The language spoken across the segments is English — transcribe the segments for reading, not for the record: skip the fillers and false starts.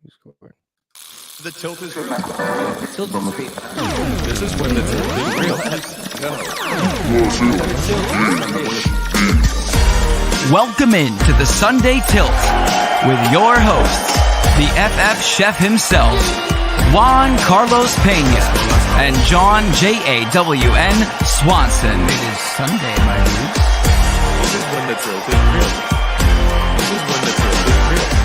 The tilt is real. The tilt is real. This is when the tilt is real. Welcome in to the Sunday Tilt with your hosts, the FF chef himself, Juan Carlos Pena, and John JAWN Swanson. It is Sunday, my dudes. This is when the tilt is real. This is when the tilt is real.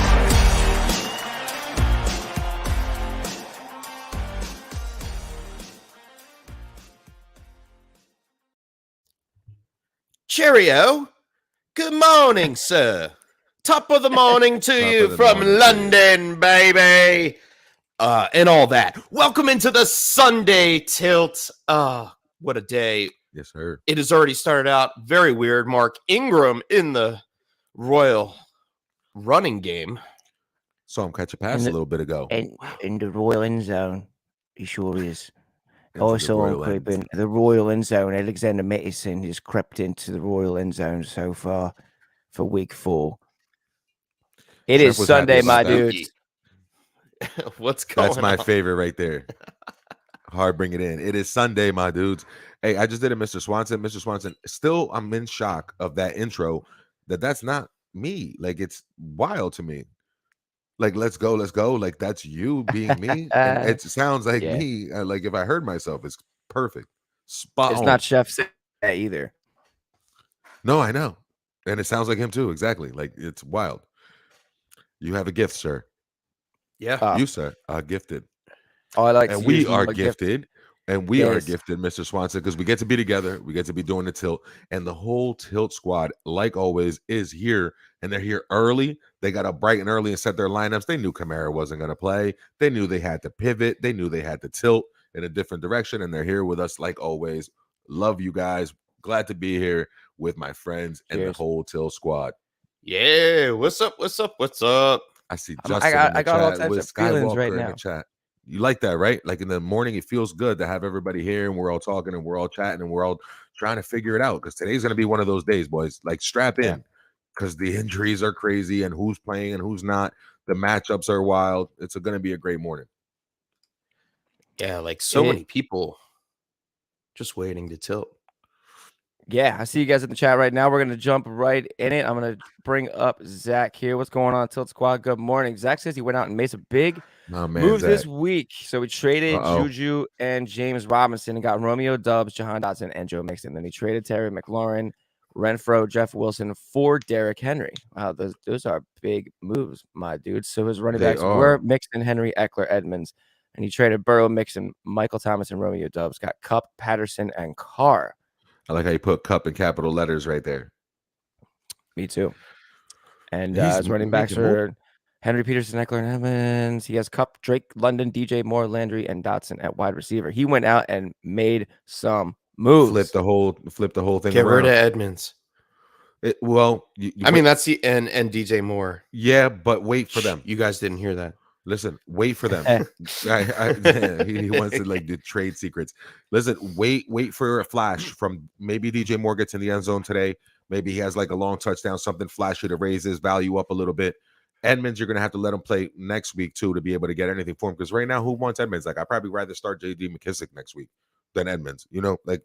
Cheerio. Good morning, sir. Top of the morning to you from morning, London, baby. And all that. Welcome into the Sunday Tilt. What a day. Yes, sir. It has already started out very weird. Mark Ingram in the Royal running game. Saw him catch a pass a little bit ago. And in the Royal end zone, he sure is. Into the Also on Royal End. creeping the Royal end zone. Alexander Mattison has crept into the Royal end zone so far for week 4. It Chef is was Sunday, happy my about that. dudes. What's going That's my on? favorite right there. Hard bring it in. It is Sunday, my dudes. Hey, I just did it, Mr. Swanson. Mr. Swanson, still I'm in shock of that intro. That's not me. Like, it's wild to me. Like, let's go. Like, that's you being me. And it sounds like Yeah. me. Like, if I heard myself, it's perfect. Spot It's on. not Chef saying that either. No, I know. And it sounds like him too. Exactly. Like, it's wild. You have a gift, sir. Yeah. You, sir, are gifted. Oh, I like And to we use are my gift. gifted. And we are Yes. gifted, Mr. Swanson, because we get to be together. We get to be doing the tilt. And the whole tilt squad, like always, is here. And they're here early. They got up bright and early and set their lineups. They knew Kamara wasn't going to play. They knew they had to pivot. They knew they had to tilt in a different direction. And they're here with us, like always. Love you guys. Glad to be here with my friends and the Cheers. whole tilt squad. Yeah. What's up? What's up? What's up? I see I Justin got- in the I got all chat types with of feelings right Skywalker in now. the chat. You like that, right? Like in the morning, it feels good to have everybody here and we're all talking and we're all chatting and we're all trying to figure it out because today's going to be one of those days, boys. Like, strap Yeah. in because the injuries are crazy and who's playing and who's not. The matchups are wild. It's going to be a great morning. Yeah, like so It- many people just waiting to tilt. Yeah, I see you guys in the chat right now. We're going to jump right in it. I'm going to bring up Zach here. What's going on, Tilt Squad? Good morning. Zach says he went out and made some big Oh, man. moves this Zach. week. So we traded Uh-oh. Juju and James Robinson and got Romeo Dubs, Jahan Dotson, and Joe Mixon. Then he traded Terry McLaurin, Renfro, Jeff Wilson for Derrick Henry. Wow, those are big moves, my dude. So his running They backs are. were Mixon, Henry, Eckler, Edmonds. And he traded Burrow, Mixon, Michael Thomas, and Romeo Dubs. Got Kupp, Patterson, and Carr. I like how you put cup in capital letters right there. Me too. And He's his running backs making are Henry, Peterson, Eckler, and Evans. He has Kupp, Drake, London, DJ Moore, Landry, and Dotson at wide receiver. He went out and made some moves. Flip the whole thing Get rid around. of Edmonds. Well, I mean, that's the and DJ Moore. yeah, but wait for Shh, them. You guys didn't hear that. Listen, wait for them. He wants to like do trade secrets. Listen, wait for a flash from maybe DJ Moore gets in the end zone today. Maybe he has like a long touchdown, something flashy to raise his value up a little bit. Edmonds, you're gonna have to let him play next week too to be able to get anything for him. Because right now, who wants Edmonds? Like, I'd probably rather start JD McKissick next week than Edmonds. You know, like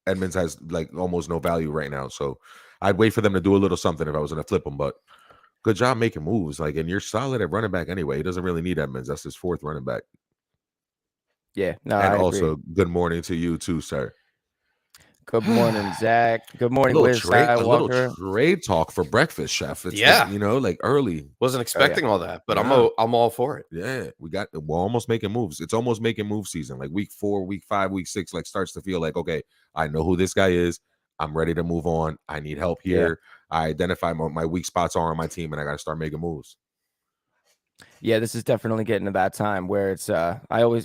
Edmonds has like almost no value right now. So I'd wait for them to do a little something if I was gonna flip him, but. Good job making moves. Like, and you're solid at running back anyway. He doesn't really need Edmonds. That's his 4th running back. Yeah, no, And I also, agree. good morning to you too, sir. Good morning, Zach. Good A morning, little, Wiz trade, a little Skywalker. trade talk for breakfast, chef. It's Yeah. like, you know, like early. Wasn't expecting all that, but Yeah. I'm all for it. Yeah, we're almost making moves. It's almost making move season. Like week 4, week 5, week 6, like starts to feel like, okay, I know who this guy is. I'm ready to move on. I need help here. I identify my weak spots are on my team, and I got to start making moves. Yeah, this is definitely getting to that time where it's I always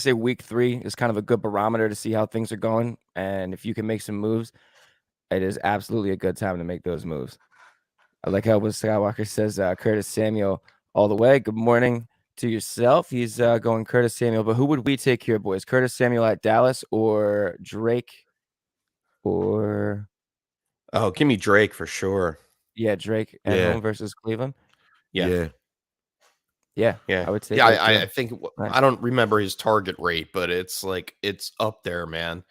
say week 3 is kind of a good barometer to see how things are going. And if you can make some moves, it is absolutely a good time to make those moves. I like how Wiz Skywalker says Curtis Samuel all the way. Good morning to yourself. He's going Curtis Samuel, but who would we take here, boys? Curtis Samuel at Dallas or Drake or Oh, give me Drake for sure. Drake at Yeah. home versus Cleveland? Yeah. Yeah, Yeah, I would say yeah. so, I too. think Right. I don't remember his target rate, but it's up there, man.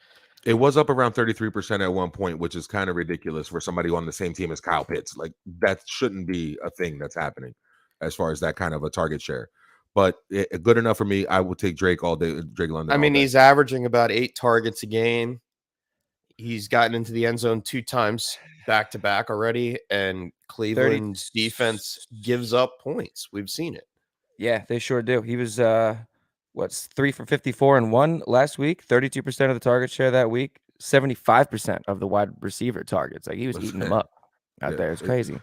It was up around 33% at one point, which is kind of ridiculous for somebody on the same team as Kyle Pitts. Like that shouldn't be a thing that's happening as far as that kind of a target share. But good enough for me. I will take Drake all day. Drake London. I mean, all day. he's averaging about 8 targets a game. He's gotten into the end zone 2 times back to back already, and Cleveland's defense gives up points. We've seen it. Yeah, they sure do. He was what's 3 for 54 and 1 last week, 32% of the target share that week, 75% of the wide receiver targets. Like he was eating them up out there. It's crazy.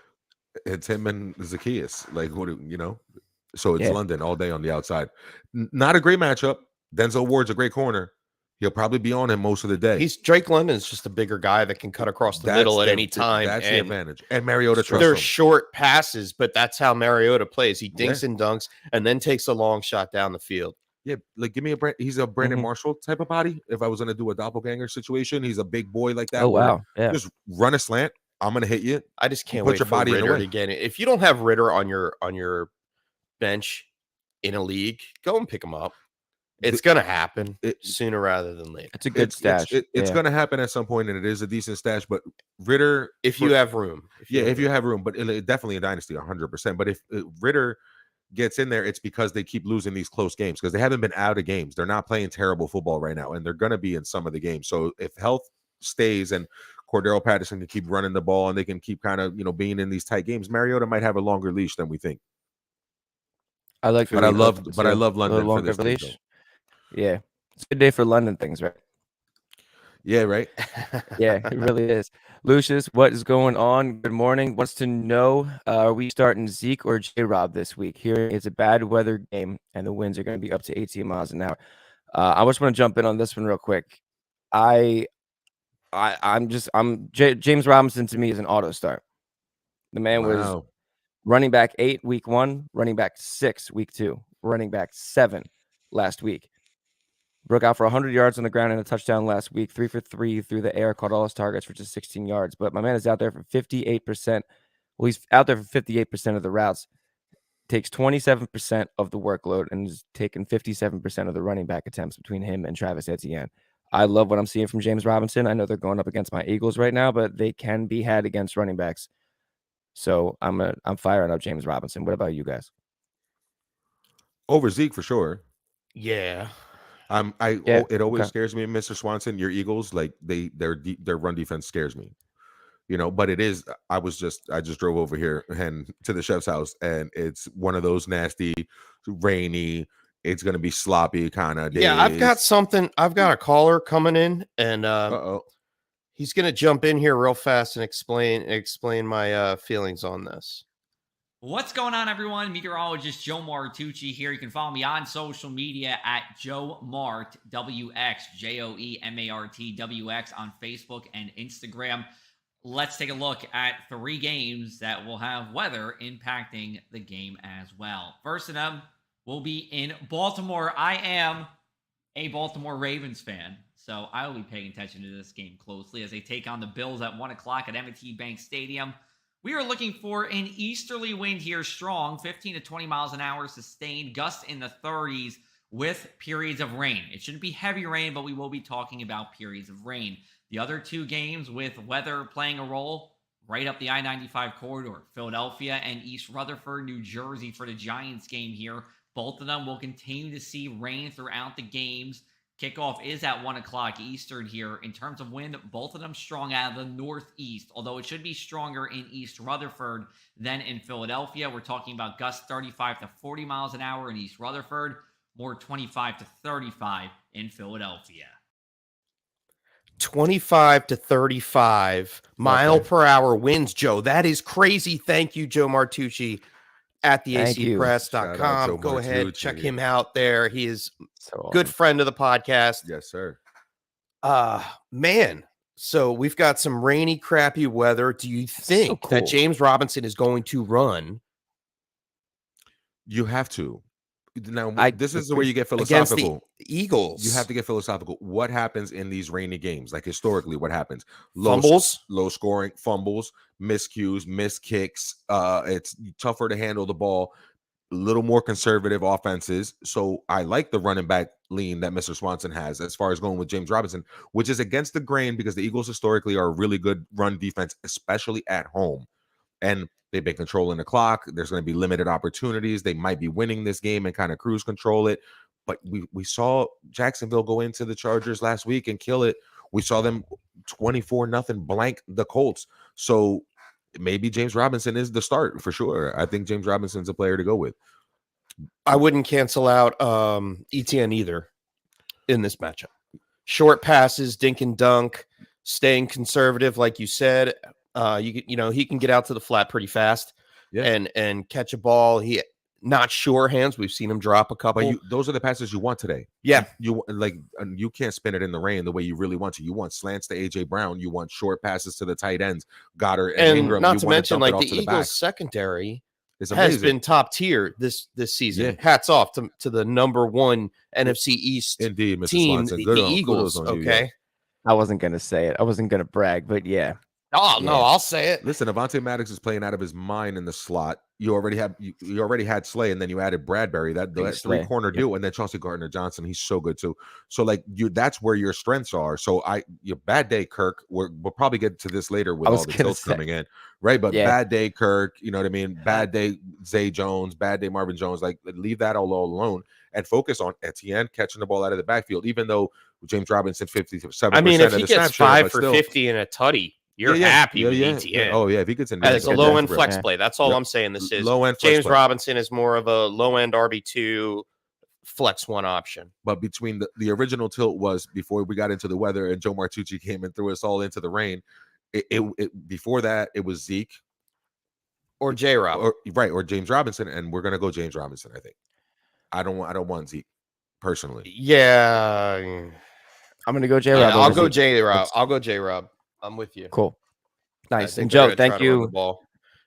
It's him and Zacchaeus. Like what you know? So it's Yeah. London all day on the outside. Not a great matchup. Denzel Ward's a great corner. He'll probably be on him most of the day. Drake London is just a bigger guy that can cut across the middle at any time. That's the advantage. And Mariota trusts they're him. short passes, but that's how Mariota plays. He dinks and dunks and then takes a long shot down the field. Yeah, like give me he's a Brandon Marshall type of body. If I was gonna do a doppelganger situation, he's a big boy like that. Oh wow, yeah. Just run a slant. I'm gonna hit you. I just can't put wait your for body Ritter in the way. to get it. If you don't have Ritter on your bench in a league, go and pick him up. It's gonna happen sooner rather than later. It's a good stash. It's gonna happen at some point, and it is a decent stash. But Ritter, if you have room, if you have room, but definitely a dynasty, 100%. But if Ritter gets in there, it's because they keep losing these close games because they haven't been out of games. They're not playing terrible football right now, and they're gonna be in some of the games. So if health stays and Cordero Patterson can keep running the ball and they can keep kind of being in these tight games, Mariota might have a longer leash than we think. I like, but I love London for this leash. Yeah, it's a good day for London things, right? Yeah, right. Yeah, it really is. Lucius, what is going on? Good morning. Wants to know, are we starting Zeke or J-Rob this week? Here is a bad weather game, and the winds are going to be up to 18 miles an hour. I just want to jump in on this one real quick. James Robinson to me is an auto start. The man was running back 8 week 1, running back 6 week 2, running back 7 last week. Broke out for 100 yards on the ground and a touchdown last week, 3 for 3 through the air, caught all his targets for just 16 yards. But my man is out there for 58%. Well, he's out there for 58% of the routes, takes 27% of the workload, and is taking 57% of the running back attempts between him and Travis Etienne. I love what I'm seeing from James Robinson. I know they're going up against my Eagles right now, but they can be had against running backs. So I'm firing up James Robinson. What about you guys? Over Zeke for sure. Yeah. It always scares me, Mr. Swanson. Your Eagles, like their run defense scares me, But it is. I just drove over here and to the chef's house, and it's one of those nasty, rainy. It's gonna be sloppy kind of days. Yeah, I've got a caller coming in, and he's gonna jump in here real fast and explain my feelings on this. What's going on, everyone? Meteorologist Joe Martucci here. You can follow me on social media at Joe Mart, WX, JoeMartWX on Facebook and Instagram. Let's take a look at 3 games that will have weather impacting the game as well. First of them will be in Baltimore. I am a Baltimore Ravens fan, so I will be paying attention to this game closely as they take on the Bills at 1 o'clock at M&T Bank Stadium. We are looking for an easterly wind here, strong, 15 to 20 miles an hour, sustained, gusts in the 30s with periods of rain. It shouldn't be heavy rain, but we will be talking about periods of rain. The other 2 games with weather playing a role right up the I-95 corridor, Philadelphia and East Rutherford, New Jersey for the Giants game here. Both of them will continue to see rain throughout the games. Kickoff is at 1 o'clock Eastern here. In terms of wind, both of them strong out of the northeast, although it should be stronger in East Rutherford than in Philadelphia. We're talking about gusts 35 to 40 miles an hour in East Rutherford, more 25 to 35 in Philadelphia. 25 to 35 mile per hour winds, Joe. That is crazy. Thank you, Joe Martucci at the acpress.com. Go ahead, check him out there. He is a good friend of the podcast. Yes, sir. Man, so we've got some rainy, crappy weather. Do you think that James Robinson is going to run? You have to. Now, this is where you get Against philosophical. the Eagles. You have to get philosophical. What happens in these rainy games? Like historically, what happens? Fumbles, low scoring, fumbles, miscues, missed kicks. It's tougher to handle the ball. a little more conservative offenses. So I like the running back lean that Mr. Swanson has as far as going with James Robinson, which is against the grain because the Eagles historically are a really good run defense, especially at home. And they've been controlling the clock. There's going to be limited opportunities. They might be winning this game and kind of cruise control it. But we saw Jacksonville go into the Chargers last week and kill it. We saw them 24-0 blank the Colts. So maybe James Robinson is the start for sure. I think James Robinson's a player to go with. I wouldn't cancel out ETN either in this matchup. Short passes, dink and dunk, staying conservative, like you said. He can get out to the flat pretty fast, and catch a ball. He not sure hands. We've seen him drop a couple. But those are the passes you want today. Yeah, you can't spin it in the rain the way you really want to. You want slants to AJ Brown. You want short passes to the tight ends, Goddard and Ingram. Not to mention, like the Eagles secondary has been top tier this season. Yeah. Hats off to the number one NFC East Indeed, Mr. team, Swanson. the Eagles. Okay, I wasn't gonna say it. I wasn't gonna brag, but yeah. Oh no, I'll say it. Listen, Avonte Maddox is playing out of his mind in the slot. You already had Slay, and then you added Bradbury. That three-corner duo, and then Chauncey Gardner-Johnson. He's so good too. So that's where your strengths are. So your bad day, Kirk. We'll probably get to this later with all the tilts coming in, right? But bad day, Kirk. You know what I mean? Bad day, Zay Jones. Bad day, Marvin Jones. Like leave that all alone and focus on Etienne catching the ball out of the backfield. Even though James Robinson 57%. I mean, if he gets 5 for 50 and a tutty. You're happy with ETN. Oh, yeah. If he gets in, it's a low end flex play. That's all I'm saying. This is low end. James Robinson is more of a low end RB2 flex one option. But between the original tilt was before we got into the weather and Joe Martucci came and threw us all into the rain. Before that, it was Zeke or J-Rob, or James Robinson, and we're gonna go James Robinson. I think. I don't want Zeke personally. Yeah, I'm gonna go J-Rob. I'll go J-Rob. I'll go J-Rob. I'm with you. Cool. Nice. And Joe, thank you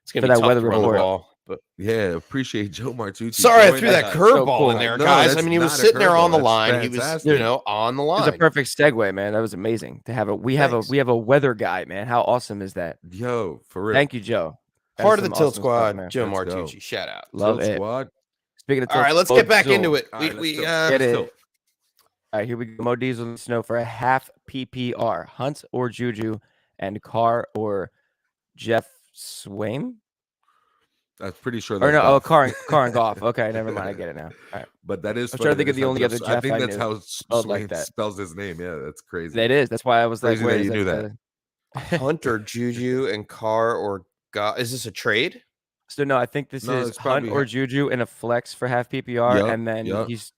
it's gonna be that weather report. report. But yeah, appreciate Joe Martucci. Sorry, I threw that curveball in there, guys. I mean, he was sitting there on the line. He was, on the line. It was a perfect segue, man. That was amazing to have we have a weather guy, man. How awesome is that? Yo, for real. Thank you, Joe. Part of the Tilt Squad, man. Joe Martucci. Shout out. Love Tilt it. Squad. Speaking of all right, let's get back into it. We get it. All right, here we go. Mo Diesel in the snow for a half PPR. Hunt or Juju, and Carr or Jeff Swaim. I'm pretty sure. Or no, Carr and Goff. Okay, never mind. I get it now. All right, but that is. I'm trying to think of the only other Jeff I think that's knew. how Swaim spells his name. Yeah, that's crazy. That is. That's why I was crazy like, where that is you knew that? Hunter, Juju, and Carr or Goff. Is this a trade? So no, I think this is Hunt or Juju in a flex for half PPR, and then he's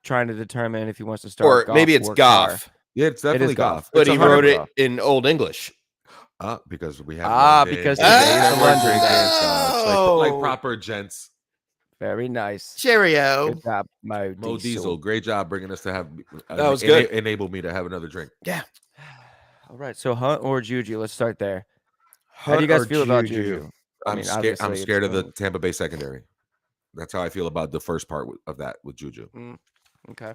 trying to determine if he wants to start. Or maybe it's Goff. Yeah, it's definitely Goff. But he wrote it in Old English. Because we have because like proper gents. Very nice. Cheerio. Good job, Mo Diesel. Great job bringing us to have. That was good. Enable me to have another drink. Yeah. All right. So Hunt or Juju. Let's start there. How do you guys feel about Juju? I'm scared of the Tampa Bay secondary. That's how I feel about the first part of that with Juju. Okay.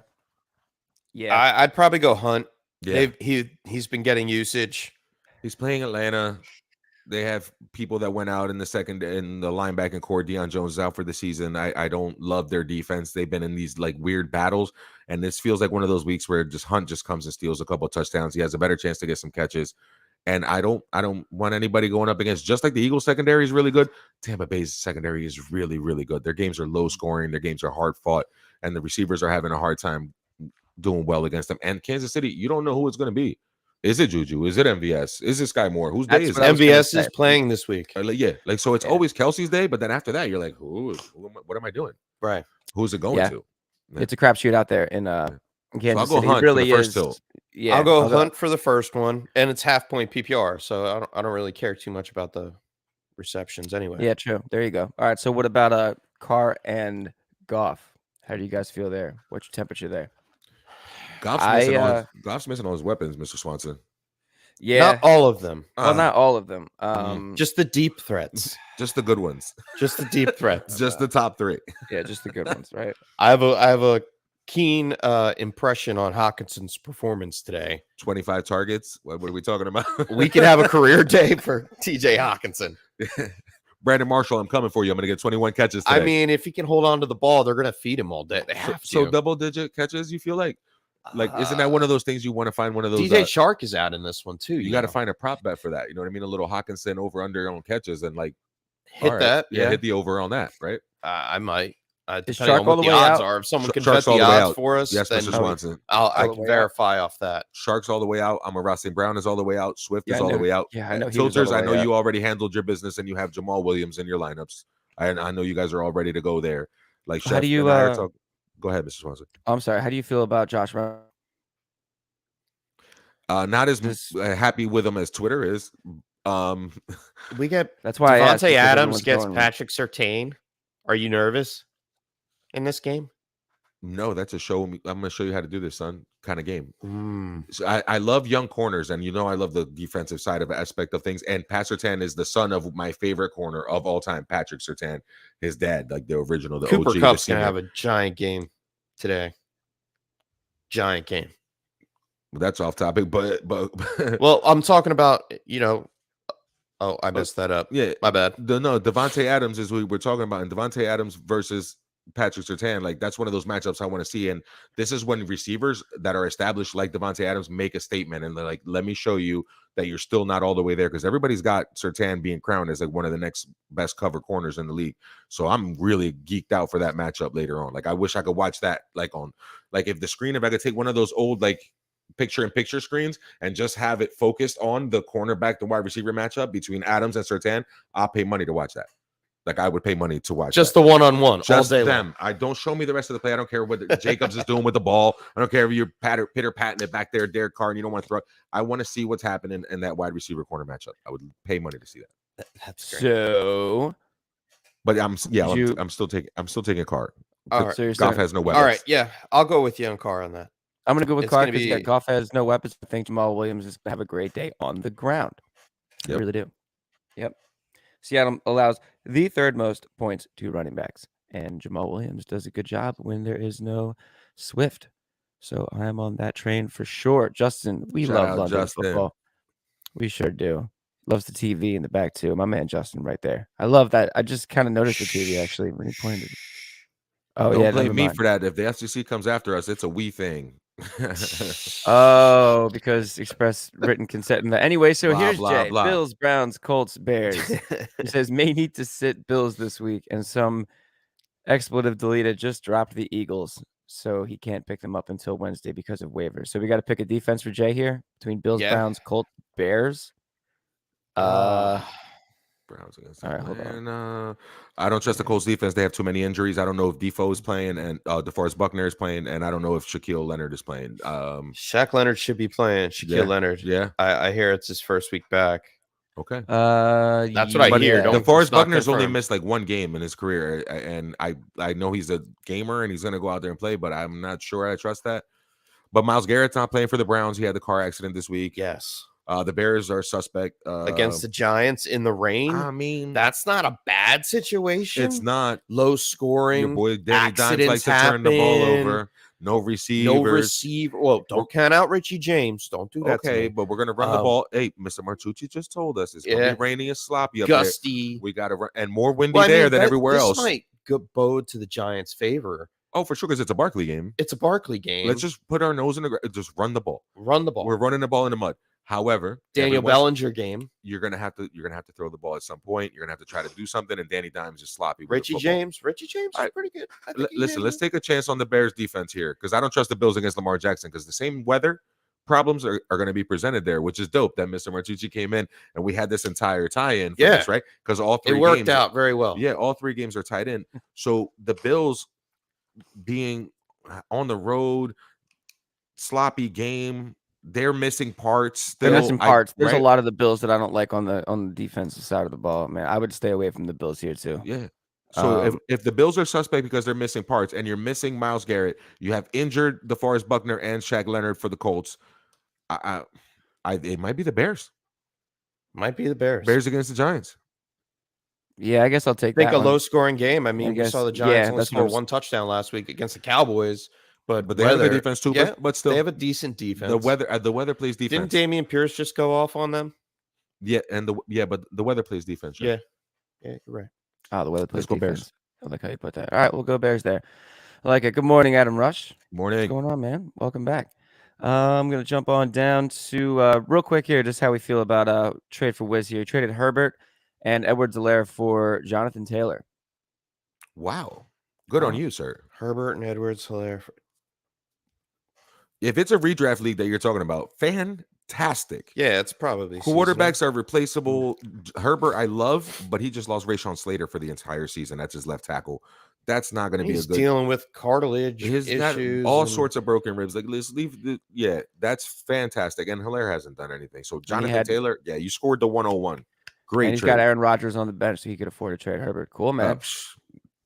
Yeah, I'd probably go Hunt. Yeah, he's been getting usage. He's playing Atlanta. They have people that went out in the linebacking core. Deion Jones is out for the season. I don't love their defense. They've been in these like weird battles, and this feels like one of those weeks where Hunt just comes and steals a couple of touchdowns. He has a better chance to get some catches. And I don't want anybody going up against, just like the Eagles secondary is really good. Tampa Bay's secondary is really, really good. Their games are low scoring. Their games are hard fought, and the receivers are having a hard time doing well against them. And Kansas City, you don't know who it's going to be. Is it Juju? Is it MVS? Is it Sky Moore? Whose day is it? MVS is playing this week. So it's always Kelsey's day, but then after that, you're like, what am I doing? Right. Who's it going to? Yeah. It's a crapshoot out there in Kansas City. Hunt really for the first tilt. Yeah, I'll go Hunt for the first one, and it's half point PPR, so I don't really care too much about the receptions anyway. Yeah, true. There you go. All right, so what about Carr and Goff? How do you guys feel there? What's your temperature there? Goff's missing all his weapons, Mr. Swanson. Yeah, not all of them. Well, not all of them. Just the deep threats. Just the good ones. Just the deep threats. Just the top 3. Yeah, just the good ones, right? I have a keen impression on Hawkinson's performance today. 25 targets. What are we talking about? We could have a career day for TJ Hawkinson. Brandon Marshall, I'm coming for you. I'm going to get 21 catches today. I mean, if he can hold on to the ball, they're going to feed him all day. They have to. So double-digit catches, you feel like? Like, isn't that one of those things you want to find one of those? DJ Shark is out in this one too. You got to find a prop bet for that. You know what I mean? A little Hawkinson over under on catches and like hit that. Yeah, hit the over on that, right? I might. Is Depending Shark on what all the the way odds out? are. If someone can Shark's bet the all the way odds out. for us, Yes, then Mr. Swanson. I can verify off that. Shark's all the way out. Amon-Ra St. Brown is all the way out. Swift is all the way out. Yeah, I know. Tilters, I know you already handled your business and you have Jamal Williams in your lineups. I know you guys are all ready to go there. Like, how do you? Go ahead, Mr. Swanson. I'm sorry. How do you feel about Josh Brown? Not as happy with him as Twitter is. We get that's why Devontae Adams gets Patrick Surtain. Are you nervous in this game? No, that's a show. I'm going to show you how to do this, son. Kind of game. So I love young corners, and I love the defensive side of aspect of things. And Pat Surtain is the son of my favorite corner of all time, Patrick Surtain. His dad, like the original, the Cooper OG. Kupp's gonna have a giant game today. Giant game. That's off topic, but well, I'm talking about Oh, I messed that up. Yeah, my bad. No, Devontae Adams is what we're talking about, and Devontae Adams versus Patrick Surtain, like that's one of those matchups I want to see. And this is when receivers that are established like Devontae Adams make a statement and they're like, let me show you that you're still not all the way there, because everybody's got Surtain being crowned as like one of the next best cover corners in the league. So I'm really geeked out for that matchup later on. Like I wish I could watch that if I could take one of those old like picture-in-picture screens and just have it focused on the cornerback, the wide receiver matchup between Adams and Surtain, I'll pay money to watch that. Like I would pay money to watch just that. The one-on-one just all day them. long. I don't show me the rest of the play. I don't care what Jacobs is doing with the ball. I don't care if you're pitter-patting it back there, Derek Carr, and you don't want to throw it. I want to see what's happening in that wide receiver corner matchup. I would pay money to see that. That's great. So, but I'm still taking Carr. Right. So Goff has no weapons. All right, yeah, I'll go with you on Carr on that. I'm going to go with Carr because Goff has no weapons. I think Jamal Williams is going to have a great day on the ground. I really do. Yep. Seattle allows the third most points to running backs, and Jamal Williams does a good job when there is no Swift. So I'm on that train for sure. Justin, we love London football. We sure do. Loves the TV in the back too. My man Justin right there. I love that. I just kind of noticed the TV actually when he pointed. Oh, don't blame me for that. If the FCC comes after us, it's a we thing. Oh, because express written consent in that. Anyway, so blah, here's blah, Jay. blah. Bills, Browns, Colts, Bears. He says may need to sit Bills this week, and some expletive deleted just dropped the Eagles, so he can't pick them up until Wednesday because of waivers. So we got to pick a defense for Jay here between Bills, Browns, Colts, Bears. Browns against all right, hold on. I don't trust the Colts defense. They have too many injuries. I don't know if Defoe is playing and DeForest Buckner is playing, and I don't know if Shaquille Leonard is playing. Shaq Leonard should be playing. Shaquille Leonard. Yeah. I hear it's his first week back. Okay. That's what I hear. DeForest Buckner's only missed like one game in his career, and I know he's a gamer and he's going to go out there and play, but I'm not sure I trust that. But Myles Garrett's not playing for the Browns. He had the car accident this week. Yes. The Bears are suspect against the Giants in the rain. I mean, that's not a bad situation. It's not low scoring. Your boy Danny Dimes likes to turn the ball over. No receivers. Well, don't count out Richie James. Don't do that. Okay, but we're gonna run the ball. Hey, Mr. Martucci just told us it's gonna be rainy and sloppy up gusty. There. We gotta run and more windy there than everywhere else. This might bode to the Giants' favor. Oh, for sure, because it's a Barkley game. It's a Barkley game. Let's just put our nose in the ground. Just run the ball. Run the ball. We're running the ball in the mud. However, Daniel Bellinger game. You're gonna have to throw the ball at some point. You're gonna have to try to do something, and Danny Dimes is sloppy. Richie James is pretty good. Listen, let's take a chance on the Bears defense here, because I don't trust the Bills against Lamar Jackson, because the same weather problems are going to be presented there, which is dope that Mr. Martucci came in and we had this entire tie-in for this, right? Because all three worked out very well. Yeah, all three games are tied in. So the Bills being on the road, sloppy game. They're missing parts. They're missing parts. There's a lot of the Bills that I don't like on the defensive side of the ball, man. I would stay away from the Bills here too. Yeah. So if the Bills are suspect because they're missing parts, and you're missing Myles Garrett, you have injured DeForest Buckner and Shaq Leonard for the Colts. It might be the Bears. Might be the Bears. Bears against the Giants. Yeah, I guess I'll take that. A low-scoring game. I mean, we saw the Giants only score one touchdown last week against the Cowboys. But they have a defense too. Yeah, but still, they have a decent defense. The weather plays defense. Didn't Dameon Pierce just go off on them? Yeah, but the weather plays defense. Right? Yeah. Yeah, you're right. Oh, the way they play Let's go defense. Bears. I like how you put that. All right, we'll go Bears there. I like it. Good morning, Adam Rush. Morning. What's going on, man? Welcome back. I'm going to jump on down to real quick here, just how we feel about trade for Wiz here. He traded Herbert and Edwards-Helaire for Jonathan Taylor. Wow. Good on you, sir. Herbert and Edwards-Helaire. If it's a redraft league that you're talking about, fantastic. Yeah, it's probably quarterbacks are replaceable. Herbert, I love, but he just lost Rashawn Slater for the entire season. That's his left tackle. That's not going to be a good. He's dealing with cartilage issues, all sorts of broken ribs. Like, let's leave the. Yeah, that's fantastic. And Hilaire hasn't done anything. So Jonathan Taylor, yeah, you scored the 101. Great. And he's got Aaron Rodgers on the bench, so he could afford to trade Herbert. Cool, man.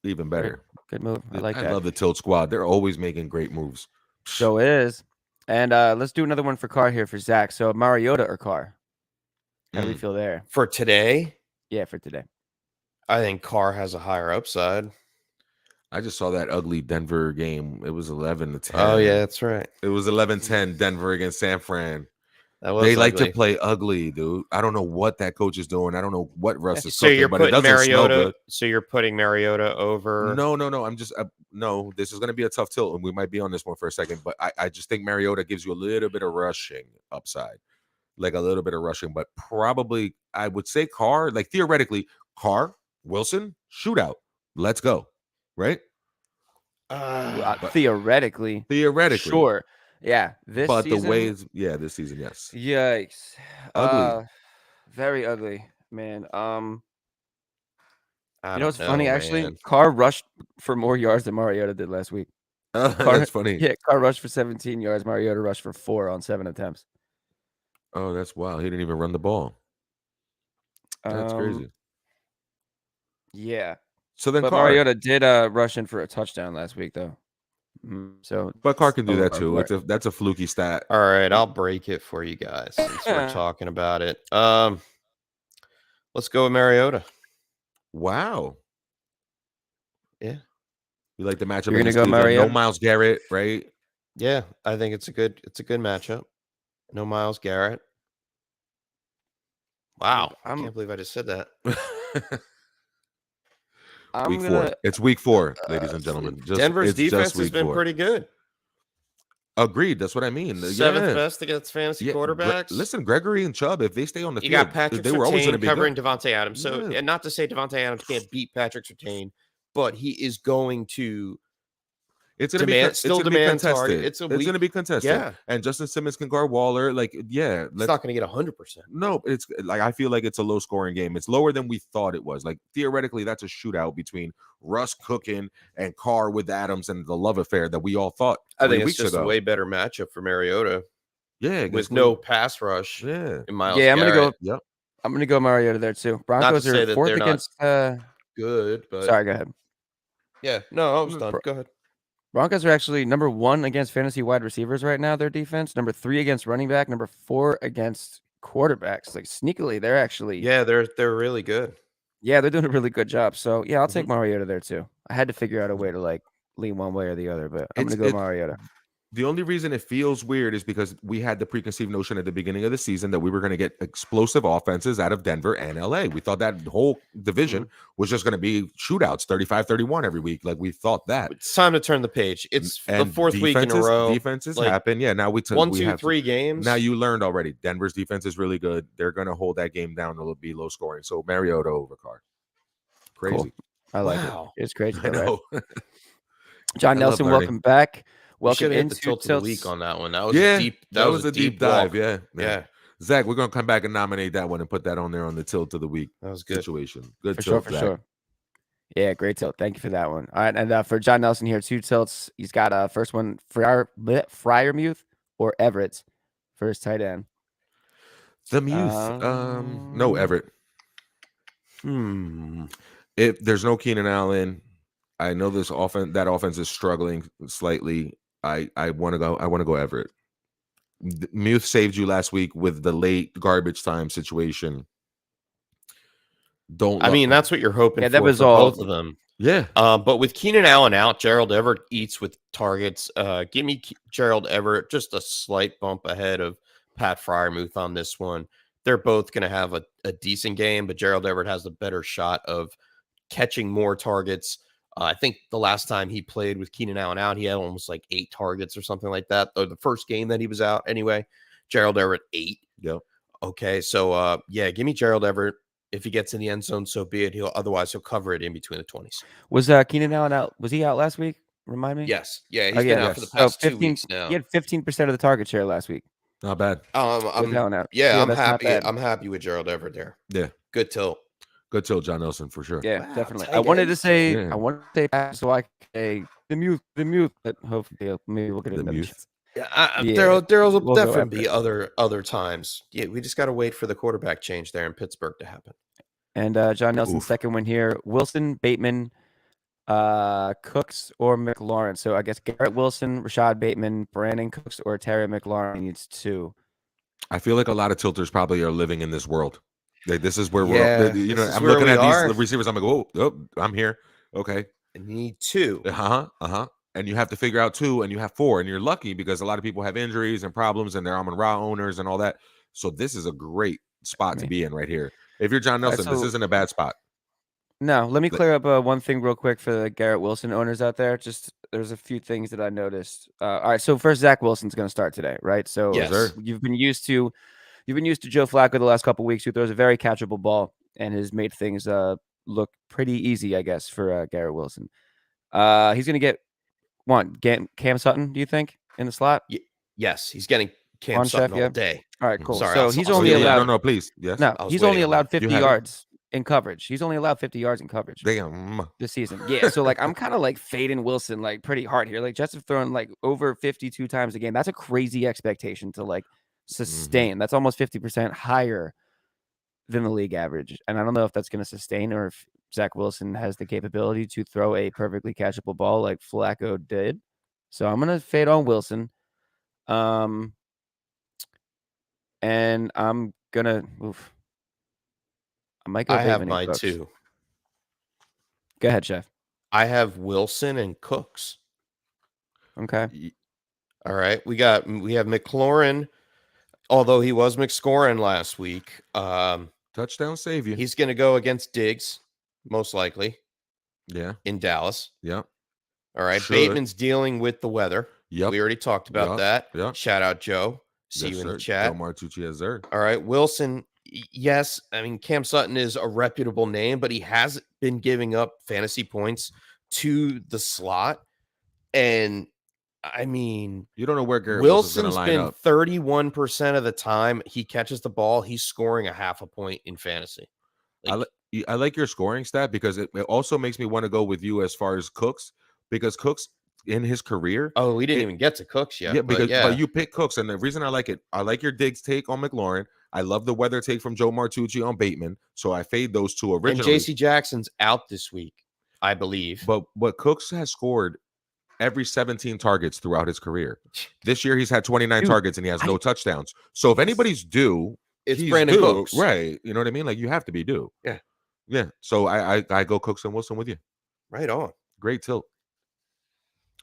Even better. Good move. I like that. I love the Tilt Squad. They're always making great moves. So is. And let's do another one for Carr here for Zach. So Mariota or Carr? How do we feel there? For today? Yeah, for today. I think Carr has a higher upside. I just saw that ugly Denver game. It was 11-10. Oh, yeah, that's right. It was 11-10 Denver against San Fran. That was they ugly. like to play ugly, dude. I don't know what that coach is doing. I don't know what Russ is so cooking, but it doesn't smell good. So you're putting Mariota over? No. I'm just no. This is going to be a tough tilt, and we might be on this one for a second. But I just think Mariota gives you a little bit of rushing upside, like a little bit of rushing. But probably I would say Carr, like theoretically, Carr, Wilson, shootout. Let's go, right? Theoretically, sure. Yeah, this season, the way is this season, yes. Yikes. Ugly. Very ugly, man. You know what's funny, man. actually? Carr rushed for more yards than Mariota did last week. That's funny. Yeah, Carr rushed for 17 yards. Mariota rushed for 4 on 7 attempts. Oh, that's wild. He didn't even run the ball. That's crazy. Yeah. So then Mariota did rush in for a touchdown last week, though. But Carr can do that too. That's a fluky stat. All right, I'll break it for you guys since we're talking about it. Let's go with Mariota. Wow. Yeah. You like the matchup? You're gonna go Mariota? No Myles Garrett, right? Yeah, I think it's a good matchup. No Myles Garrett. Wow, I can't believe I just said that. Week 4. It's week 4, ladies and gentlemen. Denver's defense has been pretty good. Agreed. That's what I mean. 7th best against fantasy quarterbacks. Listen, Gregory and Chubb, if they stay on the field, you got Patrick they were always going to be covering good. Devontae Adams. So, and not to say Devontae Adams can't beat Patrick Surtain, but he is going to. It's going to be contested. Target. It's going to be contested. Yeah. And Justin Simmons can guard Waller. Like, yeah. It's not going to get 100%. No, it's like, I feel like it's a low scoring game. It's lower than we thought it was. Like, theoretically, that's a shootout between Russ cooking and Carr with Adams and the love affair that we all thought. I think it's just a way better matchup for Mariota. Yeah. With no pass rush. Yeah. In Myles Garrett. I'm going to go. Yep. I'm going to go Mariota there too. Broncos are 4th against. Good, but. Sorry, go ahead. Yeah. No, I was done. Go ahead. Broncos are actually number 1 against fantasy wide receivers right now, their defense. Number 3 against running back. Number 4 against quarterbacks. Like, sneakily, they're actually... Yeah, they're really good. Yeah, they're doing a really good job. So, yeah, I'll take Mariota there, too. I had to figure out a way to, like, lean one way or the other, but I'm going to go Mariota. The only reason it feels weird is because we had the preconceived notion at the beginning of the season that we were going to get explosive offenses out of Denver and LA. We thought that whole division was just going to be shootouts, 35-31 every week. Like, we thought that. It's time to turn the page. It's the 4th week in a row. Defenses happen. Yeah, now we took 1, 2, 3 games. Now you learned already. Denver's defense is really good. They're going to hold that game down. It'll be low scoring. So Mariota over Carr. Crazy. Cool. I like it. It's crazy. I know. Right? John Nelson, welcome back. Welcome into the tilt of the week on that one. That was deep. That was a deep dive. Walk. Yeah. Zach, we're gonna come back and nominate that one and put that on there on the tilt of the week. That was good. Situation. Good for tilt, sure. For sure. Yeah, great tilt. Thank you for that one. All right, and for John Nelson here, 2 tilts. He's got first one Freiermuth or Everett for his tight end. The Muth. No Everett. If there's no Keenan Allen, I know that offense is struggling slightly. I want to go Everett. Muth saved you last week with the late garbage time situation. That's what you're hoping for. That was for all both of them. Yeah. But with Keenan Allen out, Gerald Everett eats with targets. Give me Gerald Everett just a slight bump ahead of Pat Freiermuth on this one. they're both going to have a decent game, but Gerald Everett has the better shot of catching more targets. I think the last time he played with Keenan Allen out, he had almost like 8 targets or something like that. Or the first game that he was out anyway. Gerald Everett 8. Yep. Okay, so give me Gerald Everett. If he gets in the end zone, so be it. He'll cover it in between the 20s. Was Keenan Allen out? Was he out last week? Remind me. Yes. Yeah, he's been out for the past 2 weeks now. He had 15% of the target share last week. Not bad. I'm out. I'm happy. I'm happy with Gerald Everett there. Yeah. Good tilt. Good tilt, John Nelson, for sure. Yeah, definitely. I wanted to say so I could say the mute, but hopefully maybe we'll get another chance. Daryl's will definitely be other times. Yeah, we just got to wait for the quarterback change there in Pittsburgh to happen. And John Nelson's second win here: Wilson, Bateman, Cooks, or McLaurin. So I guess Garrett Wilson, Rashad Bateman, Brandon Cooks, or Terry McLaurin needs 2. I feel like a lot of tilters probably are living in this world. Like, this is where we're. I'm looking at these receivers. I'm like, oh, I'm here. Okay, and you need 2. And you have to figure out 2, and you have 4, and you're lucky because a lot of people have injuries and problems, and they're Amon-Ra owners and all that. So this is a great spot to be in right here. If you're John Nelson, this isn't a bad spot. No, let me clear up one thing real quick for the Garrett Wilson owners out there. Just there's a few things that I noticed. All right, so first, Zach Wilson's going to start today, right? So you've been used to Joe Flacco the last couple of weeks, who throws a very catchable ball and has made things look pretty easy, I guess, for Garrett Wilson. He's going to get Cam Sutton, do you think, in the slot? Yes, he's getting Cam Sutton all day. All right, cool. Sorry, so he's only allowed. No, please. Yes. No, he's only allowed 50 yards in coverage. He's only allowed 50 yards in coverage. Damn. This season. Yeah. So like I'm kind of like fading Wilson like pretty hard here. Like Jets have thrown like over 52 times a game. That's a crazy expectation to like sustain. That's almost 50% higher than the league average. And I don't know if that's going to sustain or if Zach Wilson has the capability to throw a perfectly catchable ball like Flacco did. So I'm going to fade on Wilson. And I'm going to I might go. I have mine too. Go ahead, Chef. I have Wilson and Cooks. Okay. All right. We have McLaurin, although he was McScoring last week. Touchdown save you. He's going to go against Diggs, most likely. Yeah. In Dallas. Yeah. All right. Bateman's dealing with the weather. Yep. We already talked about that. Yep. Shout out, Joe. See you in the chat. Joe Martucci has there. All right. Wilson. Yes. I mean, Cam Sutton is a reputable name, but he has been giving up fantasy points to the slot. And I mean, you don't know where Garrett Wilson's line been up. 31% of the time he catches the ball, he's scoring a half a point in fantasy. I like your scoring stat because it also makes me want to go with you as far as Cooks, because Cooks in his career. Oh, we didn't even get to Cooks yet. Yeah, but you pick Cooks, and the reason I like it, I like your Diggs take on McLaurin. I love the weather take from Joe Martucci on Bateman, so I fade those two originally. And J.C. Jackson's out this week, I believe. But Cooks has scored every 17 targets throughout his career. This year he's had 29 targets and he has no touchdowns. So if anybody's due, it's Brandon Cooks, right? You know what I mean? Like you have to be due. Yeah. So I go Cooks and Wilson with you. Right on. Great tilt.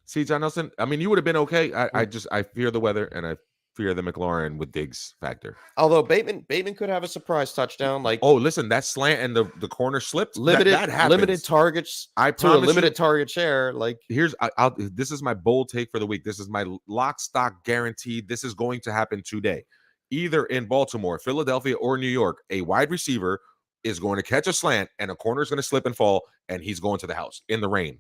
See, John Nelson, I mean, you would have been okay. I fear the weather and I fear the McLaurin with Diggs factor. Although Bateman could have a surprise touchdown. Like, oh, listen, that slant and the corner slipped. Limited targets. I promise limited target share. Like, here's this is my bold take for the week. This is my lock, stock, guaranteed. This is going to happen today. Either in Baltimore, Philadelphia, or New York, a wide receiver is going to catch a slant and a corner is going to slip and fall, and he's going to the house in the rain.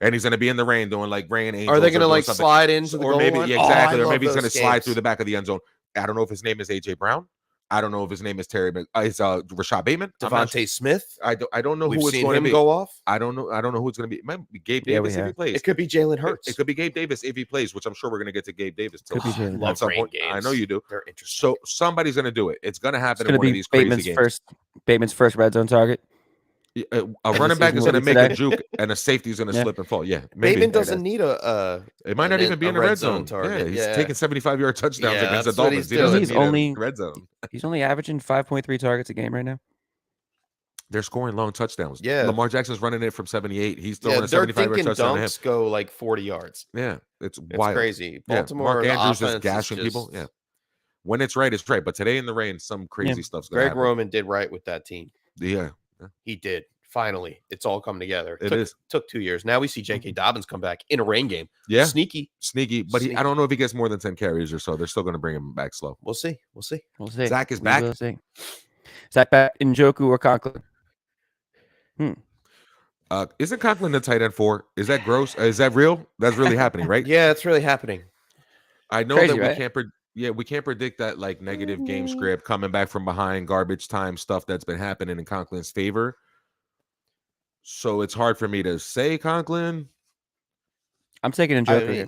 And he's going to be in the rain doing like rain angels. Are they going to like slide into the goal maybe line? Exactly, or maybe he's going to slide through the back of the end zone. I don't know if his name is AJ Brown. I don't know if his name is Terry. It's Rashad Bateman. Devontae Smith. I don't know who it's going to be. Go off. I don't know who it's going to be. It might be Gabe Davis if he plays. It could be Jalen Hurts. It could be Gabe Davis if he plays, which I'm sure we're going to get to Gabe Davis. Love rain games. I know you do. They're interesting. So somebody's going to do it. It's going to happen in one of these crazy games. Bateman's first red zone target. A running back is going to make a juke, and a safety is going to slip and fall. Yeah, maybe. Bateman doesn't need it might not even be in the red zone target. Yeah, he's taking 75-yard touchdowns against the Dolphins. He doesn't need a red zone. He's only averaging 5.3 targets a game right now. They're scoring long touchdowns. Yeah, Lamar Jackson's running it from 78. He's throwing a 75-yard touchdown. Dunks go like 40 yards. Yeah, it's wild. Crazy. Baltimore, Mark Andrews is gashing people. Yeah. When it's right, it's right. But today in the rain, some crazy stuff's going to happen. Greg Roman did right with that team. Yeah. He did. Finally, it's all come together. It took 2 years. Now we see J.K. Dobbins come back in a rain game. Yeah. Sneaky. But I don't know if he gets more than 10 carries or so. They're still going to bring him back slow. We'll see. Zach is back. We'll see. Zach back, Njoku or Conklin? Isn't Conklin the tight end 4? Is that gross? Is that real? That's really happening, right? Yeah, it's really happening. I know Crazy, that we right? can't we can't predict that like negative game script coming back from behind, garbage time stuff that's been happening in Conklin's favor. So it's hard for me to say Conklin. I'm taking Njoku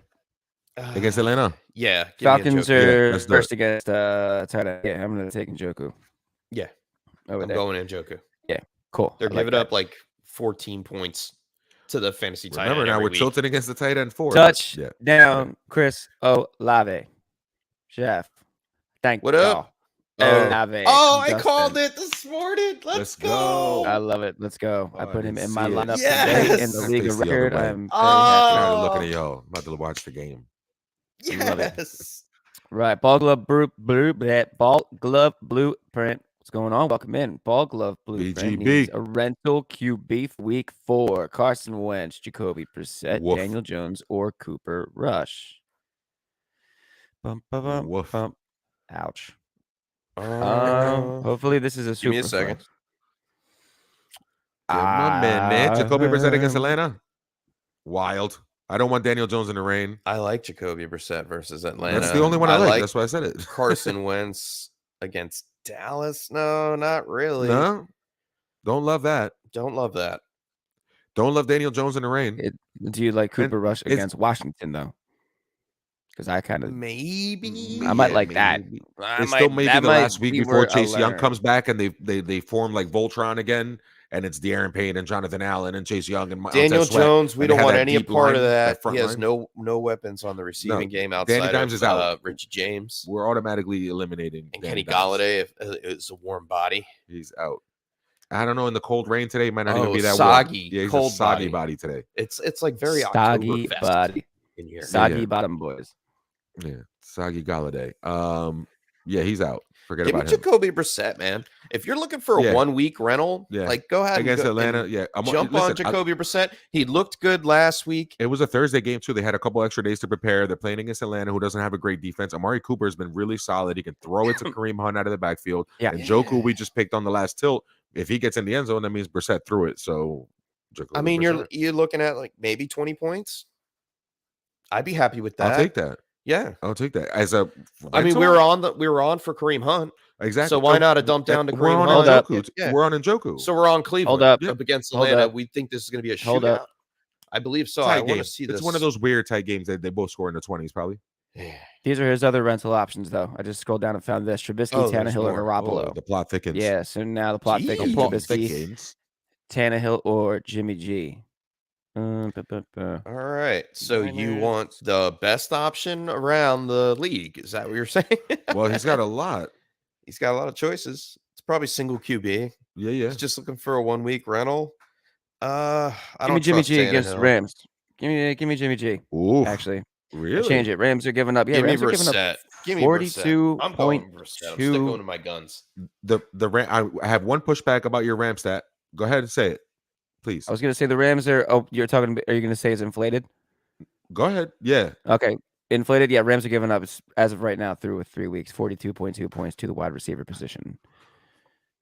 Against Atlanta. Yeah. Falcons are let's do it. first against tight end. Yeah, I'm going to take Njoku. Yeah. I'm going Njoku. Yeah, cool. They're giving up like 14 points to the fantasy tight end. Remember, now we're tilted against the tight end 4. Touch down, Chris Olave. Chef. Thank what y'all. up? Olave. I called it this morning. Let's go. I love it. Let's go. I put him in my lineup Yes. today in the league of record. I'm very I'm looking at y'all. I'm about to watch the game. Yes. Right. Ball glove blueprint. What's going on? Welcome in. Ball glove blueprint. BGB. Needs a rental QB for week 4. Carson Wentz, Jacoby Brissett, Woof. Daniel Jones, or Cooper Rush. Bump, bump, bump, Woof. bump. Ouch. Hopefully this is a super. Give me a second. Give him a minute. Jacoby Brissett against Atlanta. Wild. I don't want Daniel Jones in the rain. I like Jacoby Brissett versus Atlanta. That's the only one I like. That's why I said it. Carson Wentz against Dallas. No, not really. No, don't love that. Don't love that. Don't love Daniel Jones in the rain. Do you like Cooper Rush against Washington though? Because I kind of maybe I might like that. It's still maybe the last week before Chase Young comes back and they form like Voltron again, and it's De'Aaron Payne and Jonathan Allen and Chase Young and Daniel Jones. We don't want any part of that. He has line. no weapons on the receiving game outside Danny Dimes of is out. Richie James. We're automatically eliminating. And Kenny Galladay, if it's a warm body, he's out. I don't know. In the cold rain today, it might not even be that soggy. Warm. Yeah, he's cold a soggy body today. It's like very soggy Oktoberfest body in here. Soggy bottom boys. Yeah, soggy Galladay. Yeah, he's out. Forget Give about me him. Jacoby Brissett, man. If you're looking for a 1 week rental, like go ahead against Atlanta. Yeah, jump on Jacoby Brissett. He looked good last week. It was a Thursday game too. They had a couple extra days to prepare. They're playing against Atlanta, who doesn't have a great defense. Amari Cooper has been really solid. He can throw it to Kareem Hunt out of the backfield. Yeah, and Njoku we just picked on the last tilt. If he gets in the end zone, that means Brissett threw it. So, I mean, you're looking at like maybe 20 points. I'd be happy with that. I'll take that. Yeah, I'll take that as a. I mean, we were on for Kareem Hunt. Exactly. So why not a dump down to we're Kareem on Hunt? Njoku. Yeah. We're on Njoku. So we're on Cleveland. Hold up. Against Atlanta. We think this is going to be a shootout. I believe so. I want to see this. It's one of those weird tight games that they both score in the 20s, probably. These are his other rental options, though. I just scrolled down and found this: Trubisky, Tannehill, and Garoppolo. The plot thickens. Yeah. So now the plot thickens: Trubisky, Tannehill, or Jimmy G. All right. So you want the best option around the league? Is that what you're saying? Well, he's got a lot. He's got a lot of choices. It's probably single QB. Yeah. He's just looking for a 1 week rental. Give me Jimmy G against the Rams. Give me Jimmy G. Ooh, actually, really? Change it. Rams are giving up. Yeah, Rams are giving up 42. I'm going Brissett. I'm still going to my guns. I have one pushback about your Ram stat. Go ahead and say it, please. I was going to say the Rams are. Oh, you're talking. Are you going to say it's inflated? Go ahead. Yeah. Okay. Inflated. Yeah, Rams are giving up as of right now through 3 weeks 42.2 points to the wide receiver position.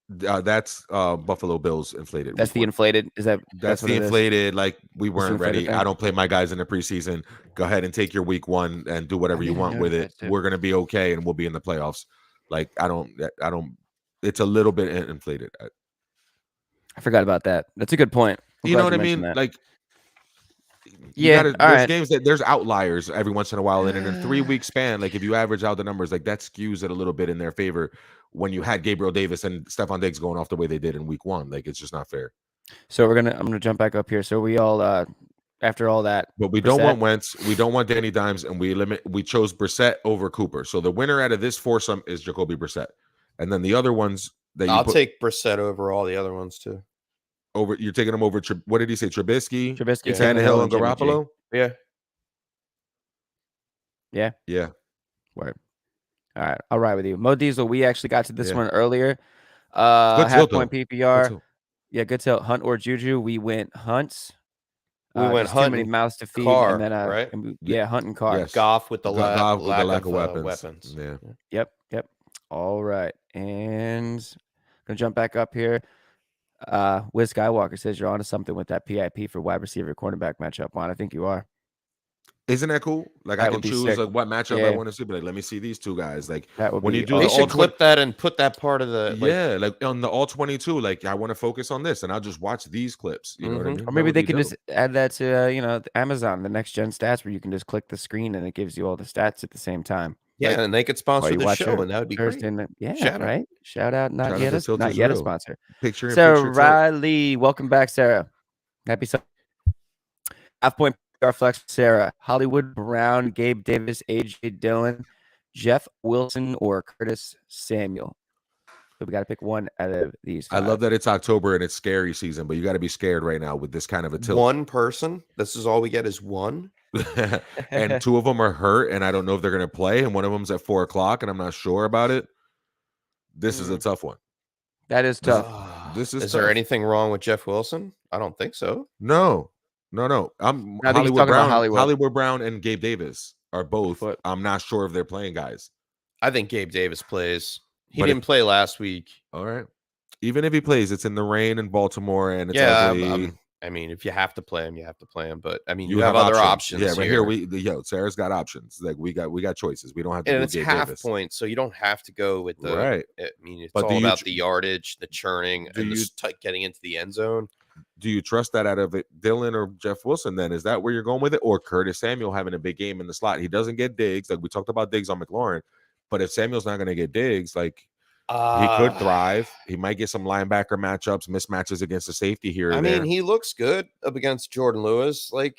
That's Buffalo Bills inflated. That's the inflated. Is that that's the inflated? Like we weren't ready. I don't play my guys in the preseason. Go ahead and take your week 1 and do whatever you want with it. We're gonna be okay and we'll be in the playoffs. Like I don't. It's a little bit inflated. I forgot about that. That's a good point. You know what I mean? That. Like. Yeah, there's games that there's outliers every once in a while, and in a 3 week span, like if you average out the numbers, like that skews it a little bit in their favor when you had Gabriel Davis and Stephon Diggs going off the way they did in week 1. Like it's just not fair. So I'm gonna jump back up here. So we all after all that, but we don't want Wentz, we don't want Danny Dimes, and we chose Brissett over Cooper. So the winner out of this foursome is Jacoby Brissett, and then the other ones that I'll take Brissett over all the other ones too. You're taking them over. What did he say? Trubisky, Tannehill, and Garoppolo. Yeah. Word. All right, I'll ride with you. Mo Diesel, we actually got to this one earlier. Good Half tilt, point though. PPR. Yeah, good tilt. Hunt or Juju. We went Hunt. We went Hunt. Too many Hunt mouths to feed, Carr, and then right? Hunt and Carr. Yes. Goff with the Goff with lack of of weapons. Yeah. Yep. All right, and gonna jump back up here. Wiz Skywalker says you're onto something with that PIP for wide receiver cornerback matchup. Juan, I think you are. Isn't that cool? Like That I would can be choose sick. like what matchup Yeah. I want to see, but like let me see these two guys. Like that would when be you do They the should all clip that and put that part of the like on the all 22. Like I want to focus on this, and I'll just watch these clips. You know what I mean? Or maybe they can just add that to Amazon, the next gen stats, where you can just click the screen and it gives you all the stats at the same time. Yeah, like, and they could sponsor you the watch show, and that would be Thursday great. night. Yeah, Shout out. right. Shout out. Not Shout yet. out to Not Tilt yet a Israel. sponsor. Picture in Sarah picture tilt. Riley, welcome back, Sarah. Happy Sunday. Half point PPR flex, Sarah. Hollywood Brown, Gabe Davis, AJ Dillon, Jeff Wilson, or Curtis Samuel. So we got to pick one out of these five. I love that it's October and it's scary season, but you got to be scared right now with this kind of a tilt. One person. This is all we get is one. And two of them are hurt, and I don't know if they're going to play, and one of them's at 4:00, and I'm not sure about it. This is a tough one. That is tough. This is Is tough. there anything wrong with Jeff Wilson? I don't think so. No. I'm I think he's talking about Hollywood. Hollywood Brown and Gabe Davis are both. I'm not sure if they're playing guys. I think Gabe Davis plays. He But didn't play last week. All right. Even if he plays, it's in the rain in Baltimore, and it's Yeah, ugly. I mean, if you have to play him, you have to play him. But I mean, You you have other options. Yeah, but here Sarah's got options. Like we got choices. We don't have to. And do it's Gabe half Davis. point, so you don't have to go with the right. I mean, it's But all about the yardage, the churning, and getting into the end zone. Do you trust that out of it, Dylan or Jeff Wilson? Then is that where you're going with it, or Curtis Samuel having a big game in the slot? He doesn't get Diggs, like we talked about Diggs on McLaurin. But if Samuel's not going to get Diggs, like he could thrive. He might get some linebacker matchups, mismatches against the safety here. I mean, he looks good up against Jordan Lewis. Like,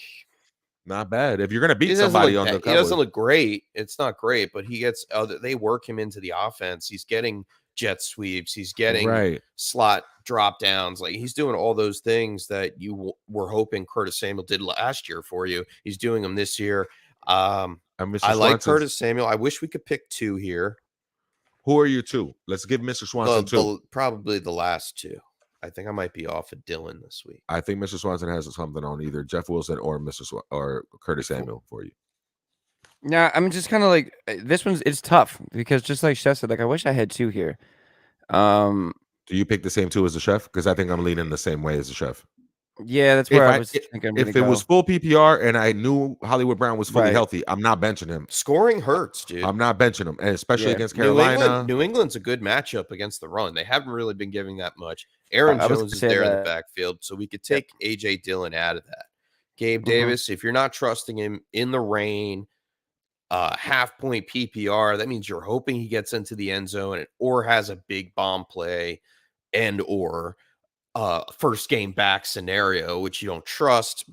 not bad. If you're going to beat somebody on the cover, he doesn't look great. It's not great, but he gets they work him into the offense. He's getting jet sweeps. He's getting slot drop downs. Like he's doing all those things that you were hoping Curtis Samuel did last year for you. He's doing them this year. I like Curtis Samuel. I wish we could pick two here. Who are you two? Let's give Mr. Swanson two. Probably the last two. I think I might be off of Dylan this week. I think Mr. Swanson has something on either Jeff Wilson or or Curtis Samuel for you. Yeah, I'm just kind of like this one's. It's tough because just like Chef said, like I wish I had two here. Do you pick the same two as the Chef? Because I think I'm leaning the same way as the Chef. Yeah, that's where I was thinking. If it was full PPR and I knew Hollywood Brown was fully healthy, I'm not benching him. Scoring hurts, dude. I'm not benching him, and especially against Carolina. New England's a good matchup against the run. They haven't really been giving that much. Aaron Jones is there in the backfield, so we could take AJ Dillon out of that. Gabe Davis, if you're not trusting him in the rain, half point PPR, that means you're hoping he gets into the end zone or has a big bomb play and or first game back scenario, which you don't trust.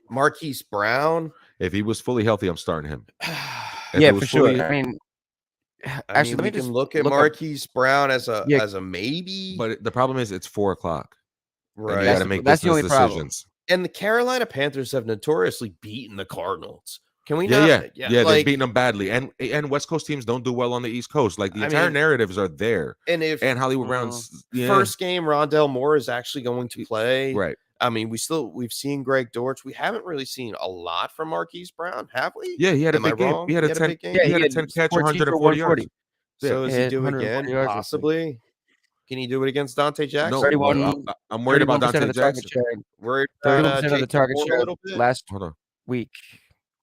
Marquise Brown, if he was fully healthy, I'm starting him. Yeah, for sure. I mean, actually, we can look at Marquise Brown as a maybe. But the problem is it's 4:00. Right. You got to make that's the only decisions. problem. And the Carolina Panthers have notoriously beaten the Cardinals. Can we Yeah, not? Yeah, they're beating them badly. And West Coast teams don't do well on the East Coast. Like the entire narratives are there. And Hollywood Brown's first game, Rondell Moore is actually going to play. Right. I mean, we've seen Greg Dortch. We haven't really seen a lot from Marquise Brown, have we? Yeah, he had a big game. He had a 10 catch, 140 yards. So is he do again? Possibly. Can he do it against Dante Jackson? No, I'm worried about Dante Jackson. Worried 31% of the target share last week.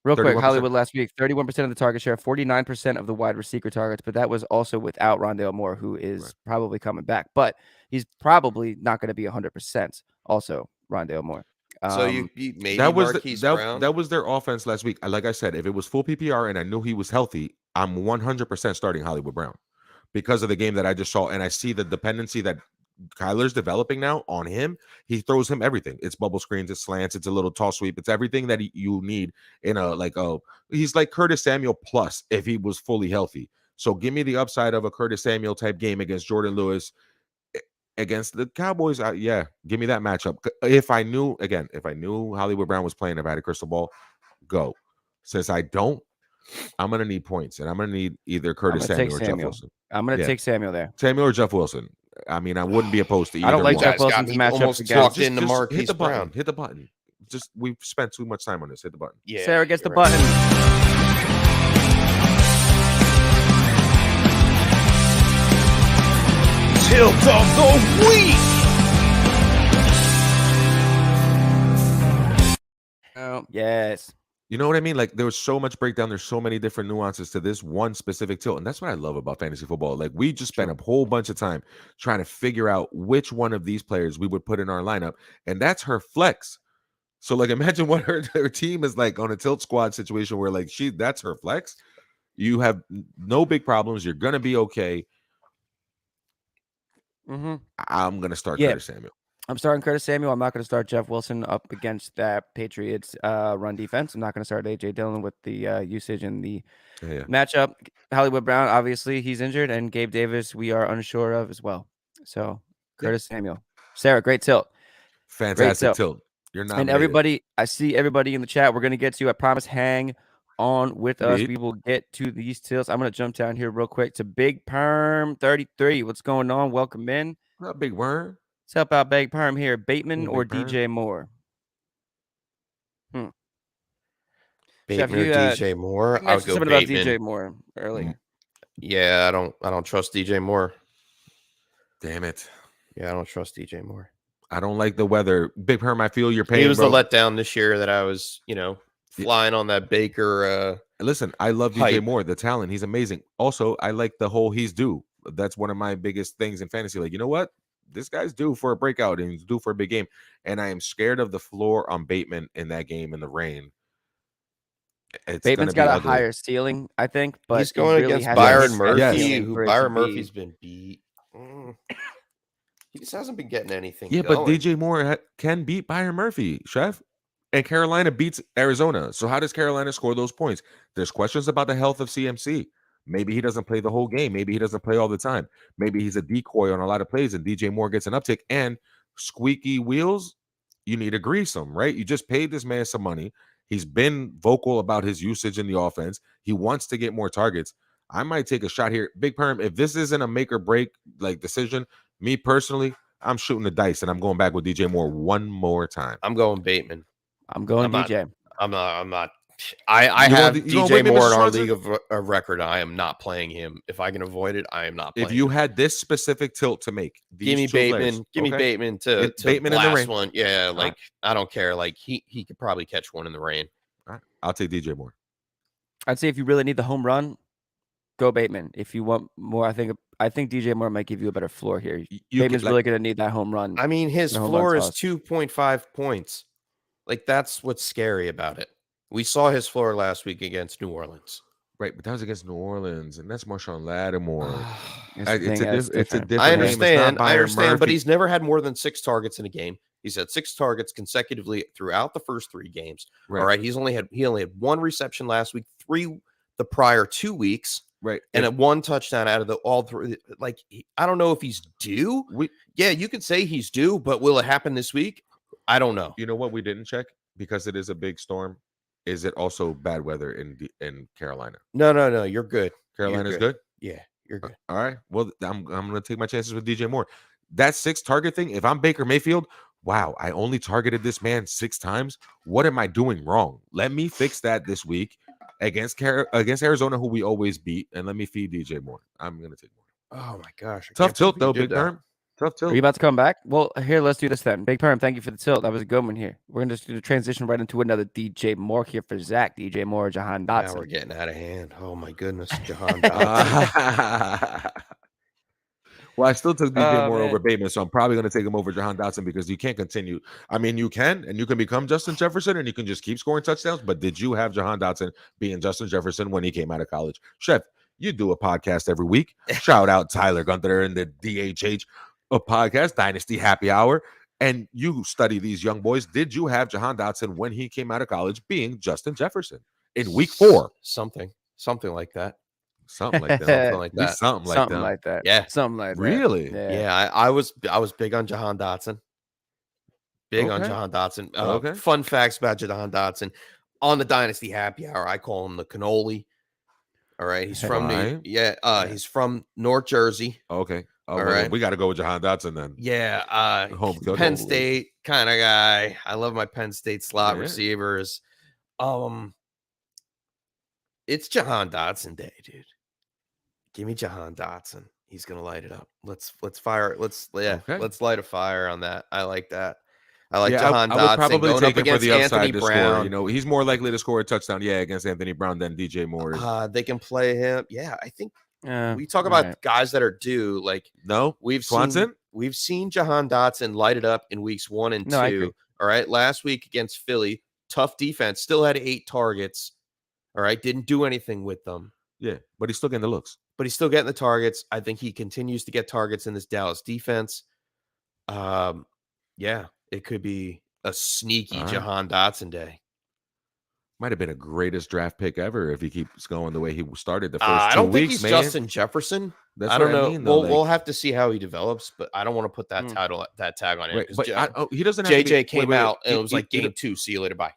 Real quick, Hollywood last week, 31% of the target share, 49% of the wide receiver targets, but that was also without Rondell Moore, who is probably coming back, but he's probably not going to be 100%. Also, Rondell Moore. So you maybe that was Marquise Brown? That was their offense last week. Like I said, if it was full PPR and I knew he was healthy, I'm 100% starting Hollywood Brown because of the game that I just saw, and I see the dependency that Kyler's developing now on him. He throws him everything. It's bubble screens, it's slants, it's a little toss sweep. It's everything that you need in he's like Curtis Samuel plus if he was fully healthy. So give me the upside of a Curtis Samuel type game against Jordan Lewis against the Cowboys. Give me that matchup. If I knew Hollywood Brown was playing, if I had a crystal ball, go. Since I don't, I'm gonna need points, and I'm gonna need either Curtis Samuel or Jeff Wilson. I'm gonna take Samuel there. Samuel or Jeff Wilson. I mean, I wouldn't be opposed to either. I don't like one. Jeff Wilson's matchups almost against. talked into Marquise hit the button. Brown. Hit the button. Just we've spent too much time on this. Hit the button. Yeah, Sarah gets the right. button. Tilt of the week. Oh, yes. You know what I mean? Like there was so much breakdown. There's so many different nuances to this one specific tilt. And that's what I love about fantasy football. Like we just spent a whole bunch of time trying to figure out which one of these players we would put in our lineup. And that's her flex. So like imagine what her team is like on a tilt squad situation where like that's her flex. You have no big problems. You're gonna be okay. I'm gonna start Curtis Samuel. I'm starting Curtis Samuel. I'm not going to start Jeff Wilson up against that Patriots run defense. I'm not going to start A.J. Dillon with the usage in the matchup. Hollywood Brown, obviously, he's injured. And Gabe Davis, we are unsure of as well. So, Curtis Samuel. Sarah, great tilt. Fantastic tilt. You're not. And everybody, I see everybody in the chat. We're going to get to, I promise, hang on with us. We will get to these tilts. I'm going to jump down here real quick to Big Perm 33. What's going on? Welcome in. What's up, Big Worm? Let's help out Big Perm here. Bateman or DJ Moore? Bateman or DJ Moore? I would go Bateman. About DJ Moore earlier. Yeah, I don't trust DJ Moore. Damn it. Yeah, I don't trust DJ Moore. I don't like the weather. Big Perm, I feel your pain. He was the letdown this year that I was, flying on that Baker. Listen, I love DJ Moore, the talent. He's amazing. Also, I like the whole he's due. That's one of my biggest things in fantasy. Like, you know what? This guy's due for a breakout and he's due for a big game. And I am scared of the floor on Bateman in that game in the rain. Bateman's got a higher ceiling, I think, but he's going against Byron Murphy, who Byron Murphy's been beat. He just hasn't been getting anything. Yeah, but DJ Moore can beat Byron Murphy, Chef. And Carolina beats Arizona. So how does Carolina score those points? There's questions about the health of CMC. Maybe he doesn't play the whole game. Maybe he doesn't play all the time. Maybe he's a decoy on a lot of plays and DJ Moore gets an uptick. And squeaky wheels, you need to grease them, right? You just paid this man some money. He's been vocal about his usage in the offense. He wants to get more targets. I might take a shot here. Big Perm, if this isn't a make or break like decision, me personally, I'm shooting the dice and I'm going back with DJ Moore one more time. I'm going Bateman. I'm going DJ. I'm not. I have DJ Moore in our league of record. I am not playing him. If I can avoid it, I am not playing him. If you had this specific tilt to make, give me Bateman. Give me Bateman to Bateman in the rain. One. Yeah, like I don't care. Like he could probably catch one in the rain. All right. I'll take DJ Moore. I'd say if you really need the home run, go Bateman. If you want more, I think DJ Moore might give you a better floor here. Bateman's really going to need that home run. I mean, his floor is 2.5 points. Like that's what's scary about it. We saw his floor last week against New Orleans. Right, but that was against New Orleans, and that's Marshawn Lattimore. It's a different I understand, Murphy. But he's never had more than 6 targets in a game. He's had 6 targets consecutively throughout the first 3 games. Right. All right, he only had 1 reception last week, 3 the prior 2 weeks. Right, and 1 touchdown out of all 3. Like I don't know if he's due. Yeah, you could say he's due, but will it happen this week? I don't know. You know what we didn't check because it is a big storm. Is it also bad weather in Carolina? No. You're good. Carolina's good. Yeah, you're good. All right. Well, I'm going to take my chances with DJ Moore. That 6 target thing. If I'm Baker Mayfield, wow, I only targeted this man 6 times. What am I doing wrong? Let me fix that this week against Arizona, who we always beat, and let me feed DJ Moore. I'm going to take Moore. Oh my gosh! Tough tilt though, Big Perm. Tough tilt. Are you about to come back? Well, here, let's do this then. Big Perm, thank you for the tilt. That was a good one here. We're going to just do the transition right into another DJ Moore here for Zach. DJ Moore, Jahan Dotson. Now we're getting out of hand. Oh my goodness, Jahan Dotson. Well, I still took DJ Moore over Bateman, so I'm probably going to take him over Jahan Dotson because you can't continue. I mean, you can, and you can become Justin Jefferson, and you can just keep scoring touchdowns. But did you have Jahan Dotson being Justin Jefferson when he came out of college? Chef, you do a podcast every week. Shout out Tyler Gunther and the DHH podcast, Dynasty Happy Hour. And you study these young boys. Did you have Jahan Dotson when he came out of college being Justin Jefferson in week 4? Something like that. Something like that. Something like that. Yeah. Something like that. Really? Yeah. I was big on Jahan Dotson. On Jahan Dotson. Fun facts about Jahan Dotson. On the Dynasty Happy Hour, I call him the cannoli. All right, he's from he's from North Jersey. Okay. Oh, all well, right. We got to go with Jahan Dotson then. Yeah, home cook. Penn State kind of guy. I love my Penn State slot receivers. It's Jahan Dotson day, dude. Give me Jahan Dotson. He's gonna light it up. Let's fire. Let's light a fire on that. I like that. I like Jahan Dotson. I would probably going take up him for the Anthony upside to Brown. score. You know, he's more likely to score a touchdown, against Anthony Brown than DJ Moore is. They can play him. Yeah, I think we talk about guys that are due. Like, we've seen Jahan Dotson light it up in weeks 1 and 2. All right, last week against Philly, tough defense, still had 8 targets. All right, didn't do anything with them. Yeah, but he's still getting the looks. But he's still getting the targets. I think he continues to get targets in this Dallas defense. Yeah, it could be a sneaky Jahan Dotson day. Might have been a greatest draft pick ever if he keeps going the way he started the first 2 weeks. I don't think he's Justin Jefferson. I don't know. We'll have to see how he develops, but I don't want to put that tag on him. He doesn't. JJ came out and it was like game 2. See you later. Bye.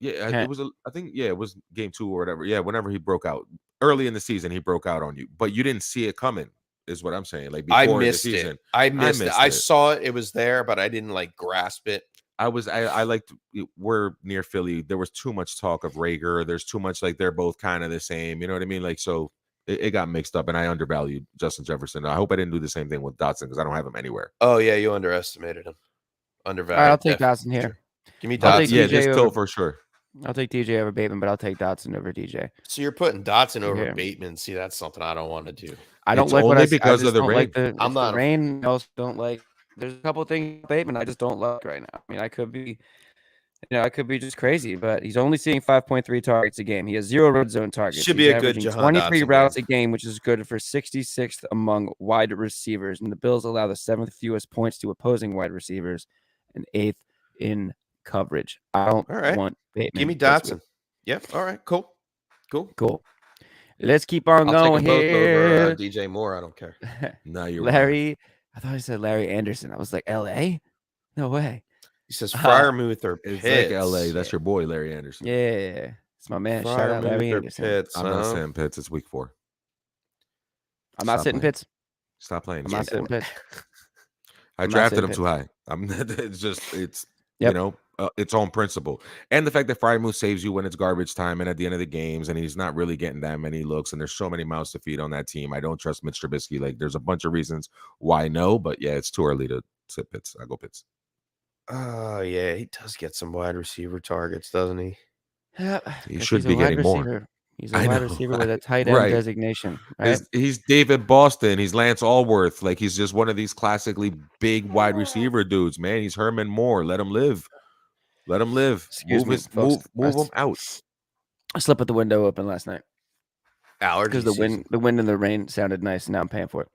Yeah, it was. I think it was game 2 or whatever. Yeah, whenever he broke out early in the season, he broke out on you, but you didn't see it coming. Is what I'm saying. Like, before I missed the season, it. I missed it. I saw it. It was there, but I didn't grasp it. I liked. We're near Philly. There was too much talk of Rager. There's too much they're both kind of the same. You know what I mean? So it got mixed up, and I undervalued Justin Jefferson. I hope I didn't do the same thing with Dotson because I don't have him anywhere. Oh yeah, you underestimated him. Undervalued. All right, I'll take Dotson here. Give me Dotson. Yeah, this tilt for sure. I'll take DJ over Bateman, but I'll take Dotson over DJ. So you're putting Dotson over Bateman. See, that's something I don't want to do. I don't like what I because of the rain. I'm not the rain. I also don't like. There's a couple of things Bateman I just don't like right now. I mean, I could be just crazy, but he's only seeing 5.3 targets a game. He has 0 red zone targets. Should be a good Jahan 23 routes a game, which is good for 66th among wide receivers. And the Bills allow the 7th fewest points to opposing wide receivers and 8th in coverage. I don't want Bateman. Give me Dotson. Yep. All right. Cool. Let's keep on going here. Over, DJ Moore. I don't care. No, you're Larry. Right. I thought he said Larry Anderson. I was like, L.A.? No way. He says Freiermuth or Pitts. It's like L.A. That's your boy, Larry Anderson. Yeah. It's my man. Shout out Larry Anderson. Pitts, I'm not saying Pitts. It's week 4. I'm not sitting Pitts. Stop playing. I'm not sitting Pitts. I drafted him too high. Its own principle. And the fact that Freiermuth saves you when it's garbage time and at the end of the games, and he's not really getting that many looks, and there's so many mouths to feed on that team. I don't trust Mitch Trubisky. There's a bunch of reasons why no, but yeah, it's too early to sit Pitts. I go Pitts. Oh, yeah, he does get some wide receiver targets, doesn't he? Yeah, he should be getting more. He's a wide receiver with a tight end designation. Right? He's David Boston. He's Lance Allworth. He's just one of these classically big wide receiver dudes, man. He's Herman Moore. Let him live. Excuse me, move him out. I slept with the window open last night. Allergies. Because the wind and the rain sounded nice, and now I'm paying for it.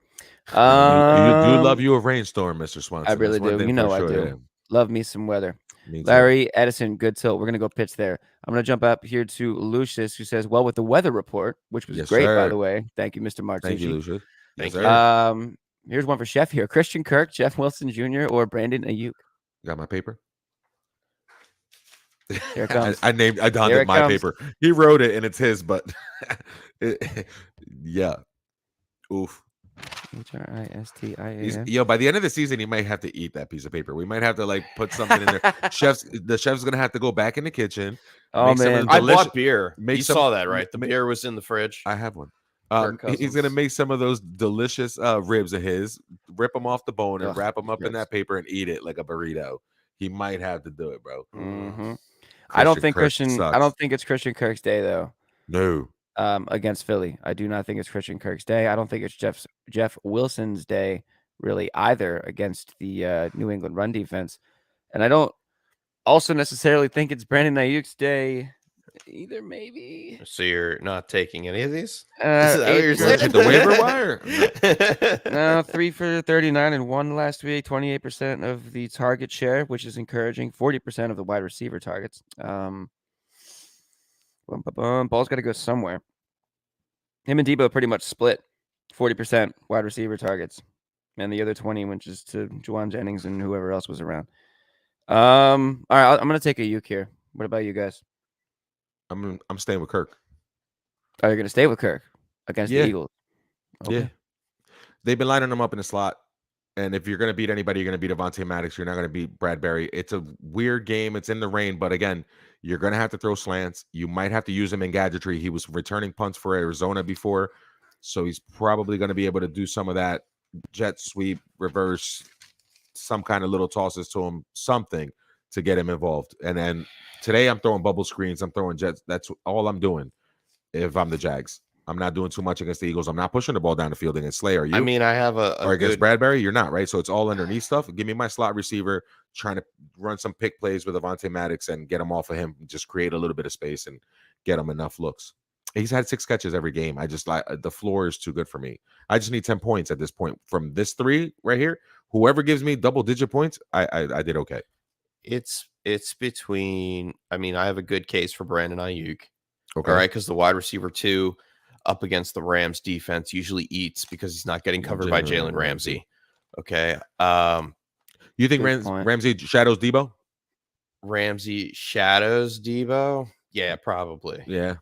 You do love you a rainstorm, Mr. Swanson. I really do. You know I do. Yeah. Love me some weather. Larry Edison, good tilt. We're going to go Pitts there. I'm going to jump up here to Lucius, who says, well, with the weather report, which was great, by the way. Thank you, Mr. Martucci. Thank you, Lucius. Thank you. Here's one for Chef here. Christian Kirk, Jeff Wilson Jr., or Brandon Ayuk? Got my paper? Here it comes. I donned it my paper. He wrote it, and it's his, but yeah. Oof. HRISTIA. By the end of the season, he might have to eat that piece of paper. We might have to put something in there. The chef's gonna have to go back in the kitchen. Oh man, I bought beer. You saw that, right? The beer was in the fridge. I have one. He's gonna make some of those delicious ribs of his, rip them off the bone, and wrap them up in that paper and eat it like a burrito. He might have to do it, bro. Mm-hmm. I don't think it's Christian Kirk's day though. No. Against Philly, I do not think it's Christian Kirk's day. I don't think it's Jeff Wilson's day really either against the New England run defense, and I don't also necessarily think it's Brandon Ayuk's day either. Maybe. So you're not taking any of these? The waiver wire? No, 3 for 39 and 1 last week. 28% of the target share, which is encouraging. 40% of the wide receiver targets. Ball's got to go somewhere. Him and Debo pretty much split 40% wide receiver targets, and the other 20 went just to Juwan Jennings and whoever else was around. All right, I'm gonna take Ayuk here. What about you guys? I'm staying with Kirk. Are you going to stay with Kirk against the Eagles? Okay. Yeah. They've been lining him up in the slot. And if you're going to beat anybody, you're going to beat Avonte Maddox. You're not going to beat Bradbury. It's a weird game. It's in the rain. But again, you're going to have to throw slants. You might have to use him in gadgetry. He was returning punts for Arizona before. So he's probably going to be able to do some of that jet sweep, reverse, some kind of little tosses to him, something to get him involved. And then today I'm throwing bubble screens. I'm throwing jets. That's all I'm doing if I'm the Jags. I'm not doing too much against the Eagles. I'm not pushing the ball down the field against Slay. Are you? I mean, I have or against Bradbury, you're not, right? So it's all underneath stuff. Give me my slot receiver, trying to run some pick plays with Avonte Maddox and get him off of him, just create a little bit of space and get him enough looks. He's had 6 catches every game. I just like the floor is too good for me. I just need 10 points at this point from this 3 right here. Whoever gives me double-digit points, I did okay. It's between. I mean, I have a good case for Brandon Ayuk. Okay, all right, because the wide receiver 2 up against the Rams defense usually eats because he's not getting covered by Jalen Ramsey. Okay. You think Ramsey shadows Debo? Ramsey shadows Debo? Yeah, probably. Yeah.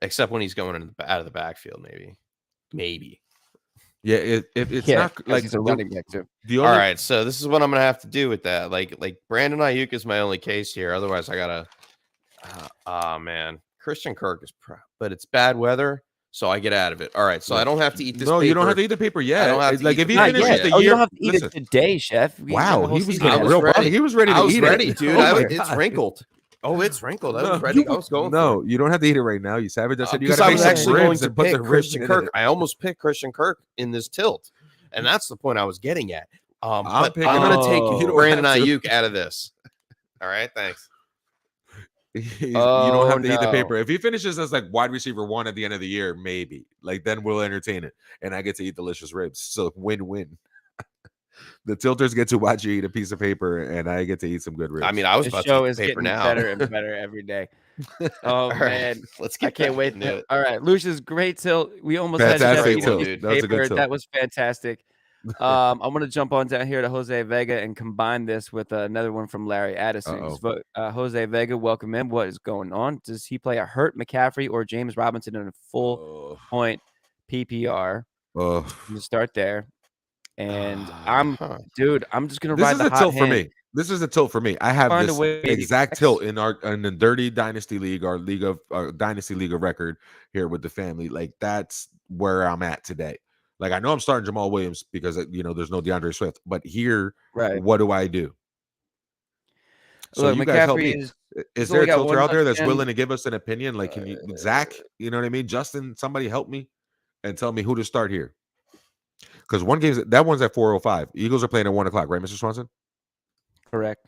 Except when he's going out of the backfield, maybe. Yeah, it's not like he's a running back too. All right, so this is what I'm gonna have to do with that. Like Brandon Ayuk is my only case here. Otherwise, I gotta. Man. Christian Kirk is but it's bad weather, so I get out of it. All right, so I don't have to eat this. No, paper. you don't have to eat the paper yet. I don't have to like if he finishes finishes the year, you don't have to eat it today, Chef. Wow, he was ready. He was ready to eat it, dude. It's wrinkled. Oh, it's wrinkled. I was ready. I was going. No, you don't have to eat it right now. You savage. I said you got to I make was some actually going to put pick the Christian Kirk. I almost picked Christian Kirk in this tilt, and that's the point I was getting at. But I'm going to take Brandon Ayuk out of this. All right, thanks. You don't have to eat the paper. If he finishes as like wide receiver 1 at the end of the year, maybe like then we'll entertain it, and I get to eat delicious ribs. So win-win. The tilters get to watch you eat a piece of paper, and I get to eat some good ribs. I mean, I was about to eat paper now. Better and better every day. Oh man, let's get. I can't wait. All right, Lucius, great tilt. We almost fantastic had tilt. That was a good tilt. That was fantastic. I'm gonna jump on down here to Jose Vega and combine this with another one from Larry Addison. Jose Vega, welcome in. What is going on? Does he play a hurt McCaffrey or James Robinson in a full point PPR? I'm gonna start there. And I'm just gonna ride the hot hand. For me. This is a tilt for me. I have this exact tilt in the Dirty Dynasty League, our Dynasty League of record here with the family. Like that's where I'm at today. Like I know I'm starting Jamal Williams because there's no DeAndre Swift, but here, what do I do? So look, you guys help me. Is there a tilter out there that's willing to give us an opinion? Like, can you, Zach? You know what I mean? Justin, somebody help me and tell me who to start here. Because that one's at 4:05. Eagles are playing at 1:00, right, Mr. Swanson? Correct.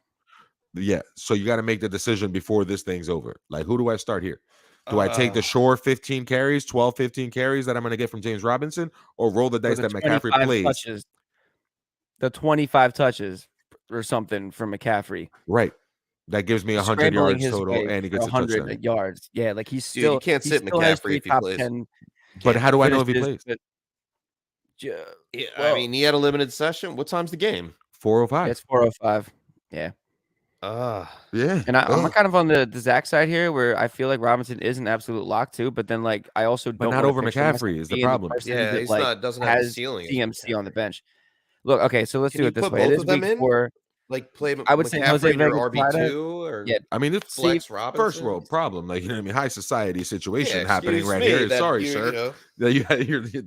Yeah. So you got to make the decision before this thing's over. Like, who do I start here? Do I take the sure 15 carries, 12, 15 carries that I'm going to get from James Robinson, or roll the dice that McCaffrey plays? The 25 touches or something from McCaffrey. Right. That gives me 100 yards total, and he gets 100 yards. Yeah, like he's still. You can't sit McCaffrey if he plays. But how do I know if he plays? I mean, he had a limited session. What time's the game? 4:05. It's 4:05. Yeah. Yeah. And I'm kind of on the Zach side here, where I feel like Robinson is an absolute lock too, but then like I also don't. But not over McCaffrey is the problem. Yeah, he's not doesn't have the ceiling. CMC on the bench. Look, okay, so let's do it this way. It is week 4. Like play. I would say Jose Vega RB2 or I mean, it's Flex Robinson. First world problem, like what I mean, high society situation happening right here. Sorry, sir. That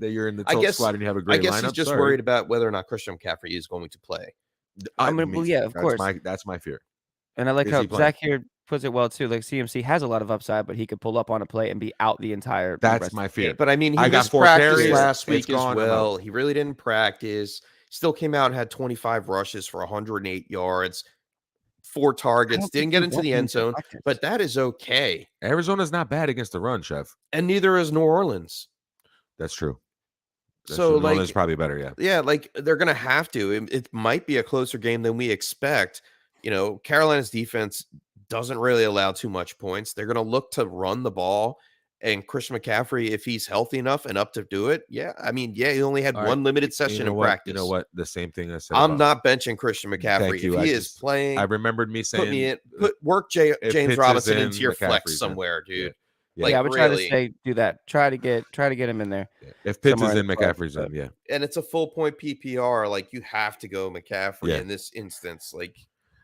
you're in the top squad and you have a great lineup. I guess he's just worried about whether or not Christian McCaffrey is going to play. Of course. That's my fear. And I like how Zach here puts it well too. Like CMC has a lot of upside, but he could pull up on a play and be out the entire. That's my fear. But I mean, he got 4 carries last week as well. He really didn't practice. Still came out and had 25 rushes for 108 yards, 4 targets. Didn't get into the end zone, but that is okay. Arizona's not bad against the run, Chef, and neither is New Orleans. That's true. So New Orleans probably better. Yeah, like they're gonna have to. It might be a closer game than we expect. Carolina's defense doesn't really allow too much points. They're going to look to run the ball, and Christian McCaffrey, if he's healthy enough and up to do it, he only had one limited session of practice. You know what? The same thing I said. I'm not benching Christian McCaffrey. If he is playing, I remembered me saying, put James Robinson into your flex somewhere, dude. Like, I would try to say do that. Try to get him in there. Yeah. If Pitts is in, McCaffrey's in. Yeah, and it's a full point PPR. Like you have to go McCaffrey in this instance. Like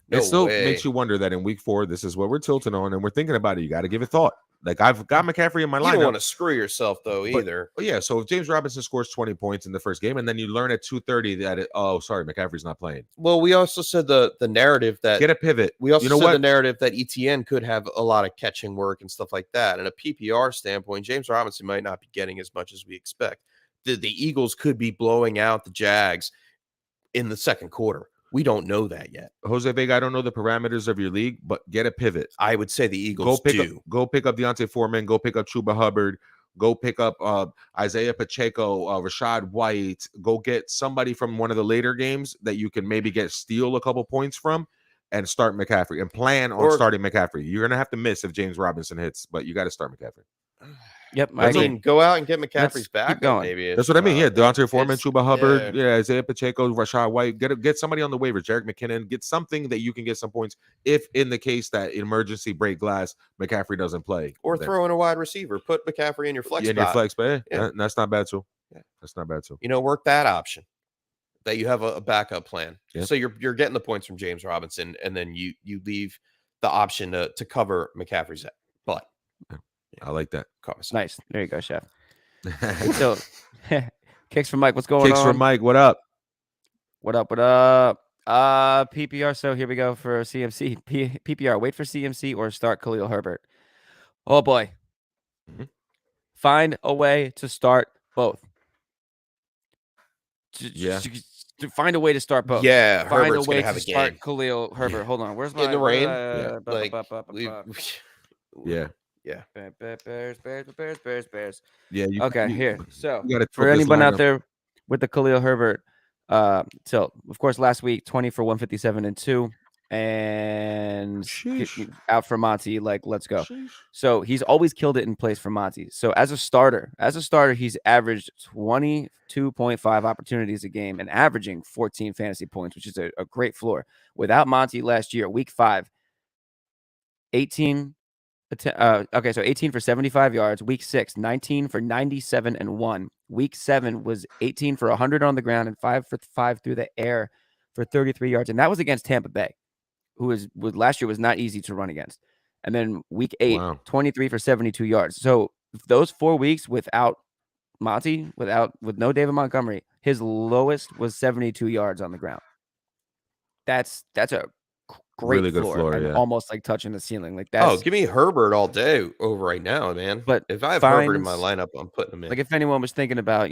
no it still way. makes you wonder that in week 4, this is what we're tilting on, and we're thinking about it. You got to give it thought. Like I've got McCaffrey in my lineup. You don't want to screw yourself though either. Yeah. So if James Robinson scores 20 points in the first game, and then you learn at 2:30 that McCaffrey's not playing. Well, we also said the narrative that get a pivot. We also said the narrative that ETN could have a lot of catching work and stuff like that. And a PPR standpoint, James Robinson might not be getting as much as we expect. The Eagles could be blowing out the Jags in the second quarter. We don't know that yet. Jose Vega, I don't know the parameters of your league, but get a pivot. I would say the Eagles go pick up Deontay Foreman. Go pick up Chuba Hubbard. Go pick up Isaiah Pacheco, Rashad White. Go get somebody from one of the later games that you can maybe steal a couple points from and start McCaffrey and plan on starting McCaffrey. You're going to have to miss if James Robinson hits, but you got to start McCaffrey. Yep. I mean, go out and get McCaffrey's back. Maybe that's what I mean. Yeah, Deontay Foreman, Chuba Hubbard, Isaiah Pacheco, Rashad White. Get somebody on the waivers. Jerick McKinnon. Get something that you can get some points if, in the case that emergency break glass, McCaffrey doesn't play, or throw in a wide receiver. Put McCaffrey in your flex. In your flex, but that's not bad too. Yeah, that's not bad too. Work that option. That you have a backup plan. Yeah. So you're getting the points from James Robinson, and then you leave the option to cover McCaffrey's butt. Yeah. I like that. Nice. There you go, Chef. So, Kicks from Mike. What's going on? Kicks from Mike. What up? What up? PPR. So here we go for CMC. PPR. Wait for CMC or start Khalil Herbert. Oh boy. Mm-hmm. Find a way to start both. Find a way to start both. Yeah. Find Herbert's a way to start Khalil Herbert. Hold on. Where's my in the rain? Yeah. Yeah. Bears. Yeah. Here. So for anyone out there with the Khalil Herbert tilt, of course, last week 20 for 157 and 2, and out for Monty. Like, let's go. Sheesh. So he's always killed it in place for Monty. So as a starter, he's averaged 22.5 opportunities a game and averaging 14 fantasy points, which is a great floor. Without Monty last year, week 5, 18. So 18 for 75 yards. Week 6, 19 for 97 and 1. Week 7 was 18 for 100 on the ground and 5 for 5 through the air for 33 yards. And that was against Tampa Bay, who was last year was not easy to run against. And then week 8, 23 for 72 yards. So those 4 weeks without Monty, with no David Montgomery, his lowest was 72 yards on the ground. That's a great really good floor and almost like touching the ceiling. Like that. Oh, give me Herbert all day over right now, man. But if I have Herbert in my lineup, I'm putting him in. Like if anyone was thinking about,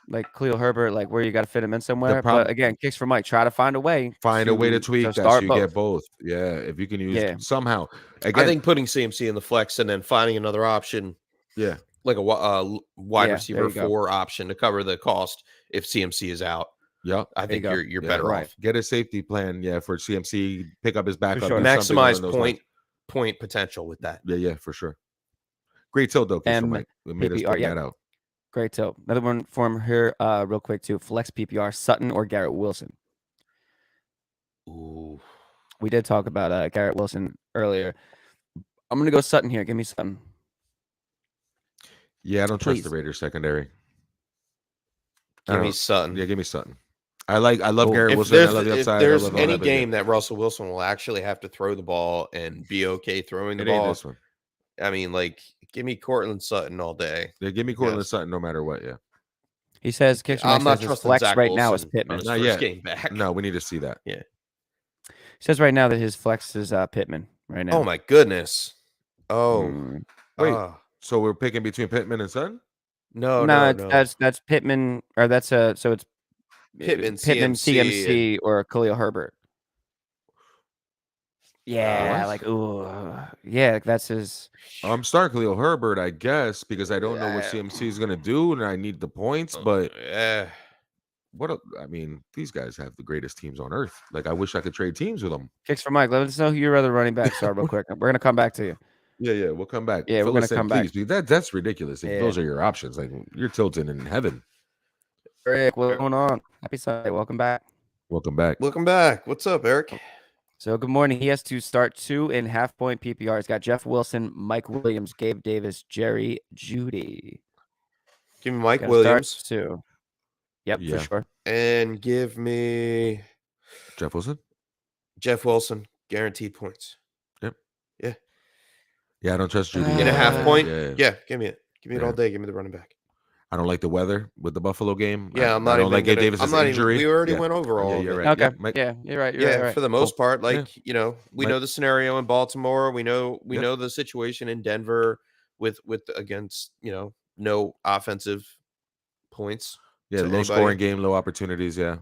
like Khalil Herbert, like where you got to fit him in somewhere. But again, Kicks for Mike. Try to find a way. To tweak that so you get both. Yeah, if you can use somehow. Again, I think putting CMC in the flex and then finding another option. Yeah, like a wide receiver 4 option to cover the cost if CMC is out. Yeah, I think you're better off. Get a safety plan, for CMC. Pick up his backup. Sure. Maximize point potential with that. Yeah, for sure. Great tilt though. We made us point that out. Great tilt. Another one for him here, real quick too. Flex PPR: Sutton or Garrett Wilson. Ooh, we did talk about Garrett Wilson earlier. I'm gonna go Sutton here. Give me Sutton. Yeah, I don't trust the Raiders secondary. Give me Sutton. Yeah, give me Sutton. I love Garrett Wilson. I love the upside. If there's any game that Russell Wilson will actually have to throw the ball and be okay throwing the ball, this one. I mean, like, give me Cortland Sutton all day. Yeah, give me Cortland Sutton no matter what. Yeah. He says, I'm not trusting flex Zach right Wilson now is Pittman. Not yet. Game back. No, we need to see that. Yeah. He says right now that his flex is Pittman right now. Oh my goodness. Oh, wait. So we're picking between Pittman and Sutton? No. That's Pittman, or that's so it's Pittman, CMC, or Khalil Herbert. Yeah, that's his. I'm starting Khalil Herbert, I guess, because I don't know what CMC is going to do, and I need the points. But these guys have the greatest teams on earth. Like, I wish I could trade teams with them. Kicks for Mike. Let us know who your other running backs are real quick. We're going to come back to you. Yeah, we'll come back. Yeah, we're going to come back. That's ridiculous. If those are your options, like, you're tilting in heaven. Eric, what's going on? Happy Sunday. Welcome back. Welcome back. What's up, Eric? So good morning. He has to start 2.5 point PPR. He's got Jeff Wilson, Mike Williams, Gabe Davis, Jerry Jeudy. Give me Mike Williams. Too. Yep, for sure. And give me Jeff Wilson. Jeff Wilson, guaranteed points. Yep. Yeah. Yeah, I don't trust Jeudy. In a half point. Yeah, give me it. Give me it all day. Give me the running back. I don't like the weather with the Buffalo game. Yeah, I don't like Gabe Davis' injury. We already went over all of it. Right. Okay. Yeah, you're right. You're right. For the most part, we know the scenario in Baltimore. We know the situation in Denver with against no offensive points. Yeah, low scoring game, low opportunities. Yeah,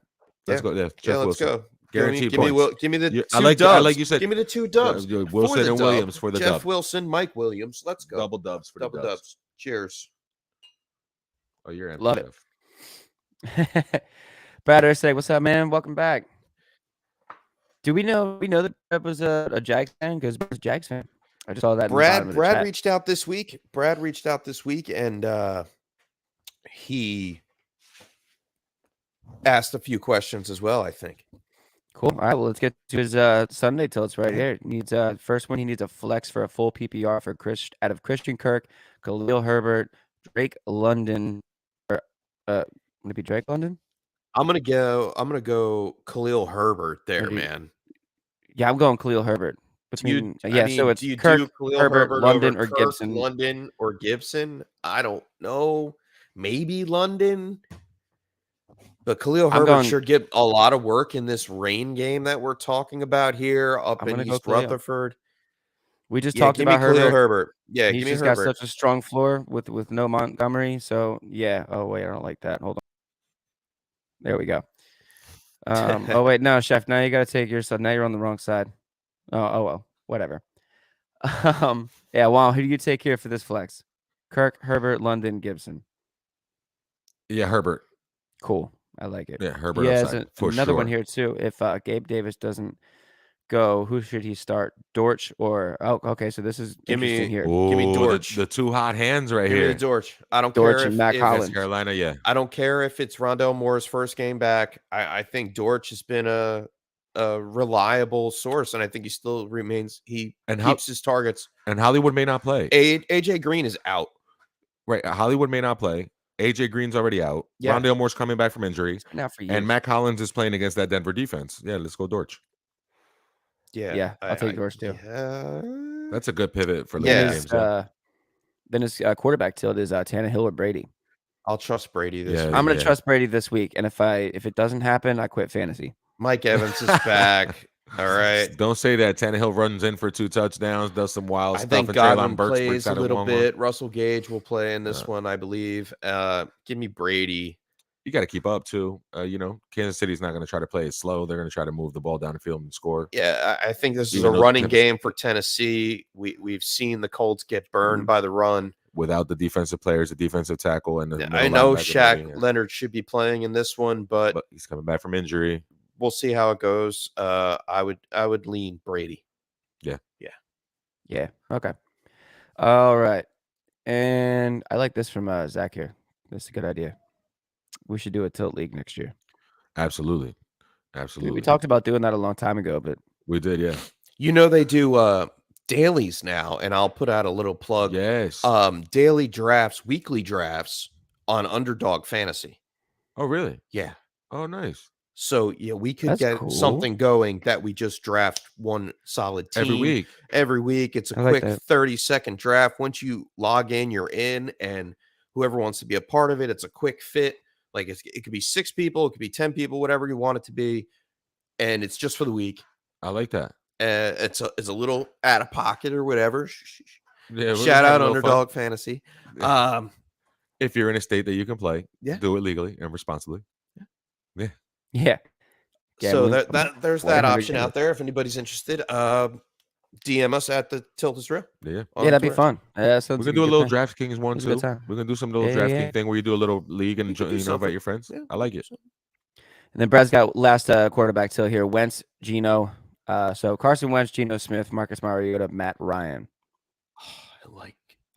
let's go. Yeah, let's go. Guaranteed points. Give me the two dubs. I like you said. Give me the 2 dubs. Wilson and Williams for the Jeff dub. Wilson, Mike Williams. Let's go. Double dubs for double dubs. Cheers. Oh, you're love it. Brad Ursay, what's up, man? Welcome back. Do we know that Brad was a Jags fan? Because Brad's a Jags fan. I just saw that. Brad reached out this week. And he asked a few questions as well, I think. Cool. All right, well, let's get to his Sunday tilts right here. He needs first one. He needs a flex for a full PPR for out of Christian Kirk, Khalil Herbert, Drake London. Would it be Drake London? I'm gonna go Khalil Herbert there, man. Yeah, I'm going Khalil Herbert. So it's Kirk, Herbert, London, or Gibson. London or Gibson. I don't know. Maybe London. But Khalil Herbert sure get a lot of work in this rain game that we're talking about here up in East Rutherford. We just talked about Herbert. Yeah, he's just got such a strong floor with no Montgomery. So yeah. Oh wait, I don't like that. Hold on. There we go. Oh wait, no, Chef. Now you got to take your side. Now you're on the wrong side. Oh well, whatever. Yeah. Wow. Who do you take here for this flex? Kirk, Herbert, London, Gibson. Yeah, Herbert. Cool. I like it. Yeah, Herbert. Yeah, another one here too. If Gabe Davis doesn't go, who should he start? Dortch or okay? So this is interesting here. Give me Dortch. The two hot hands right here. Give me Dortch. I don't Dortch care and Matt Collins. Carolina, yeah. I don't care if it's Rondale Moore's first game back. I think Dortch has been a reliable source, and I think he still remains. He keeps his targets. And Hollywood may not play. AJ Green is out. Right, Hollywood may not play. AJ Green's already out. Yeah. Rondale Moore's coming back from injury. And Matt Collins is playing against that Denver defense. Yeah, let's go Dortch. Yeah, I'll take Dortch too. That's a good pivot for the games. Then his quarterback tilt is Tannehill or Brady. I'll trust Brady this week. I'm going to trust Brady this week, and if it doesn't happen, I quit fantasy. Mike Evans is back. All right. Don't say that. Tannehill runs in for 2 touchdowns, does some wild stuff. I think Godwin plays a little bit. Russell Gage will play in this one, I believe. Give me Brady. You got to keep up, too. Kansas City's not going to try to play it slow. They're going to try to move the ball down the field and score. Yeah, I think this is a running game for Tennessee. We've seen the Colts get burned by the run. Without the defensive players, the defensive tackle, and I know Shaq Leonard should be playing in this one, but he's coming back from injury. We'll see how it goes. I would lean Brady. Yeah. Okay. All right. And I like this from Zach here. That's a good idea. We should do a tilt league next year. Absolutely. Dude, we talked about doing that a long time ago, but we did. Yeah. They do dailies now, and I'll put out a little plug. Yes. Daily drafts, weekly drafts on Underdog Fantasy. Oh, really? Yeah. Oh, nice. So we could get something going that we just draft one solid team every week. It's a quick 30-second draft. Once you log in, you're in, and whoever wants to be a part of it, it's a quick fit. Like it could be 6 people, it could be 10 people, whatever you want it to be, and it's just for the week. I like that. It's a little out of pocket or whatever. Yeah, shout out Underdog Fantasy. If you're in a state that you can play, do it legally and responsibly. Yeah. So there's that option out there. If anybody's interested, DM us at the Tilt is Real. Yeah, that'd be fun. We can do a little DraftKings one too. We can do some little DraftKings thing where you do a little league and invite your friends. I like it. And then Brad's got last quarterback tilt here: Wentz, Geno. So Carson Wentz, Geno Smith, Marcus Mariota, Matt Ryan.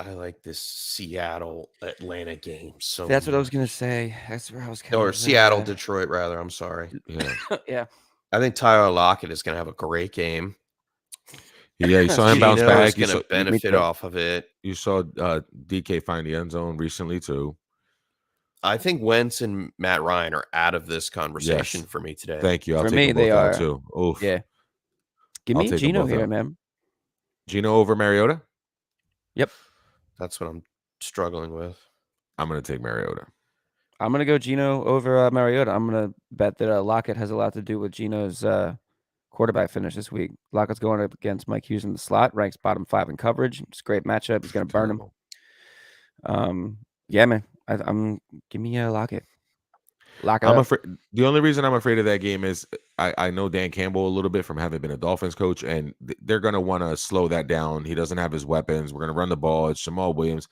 I like this Seattle Atlanta game. So that's what I was gonna say. That's where I was. Or Seattle Detroit rather. I'm sorry. Yeah. Yeah. I think Tyler Lockett is going to have a great game. Yeah, you saw him bounce back. He's going to benefit off of it. You saw DK find the end zone recently too. I think Wentz and Matt Ryan are out of this conversation for me today. Thank you. I'll for take me, them both they out are too. Oof. Yeah. Give me Gino here, man. Gino over Mariota? Yep. That's what I'm struggling with. I'm going to take Mariota. I'm going to go Gino over Mariota. I'm going to bet that Lockett has a lot to do with Gino's quarterback finish this week. Lockett's going up against Mike Hughes in the slot, ranks bottom 5 in coverage. It's a great matchup. He's going to burn him. Yeah, man. Give me Lockett. I'm afraid. The only reason I'm afraid of that game is I know Dan Campbell a little bit from having been a Dolphins coach, and they're going to want to slow that down. He doesn't have his weapons. We're going to run the ball. It's Jamal Williams.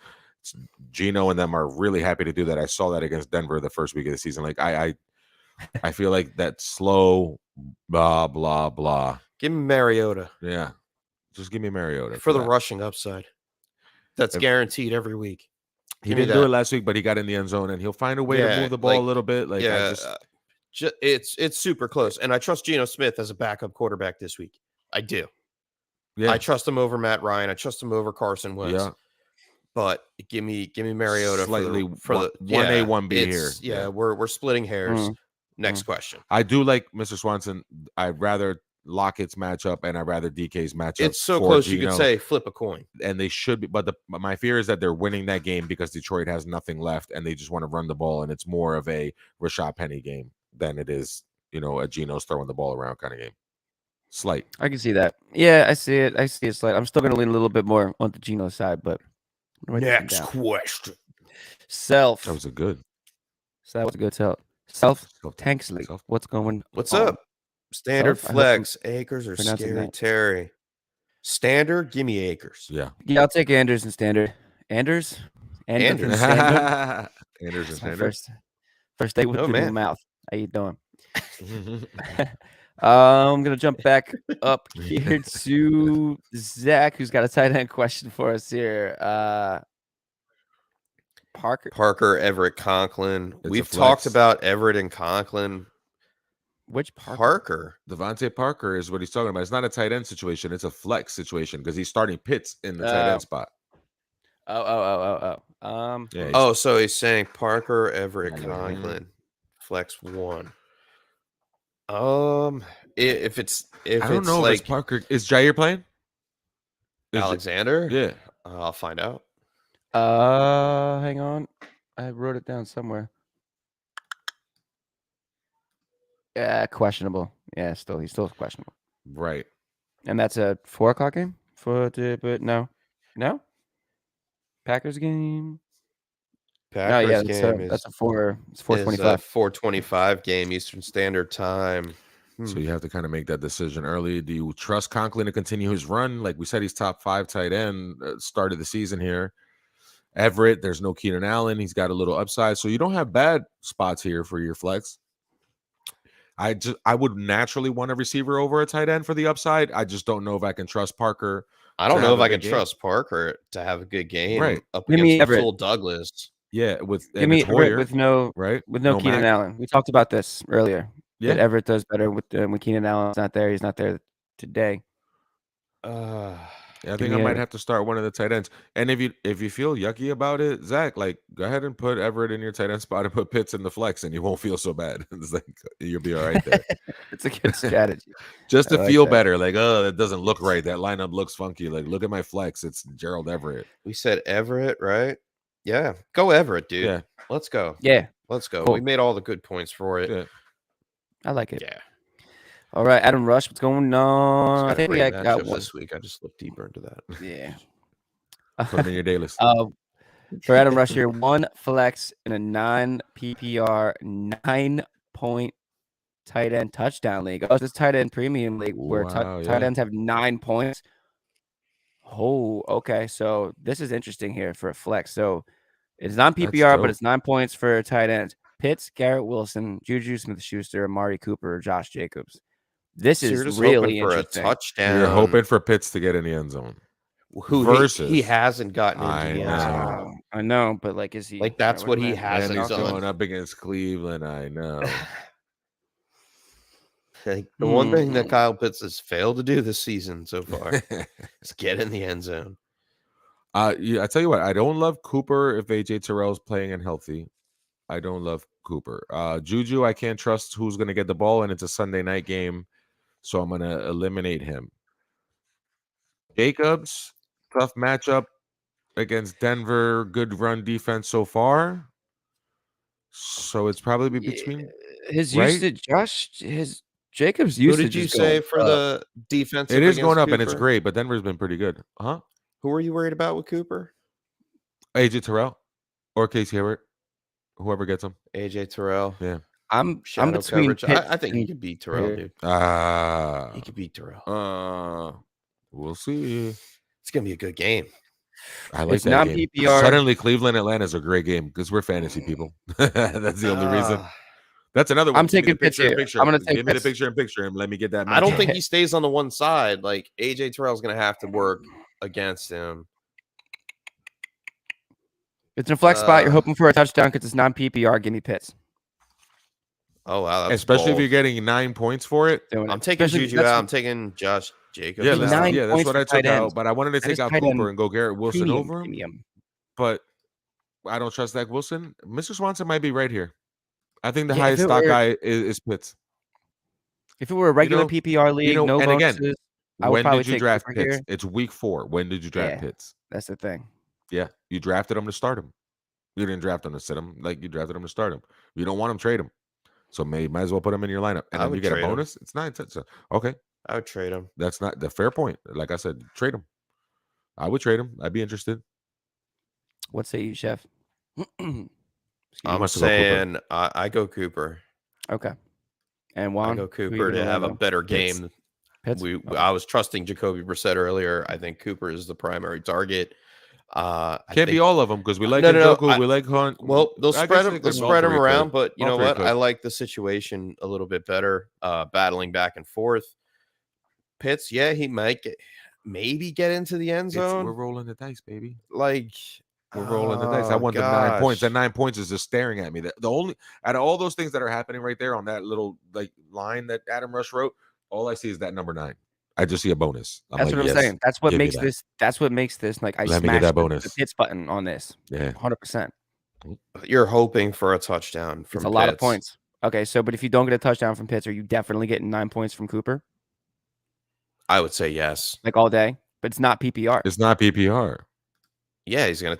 Gino and them are really happy to do that. I saw that against Denver the first week of the season. Like I feel like that slow blah blah blah. Give me Mariota. Yeah, just give me Mariota for the rushing upside. That's guaranteed every week. He didn't do it last week, but he got in the end zone, and he'll find a way to move the ball a little bit. Like, it's super close, and I trust Geno Smith as a backup quarterback this week. I do. Yeah, I trust him over Matt Ryan. I trust him over Carson Wentz. Yeah, but give me Mariota slightly for the 1A 1B here. Yeah, we're splitting hairs. Next question. I do like Mr. Swanson. I'd rather Lockett's matchup, and I'd rather DK's matchup. It's so close, Gino. You could say flip a coin. And they should be, but my fear is that they're winning that game because Detroit has nothing left, and they just want to run the ball, and it's more of a Rashad Penny game than it is, a Geno's throwing the ball around kind of game. Slight. I can see that. Yeah, I see it. Slight. I'm still going to lean a little bit more on the Geno side, but next question. Self. That was a good. So that was a good tell. Self Tanksley. What's going? What's up? Standard flex, Akers or Scary Terry? Standard, give me Akers. Yeah, I'll take Anders and Standard. Anders and Standard. Anders and Standard. First day with the new mouth. How you doing? I'm gonna jump back up here to Zach, who's got a tight end question for us here. Parker, Everett, Conklin. We've talked about Everett and Conklin. Which Parker? Devontae Parker is what he's talking about. It's not a tight end situation. It's a flex situation because he's starting Pitts in the tight end spot. So he's saying Parker, Everett, Conklin, flex 1. If I don't know if it's Parker. Is Jair playing? Alexander? Yeah. I'll find out. Hang on. I wrote it down somewhere. Yeah, questionable. Yeah, he's still questionable. Right. And that's a 4:00 game but no. Packers game. Packers game. That's a 4. It's 4:25. 4:25 game Eastern Standard Time. So you have to kind of make that decision early. Do you trust Conklin to continue his run? Like we said, he's top 5 tight end start of the season here. Everett, there's no Keenan Allen. He's got a little upside. So you don't have bad spots here for your flex. I would naturally want a receiver over a tight end for the upside. I just don't know if I can trust Parker. I don't know if I can trust Parker to have a good game up against Phil Douglas. Yeah, give me Everett with no Keenan Mac. Allen. We talked about this earlier. Yeah, Everett does better when Keenan Allen's not there. He's not there today. I think I might have to start one of the tight ends. And if you feel yucky about it, Zach, like go ahead and put Everett in your tight end spot and put Pitts in the flex, and you won't feel so bad. It's like you'll be all right there. It's a good strategy. Just to feel better, like that doesn't look right. That lineup looks funky. Like look at my flex. It's Gerald Everett. We said Everett, right? Yeah, go Everett, dude. Yeah, let's go. Yeah, let's go. Cool. We made all the good points for it. Yeah. I like it. Yeah. All right, Adam Rush, what's going on? I think we got one this week. I just looked deeper into that. Yeah. Put them in your day list. For Adam Rush here, 1 flex in a 9 PPR 9-point tight end touchdown league. Oh, this tight end premium league where tight ends have 9 points. Oh, okay. So this is interesting here for a flex. So it's not PPR, but it's 9 points for tight ends. Pitts, Garrett Wilson, Juju Smith-Schuster, Amari Cooper, Josh Jacobs. This is really interesting. For a touchdown. You're hoping for Pitts to get in the end zone. He hasn't gotten into the end zone. I know, but like, is he like that's what he hasn't done? Going up against Cleveland, I know. The one thing that Kyle Pitts has failed to do this season so far is get in the end zone. I tell you what, I don't love Cooper if AJ Terrell's playing and healthy. I don't love Cooper. Juju, I can't trust who's going to get the ball, and it's a Sunday night game, so I'm going to eliminate him. Jacobs, tough matchup against Denver. Good run defense so far. So it's probably between his right? usage, his Jacobs usage. Who did you say for the defense? It is going up, and it's great, but Denver's been pretty good. Who are you worried about with Cooper? AJ Terrell or Casey Hayward, whoever gets him. AJ Terrell. Yeah. I'm between. I think he could beat Terrell, dude. He could beat Terrell. We'll see. It's gonna be a good game. I like that game. PPR. Suddenly, Cleveland Atlanta is a great game because we're fantasy people. That's the only reason. That's another one. I'm taking picture. I'm gonna take give me the picture in picture and let me get that. I don't think he stays on the one side. Like AJ Terrell's gonna have to work against him. It's in a flex spot. You're hoping for a touchdown because it's non-PPR. Give me Pitts. Oh wow! Especially bold. if you're getting 9 points for it. I'm taking Juju out. I'm taking Josh Jacobs. Yeah, that's what I took out. But I wanted to take out Cooper and go Garrett Wilson over him. But I don't trust Zach Wilson. Mr. Swanson might be right here. I think the highest stock guy is Pitts. If it were a regular PPR league, no bonuses, again, when did you draft Pitts? It's week 4. When did you draft Pitts? That's the thing. Yeah, you drafted him to start him. You didn't draft him to sit him. Like you drafted him to start him. If you don't want him, trade him. So might as well put him in your lineup, and then you get a bonus. It's 9 cents. Okay, I would trade him. That's not the fair point. Like I said, trade him. I would trade him. I'd be interested. What say you, Chef? I'm saying I go Cooper. Okay, and Juan, I go Cooper to have a better game. Pitts? I was trusting Jacoby Brissett earlier. I think Cooper is the primary target. Can't be all of them because we like Njoku, we like Hunt. Well, they'll spread them around, but you know what? I like the situation a little bit better. Battling back and forth. Pitts, yeah, he might maybe get into the end zone. We're rolling the dice, baby. Like we're rolling the dice. I want the 9 points. That 9 points is just staring at me. The only out of all those things that are happening right there on that little like line that Adam Rush wrote, all I see is that number 9. I just see a bonus. That's what I'm saying. That's what makes this. That's what makes this like I smashed that bonus. The Pitts button on this. Yeah, 100%. You're hoping for a touchdown from It's a lot of points. Okay, so but if you don't get a touchdown from Pitts, are you definitely getting 9 points from Cooper? I would say yes, like all day, but it's not PPR. It's not PPR. Yeah, he's gonna.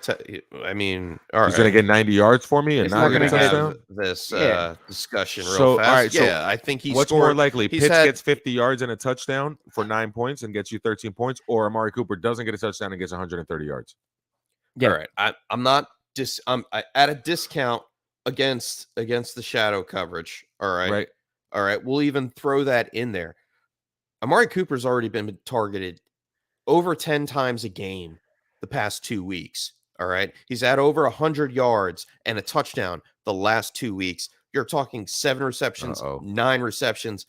I mean, he's gonna get 90 yards for me, and not gonna have this discussion real fast. All right, yeah, I think he's. What's more likely? Pitts gets 50 yards and a touchdown for 9 points and gets you 13 points, or Amari Cooper doesn't get a touchdown and gets 130 yards. Yeah. All right, I'm not. I'm at a discount against the shadow coverage. All right. All right. We'll even throw that in there. Amari Cooper's already been targeted over 10 times a game the past 2 weeks. All right. He's had over 100 yards and a touchdown the last 2 weeks. You're talking 7 receptions, 9 receptions.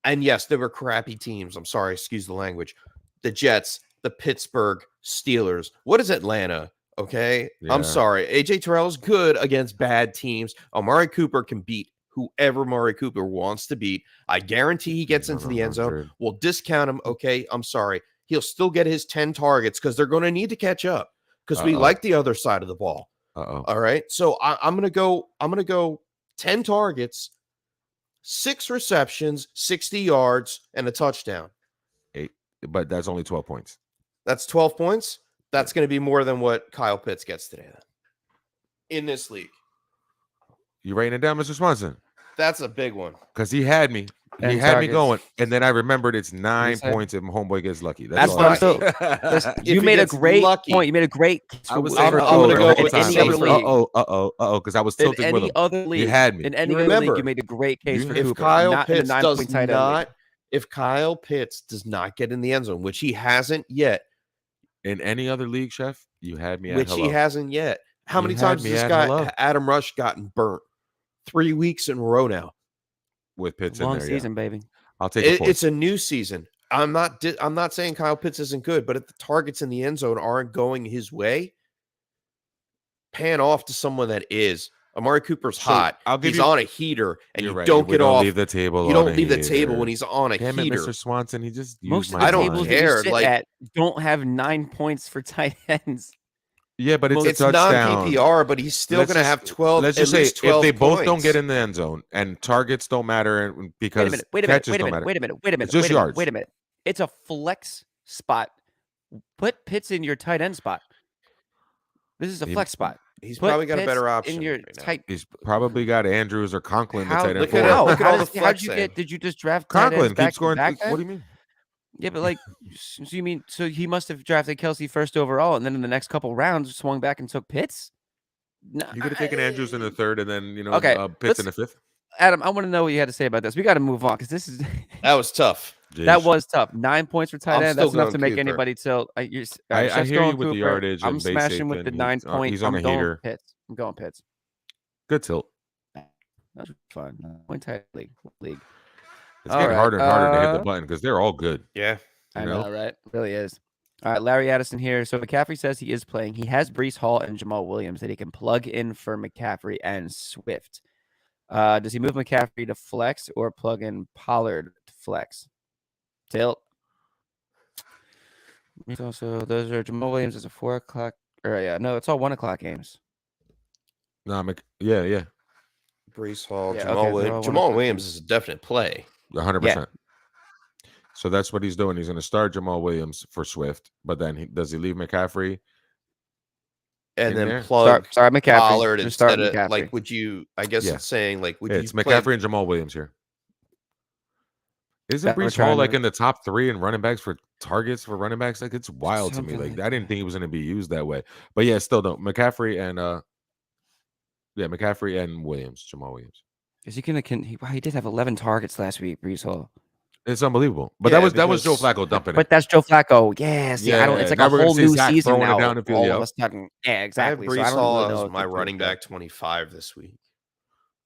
And yes, there were crappy teams. I'm sorry. Excuse the language. The Jets, the Pittsburgh Steelers. What is Atlanta? Okay. Yeah. I'm sorry. AJ Terrell is good against bad teams. Amari Cooper can beat whoever Amari Cooper wants to beat. I guarantee he gets into the end zone. We'll discount him. Okay. I'm sorry. He'll still get his 10 targets because they're going to need to catch up because we like the other side of the ball. All right. So I'm going to go 10 targets, 6 receptions, 60 yards, and a touchdown. 8, but that's only 12 points. That's 12 points. That's going to be more than what Kyle Pitts gets today then, in this league. You writing it down, Mr. Swanson? That's a big one. Because he had me. He had me going. And then I remembered it's 9 points if homeboy gets lucky. That's what I'm still. You made a great point. You made a great. I was saying, I'm going to go with any other league. Because I was tilting with him. Other league, you had me. In any other league, you made a great case for Cooper. If Kyle Pitts does not get in the end zone, which he hasn't yet. In any other league, Chef, you had me at which hello. He hasn't yet. How many times has this guy, Adam Rush, gotten burnt? 3 weeks in a row now. With Pitts long in there, season, baby. I'll take it. It's a new season. I'm not saying Kyle Pitts isn't good, but if the targets in the end zone aren't going his way, pan off to someone that is. Amari Cooper's hot. He's on a heater, and you right. don't get off. Leave the table. You don't leave the table when he's on a Damn heater. it, Mr. Swanson. He just most used of my the I tables don't that you care. sit Like, at don't have 9 points for tight ends. Yeah, but it's a non PPR, but he's still going to have 12. Let's just say if they both don't get in the end zone and targets don't matter because catches don't matter. Wait a minute. It's just yards. Wait a minute. It's a flex spot. Put Pitts in your tight end spot. This is a flex spot. He's probably got a better option in your right He's probably got Andrews or Conklin the tight end. Look at all the flex. Did you just draft Conklin? Keep scoring. Back what do you mean? Yeah, but so he must have drafted Kelsey first overall, and then in the next couple rounds swung back and took Pitts? No, you could have taken Andrews in the third, and then Pitts in the fifth. Adam, I want to know what you had to say about this. We got to move on because this is that was tough. Jeez. That was tough. 9 points for tight end. That's enough to make Cooper. Anybody tilt. I hear you with the yardage. I'm smashing with the 9 point. He's on a heater. Pitts. I'm going Pitts. Good tilt. That's fun. 9-point tight league. It's getting harder and harder to hit the button because they're all good. Yeah. I know, right? It really is. All right, Larry Addison here. So McCaffrey says he is playing. He has Breece Hall and Jamal Williams that he can plug in for McCaffrey and Swift. Does he move McCaffrey to flex or plug in Pollard to flex? Tilt. So those are Jamal Williams is a 4 o'clock. No, it's all 1 o'clock games. No, yeah. Breece Hall, Jamal Williams. Jamal Williams is a definite play. 100%. So that's what he's doing. He's going to start Jamal Williams for Swift, but then does he leave McCaffrey? And then plug McCaffrey. Pollard instead of McCaffrey. Like, would you? I guess it's saying like, would you? It's McCaffrey and Jamal Williams here. Isn't Breece Hall like in the top 3 in running backs for targets for running backs? Like, it's wild to me. Like, I didn't think he was going to be used that way. But yeah, still don't. McCaffrey and Williams, Jamal Williams. Is he gonna? He did have 11 targets last week, Breece Hall. It's unbelievable. But that was Joe Flacco dumping it. But that's Joe Flacco. Yeah, see, I don't. It's like a whole new season now. All of a sudden, yeah, exactly. I have Breece Hall as my running back 25 this week.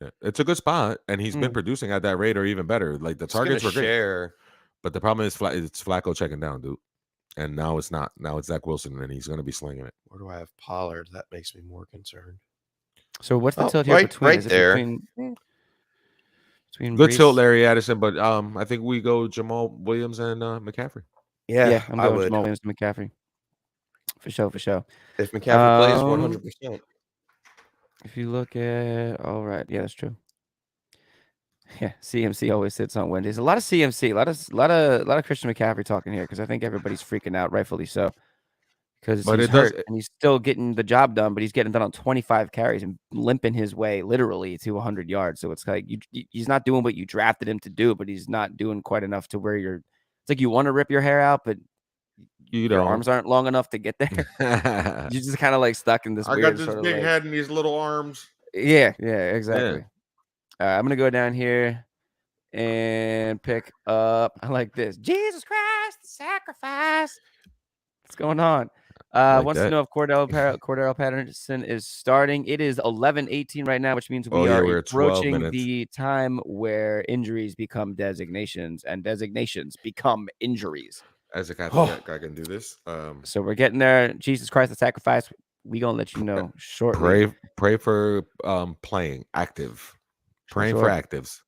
Yeah, it's a good spot, and he's been producing at that rate or even better. Like the targets were great. But the problem is it's Flacco checking down, dude. And now it's not. Now it's Zach Wilson, and he's going to be slinging it. Where do I have Pollard? That makes me more concerned. So what's the tilt here between? Right there. Good tilt, Larry Addison, but I think we go Jamal Williams and McCaffrey. Yeah, I'm going Jamal Williams and McCaffrey. For sure. If McCaffrey plays 100%. If you look at yeah, that's true. Yeah, CMC always sits on Wednesdays. A lot of CMC, a lot of Christian McCaffrey talking here because I think everybody's freaking out, rightfully so. Because he's hurt and he's still getting the job done, but he's getting done on 25 carries and limping his way literally to 100 yards. So it's like he's not doing what you drafted him to do, but he's not doing quite enough to where it's like you want to rip your hair out, but your arms aren't long enough to get there. You're just kind of like stuck in this weird got this sort of big head and these little arms. Yeah, exactly. I'm going to go down here and pick up. I like this. Jesus Christ, the sacrifice. What's going on? Wants to know if Cordell Patterson is starting. It is 11:18 right now, which means we're approaching the time where injuries become designations and designations become injuries. As a Catholic, I can do this. So we're getting there. Jesus Christ, the sacrifice. We gonna let you know shortly. Pray for playing active. Praying for actives.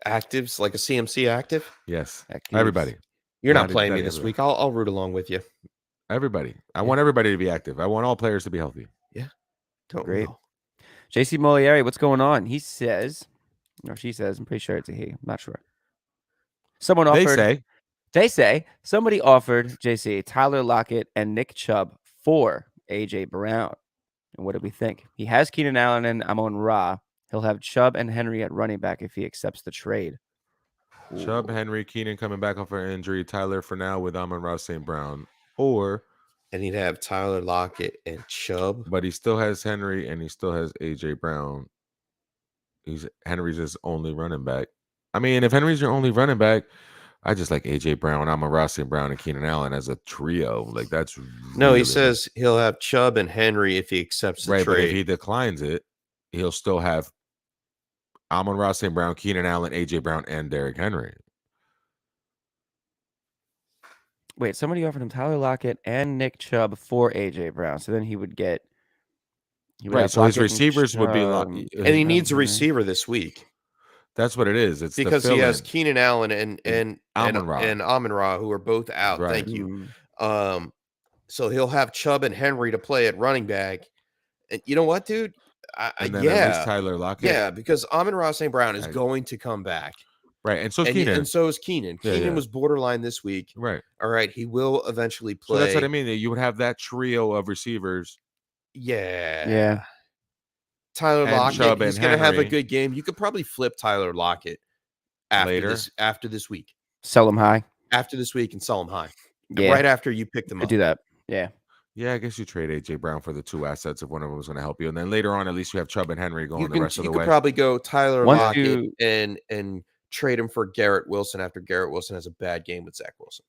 Actives like a CMC active. Yes, everybody. You're not playing me this week. I'll root along with you. Everybody. I want everybody to be active. I want all players to be healthy. Yeah. Great. JC Molieri, what's going on? He says, or she says, I'm pretty sure it's a he. I'm not sure. Someone offered. They say somebody offered JC Tyler Lockett and Nick Chubb for AJ Brown. And what do we think? He has Keenan Allen and Amon-Ra. He'll have Chubb and Henry at running back if he accepts the trade. Ooh. Chubb, Henry, Keenan coming back off an injury. Tyler for now with Amon-Ra St. Brown. And he'd have Tyler Lockett and Chubb. But he still has Henry and he still has AJ Brown. Henry's his only running back. I mean, if Henry's your only running back, I just like AJ Brown, Amon-Ra St. Brown, and Keenan Allen as a trio. Like that's no. He says he'll have Chubb and Henry if he accepts the trade. But if he declines it, he'll still have Amon-Ra St. Brown, Keenan Allen, AJ Brown, and Derrick Henry. Wait, somebody offered him Tyler Lockett and Nick Chubb for AJ Brown. So then he would get Right. So his receivers would be a lot. And he needs a receiver this week. That's what it is. It's because he has in. Keenan Allen and Amon-Ra, who are both out. Right. Thank you. So he'll have Chubb and Henry to play at running back. And you know what, dude? And then at least Tyler Lockett. Yeah, because Amon-Ra St. Brown is going to come back. Right. And so Keenan. And so is Keenan. Keenan was borderline this week. Right. All right. He will eventually play. So that's what I mean. You would have that trio of receivers. Yeah. Yeah. Tyler Lockett, he's going to have a good game. You could probably flip Tyler Lockett after this week. Sell him high. After this week and sell him high. Yeah. Right after you pick them up. Do that. Yeah. Yeah, I guess you trade A.J. Brown for the two assets if one of them was going to help you. And then later on, at least you have Chubb and Henry going the rest of the way. You could probably go Tyler Lockett and trade him for Garrett Wilson after Garrett Wilson has a bad game with Zach Wilson.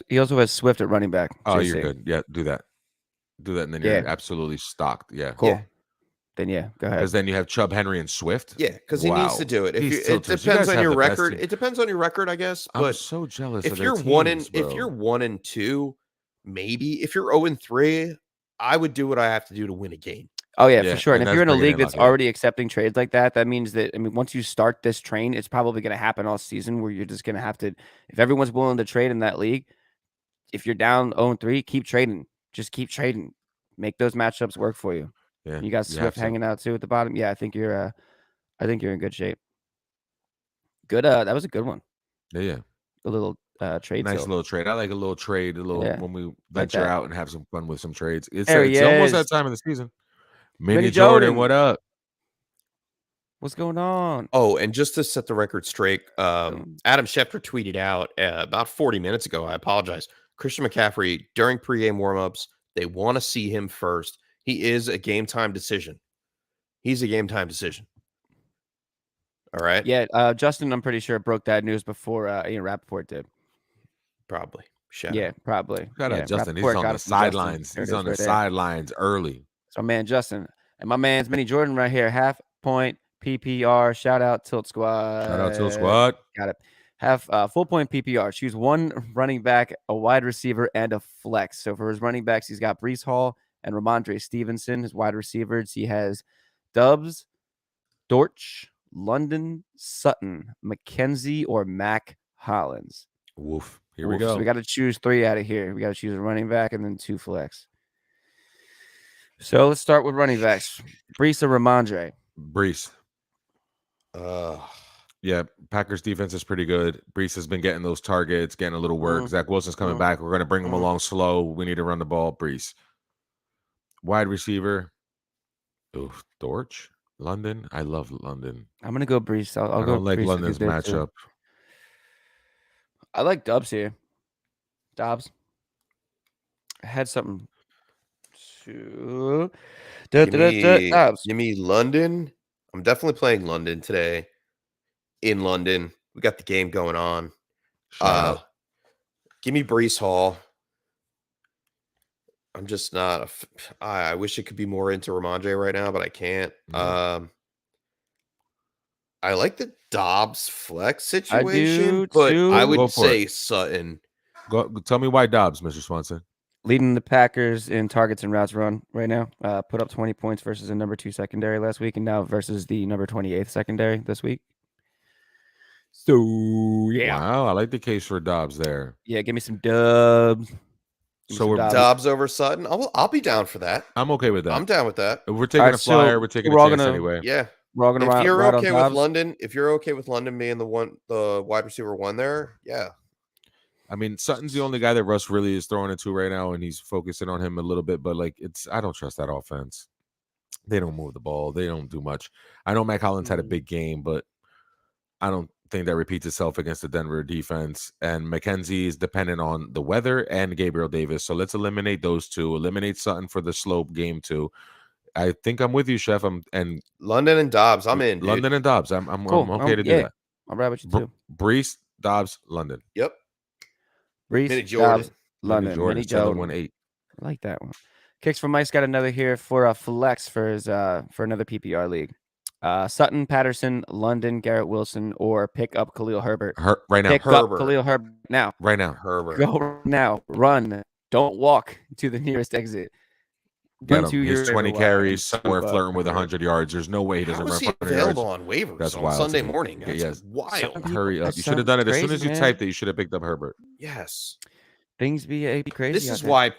He also has Swift at running back. Oh, you're good. Yeah, do that. And then you're absolutely stocked. Yeah. Cool. Yeah. Then go ahead. Because then you have Chubb, Henry, and Swift. Yeah, because he needs to do it. It depends on your record. It depends on your record, I guess. But I'm so jealous. If you're 1-2, maybe. If you're 0-3, I would do what I have to do to win a game. Oh yeah, for sure. And if you're in a league that's already accepting trades like that, that means that once you start this train, it's probably going to happen all season where you're just going to have to. If everyone's willing to trade in that league, if you're down 0-3, keep trading. Just keep trading. Make those matchups work for you. Yeah, you got Swift hanging out too at the bottom. Yeah, I think you're in good shape. Good. That was a good one. Yeah. A little trade. Nice little trade. I like a little trade. When we venture out and have some fun with some trades. It's almost that time of the season. Mini Jordan, what up? What's going on? Oh, and just to set the record straight, Adam Schefter tweeted out about 40 minutes ago. I apologize. Christian McCaffrey during pregame warmups, they want to see him first. He is a game time decision. He's a game time decision. All right. Yeah, Justin, I'm pretty sure broke that news before Ian Rappaport did. Probably. Probably. Shout out Justin. He's on the sidelines. He's on the sidelines early. So, man, Justin, and my man's Mini Jordan right here. Half point PPR. Shout out Tilt Squad. Got it. Have full point PPR. Choose one running back, a wide receiver, and a flex. So for his running backs, he's got Breece Hall and Ramondre Stevenson. His wide receivers, he has Dubs, Dortch, London, Sutton, McKenzie, or Mac Hollins. Woof. Here we go. So we got to choose 3 out of here. We got to choose a running back and then 2 flex. So let's start with running backs. Breece or Ramondre? Breece. Yeah, Packers defense is pretty good. Breece has been getting those targets, getting a little work. Zach Wilson's coming back. We're going to bring him along slow. We need to run the ball. Breece. Wide receiver. Oof, Dortch. London. I love London. I'm going to go Breece. I'll I go don't like Breece London's matchup. I like Dobbs here. Dobbs. I had something to... Give me London. I'm definitely playing London today. In London, we got the game going on. Give me Breece Hall. I'm just not. I wish it could be more into Ramondre right now, but I can't. I like the Dobbs flex situation, I would say Sutton. Go tell me why Dobbs, Mr. Swanson. Leading the Packers in targets and routes run right now. Put up 20 points versus the number 2 secondary last week, and now versus the number 28th secondary this week. So yeah, wow, I like the case for Dobbs there. Yeah, give me some Dubs. So we're Dobbs over Sutton. I'll be down for that. I'm okay with that. I'm down with that. If we're taking a flyer. We're taking a chance anyway. Yeah, we're all gonna. If you're okay with London, being the wide receiver 1 there, yeah. I mean, Sutton's the only guy that Russ really is throwing it to right now, and he's focusing on him a little bit. But I don't trust that offense. They don't move the ball. They don't do much. I know Mac Hollins had a big game, but I don't think that repeats itself against the Denver defense. And McKenzie is dependent on the weather and Gabriel Davis. So let's eliminate those two. Eliminate Sutton for the slope game too. I think I'm with you, Chef. And London and Dobbs. I'm in. Dude. London and Dobbs. I'm okay to do that. I'll ride with you too. Breece, Dobbs, London. Yep. Breece, Dobbs, London. Mini Jordan. 7-1-8. I like that one. Kicks from Mike's got another here for a flex for his for another PPR league. Sutton, Patterson, London, Garrett Wilson, or pick up Khalil Herbert. Right now. Pick up Khalil Herbert now. Right now. Herbert. Go now. Run. Don't walk to the nearest exit. Get him. He's 20 carries, somewhere flirting with 100 yards. There's no way he doesn't run for 100 yards. Available on waivers That's on wild Sunday morning. That's wild. Hurry up. You should have done it as soon as you typed it. You should have picked up Herbert. Yes. Things be crazy. This is why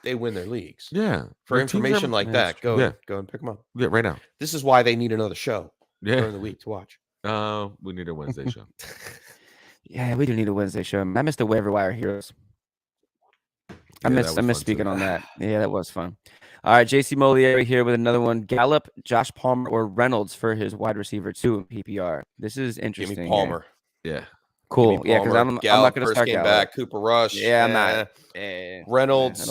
they win their leagues. Yeah. For information like that, go and pick them up. Yeah, right now. This is why they need another show during the week to watch. We need a Wednesday show. Yeah, we do need a Wednesday show. I missed the waiver wire heroes. I missed speaking on that. Yeah, that was fun. All right, JC Moliere here with another one. Gallup, Josh Palmer, or Reynolds for his wide receiver 2 in PPR. This is interesting. Give me Palmer. Here. Yeah. Cool. Yeah, because I'm not going to start Gallup. Back. Cooper Rush. Yeah, I'm not. Reynolds.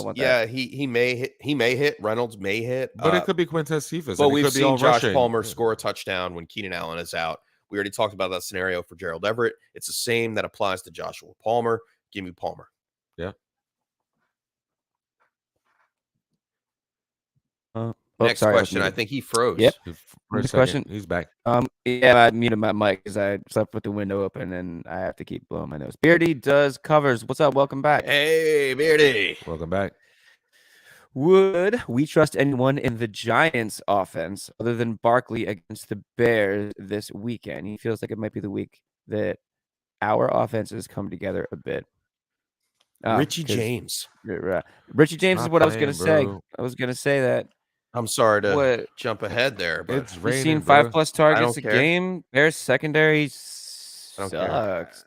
He may hit. Reynolds may hit. But it could be Quintez Cephas. But we've seen Josh Palmer score a touchdown when Keenan Allen is out. We already talked about that scenario for Gerald Everett. It's the same that applies to Joshua Palmer. Give me Palmer. Yeah. Next question. I think he froze. Yep. Next question. He's back. Yeah, I muted my mic because I slept with the window open and I have to keep blowing my nose. Beardy does covers. What's up? Welcome back. Hey, Beardy. Welcome back. Would we trust anyone in the Giants offense other than Barkley against the Bears this weekend? He feels like it might be the week that our offenses come together a bit. Richie James. Richie James is what I was going to say. I was going to say that. I'm sorry to jump ahead there, but it's raining, you've seen 5+ targets a game. Bears secondary sucks.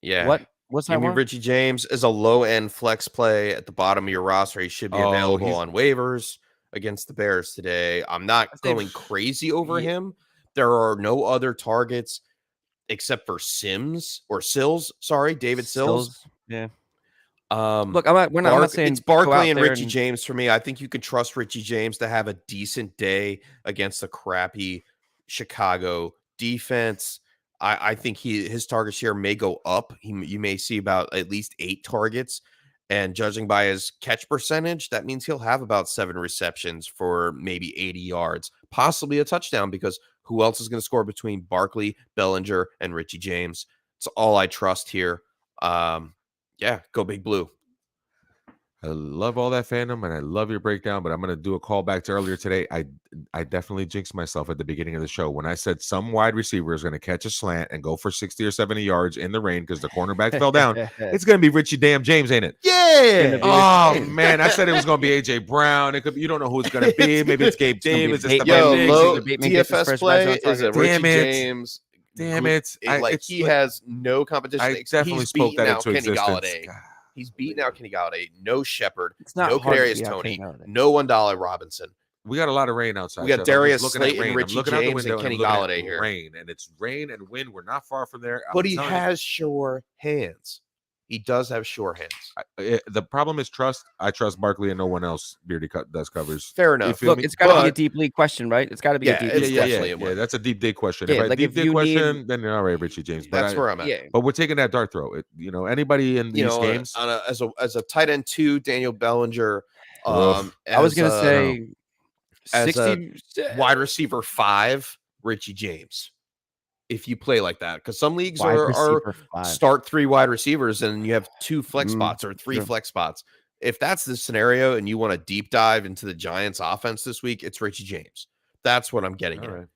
Yeah. What's that one? Richie James is a low-end flex play at the bottom of your roster. He should be available on waivers against the Bears today. I'm not going crazy over him. There are no other targets except for Sills. Sorry, David Sills. Yeah. Look, I'm not saying it's Barkley and Richie James for me. I think you can trust Richie James to have a decent day against a crappy Chicago defense. I think his target share may go up. You may see about at least 8 targets. And judging by his catch percentage, that means he'll have about 7 receptions for maybe 80 yards, possibly a touchdown, because who else is going to score between Barkley, Bellinger, and Richie James? It's all I trust here. Go Big Blue. I love all that fandom and I love your breakdown, but I'm going to do a call back to earlier today. I definitely jinxed myself at the beginning of the show when I said some wide receiver is going to catch a slant and go for 60 or 70 yards in the rain because the cornerback fell down. It's going to be Richie damn James, ain't it? Yeah. Oh, man. I said it was going to be A.J. Brown. It could be, you don't know who it's going to be. Maybe it's Gabe Davis. It's low DFS play. Is it Richie James? Damn it. He has no competition. I definitely spoke that into existence. Galladay. He's beaten out Kenny Galladay. No Shepard. No Kadarius Toney. No $1 Robinson. We got a lot of rain outside. We got Darius Slayton, Richie James, and Kenny Galladay here. Rain, and it's rain and wind. We're not far from there. But he has sure hands. He does have sure hands. The problem is trust. I trust Barkley and no one else. Beardy does covers. Fair enough. Look, it's got to be a deep league question, right? It's got to be a deep league question. Yeah, that's a deep dig question. If I deep dig question, then all right, Richie James. That's where I'm at. Yeah. But we're taking that dart throw. Anybody in these games as a tight end 2, Daniel Bellinger. I was gonna say 60 wide receiver 5, Richie James. If you play like that, because some leagues are start 3 wide receivers and you have 2 flex spots or 3 flex spots. If that's the scenario and you want to deep dive into the Giants offense this week, it's Richie James. That's what I'm getting at. Right.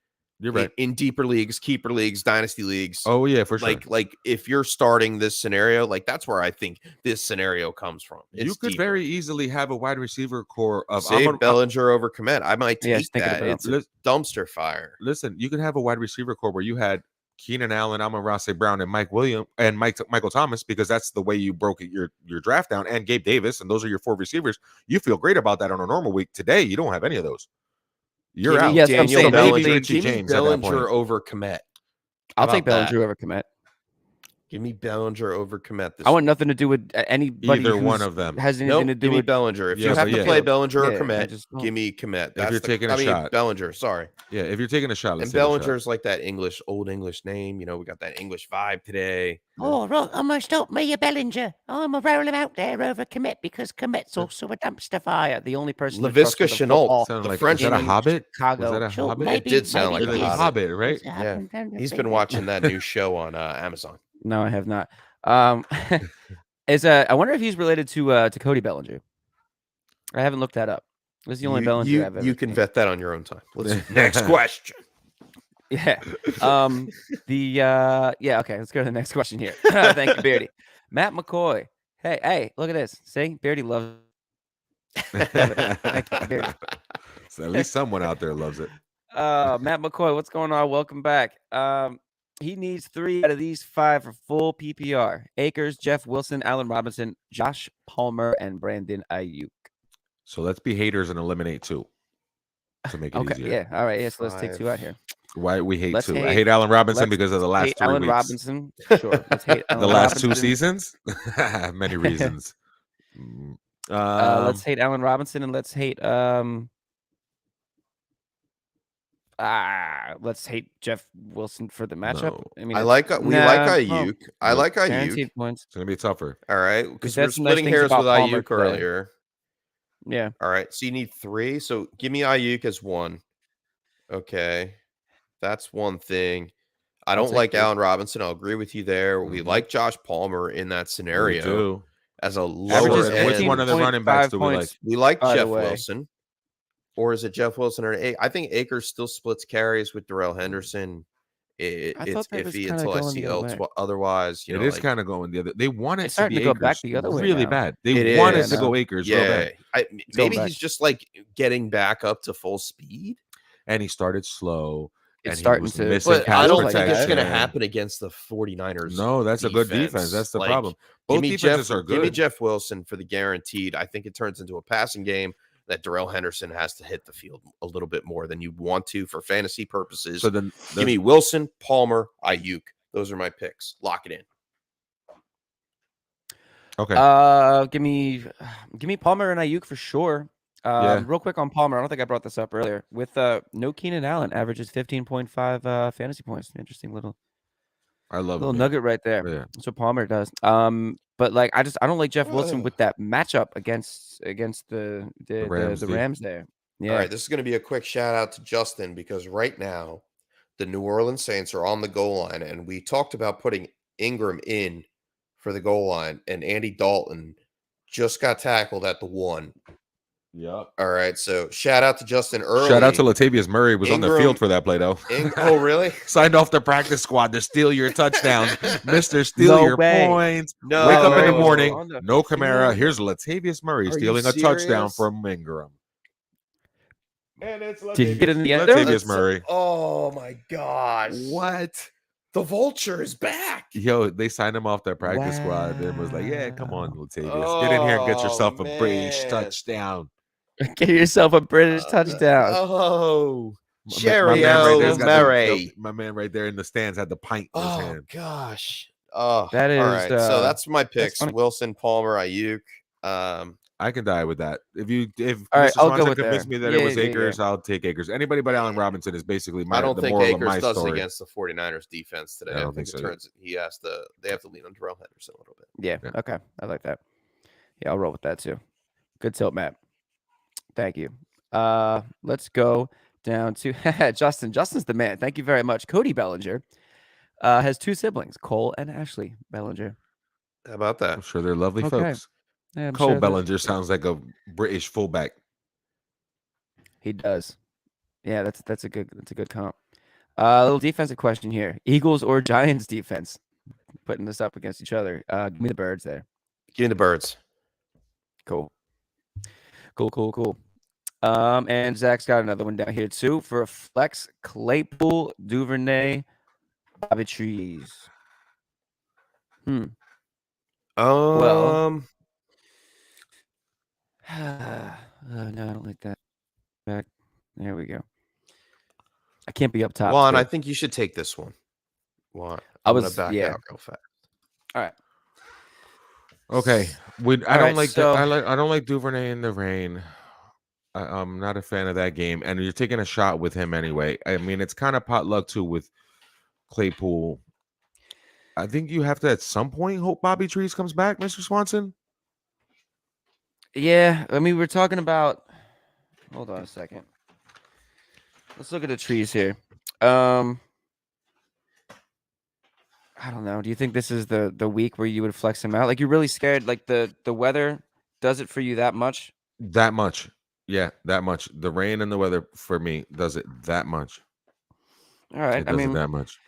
You're right. In deeper leagues, keeper leagues, dynasty leagues. Oh yeah, for sure. Like if you're starting this scenario, that's where I think this scenario comes from. You could very easily have a wide receiver core of Bellinger over Komet. I might take that. It's a dumpster fire. Listen, you could have a wide receiver core where you had Keenan Allen, Amon-Ra St. Brown, and Michael Thomas, because that's the way you broke your draft down, and Gabe Davis, and those are your 4 receivers. You feel great about that on a normal week. Today, you don't have any of those. You're out. Yes, Daniel Bellinger, James Bellinger over Komet. I'll take Bellinger over Komet. Give me Bellinger over Komet. I want nothing to do with anybody. Either one of them has anything to do with Bellinger. If you have to play Bellinger or Komet, give me Komet. If you're taking a shot, Bellinger. Sorry. Yeah, if you're taking a shot, and Bellinger's like that old English name. We got that English vibe today. Oh, right. I'm going to stop me a Bellinger. I'm going to roll him out there over Komet because Komet's also a dumpster fire. The only person. LaVisca Chenault, the French. Is that a Hobbit? Chicago. Was that a Hobbit? It did sound like a Hobbit, right? Yeah. He's been watching that new show on Amazon. No, I have not. I wonder if he's related to Cody Bellinger. I haven't looked that up. This is the only Bellinger I've ever You can seen. vet that on your own time. Next question. Yeah. Yeah. Okay. Let's go to the next question here. Thank you, Beardy. Matt McCoy. Hey, look at this. See, Beardy loves it. Thank you, Beardy. So at least someone out there loves it. Matt McCoy, what's going on? Welcome back. He needs 3 out of these 5 for full PPR. Akers, Jeff Wilson, Allen Robinson, Josh Palmer, and Brandon Ayuk. So let's be haters and eliminate 2 to make it easier. Yeah. All right. Yeah. So let's take 2 out here. Why we hate 2? I hate Allen Robinson because of the last 3 Allen weeks. Robinson. Sure. Let's hate Allen the last Robinson. 2 seasons. Many reasons. Let's hate Allen Robinson and let's hate let's hate Jeff Wilson for the matchup. No. I mean, we like Ayuk. I like Ayuk. Guaranteed points. It's gonna be tougher. All right, because we're that's some nice splitting things hairs about with Palmer Ayuk today. earlier. Yeah. All right, so you need 3. So give me Ayuk as 1. Okay, that's one thing. I don't like Allen Robinson. I'll agree with you there. We like Josh Palmer in that scenario as a lower end. Which one of the running backs do we like? We like Jeff Wilson. Or is it Jeff Wilson or I think Akers still splits carries with Darrell Henderson. It's iffy until I see otherwise. It is kind of going the other. They want it to be go Akers back the other way really now. bad. They want it to go Akers real Yeah, bad. maybe he's just like getting back up to full speed. And he started slow. It's and starting he was to. missing But pass I don't protection. think it's going to happen against the 49ers. No, that's a good defense. That's the problem. Both defenses are good. Give me Jeff Wilson for the guaranteed. I think it turns into a passing game that Darrell Henderson has to hit the field a little bit more than you want to for fantasy purposes. So then give me Wilson, Palmer, Ayuk. Those are my picks. Lock it in. Okay. Give me Palmer and Ayuk for sure. Real quick on Palmer, I don't think I brought this up earlier. With no Keenan Allen, averages 15.5 fantasy points. Interesting little nugget right there. Yeah. That's what Palmer does. But like I don't like Jeff Wilson with that matchup against the Rams there. Yeah. All right, this is going to be a quick shout out to Justin because right now the New Orleans Saints are on the goal line, and we talked about putting Ingram in for the goal line, and Andy Dalton just got tackled at the 1. Yep. All right. So shout out to Justin early. Shout out to Latavius Murray was on the field for that play though. Oh, really? Signed off the practice squad to steal your touchdown. Mr. Steal your points. No. Wake up in the morning. No Kamara. Here's Latavius Murray stealing a touchdown from Ingram. And it's Did you get in the end? Latavius Murray. Oh my gosh. What? The vulture is back. Yo, they signed him off their practice squad and was like, yeah, come on, Latavius. Get in here and get yourself a British touchdown. Get yourself a British touchdown. Oh, Cheerio, Murray. My man right there in the stands had the pint in his hand. Gosh. Oh, that is. All right. So that's my picks: Wilson, Palmer, Ayuk. I can die with that. If all right, Mr. I'll Swanson go with convinced me that it was Akers, I'll take Akers. Anybody but Allen Robinson is basically I don't the think moral of Akers my does story. it against the 49ers defense today. I think so, it turns they have to lean on Darrell Henderson a little bit. Yeah. Okay. I like that. Yeah, I'll roll with that too. Good tilt, Matt. Thank you. Let's go down to Justin. Justin's the man. Thank you very much. Cody Bellinger has 2 siblings, Cole and Ashley Bellinger. How about that? I'm sure they're lovely folks. Yeah, Cole sure Bellinger sounds like a British fullback. He does. Yeah, that's a good comp. A little defensive question here: Eagles or Giants defense? Putting this up against each other. Give me the Birds there. Give me the Birds. Cool. And Zach's got another one down here too for a flex: Claypool, Duvernay, Bobby Trees. Well, no, I don't like that. Back there we go. I can't be up top. Juan, I think you should take this one. Juan, I'm gonna back out real fast. All right. Okay. I don't like Duvernay in the rain. I'm not a fan of that game, and you're taking a shot with him anyway. I mean, it's kind of potluck too with Claypool. I think you have to at some point hope Bobby Trees comes back, Mr. Swanson. Yeah, I mean, we're talking about. Hold on a second. Let's look at the trees here. I don't know. Do you think this is the week where you would flex him out? Like, you're really scared? Like the weather does it for you that much? That much. Yeah, that much. The rain and the weather for me does it that much. All right. It does it that much.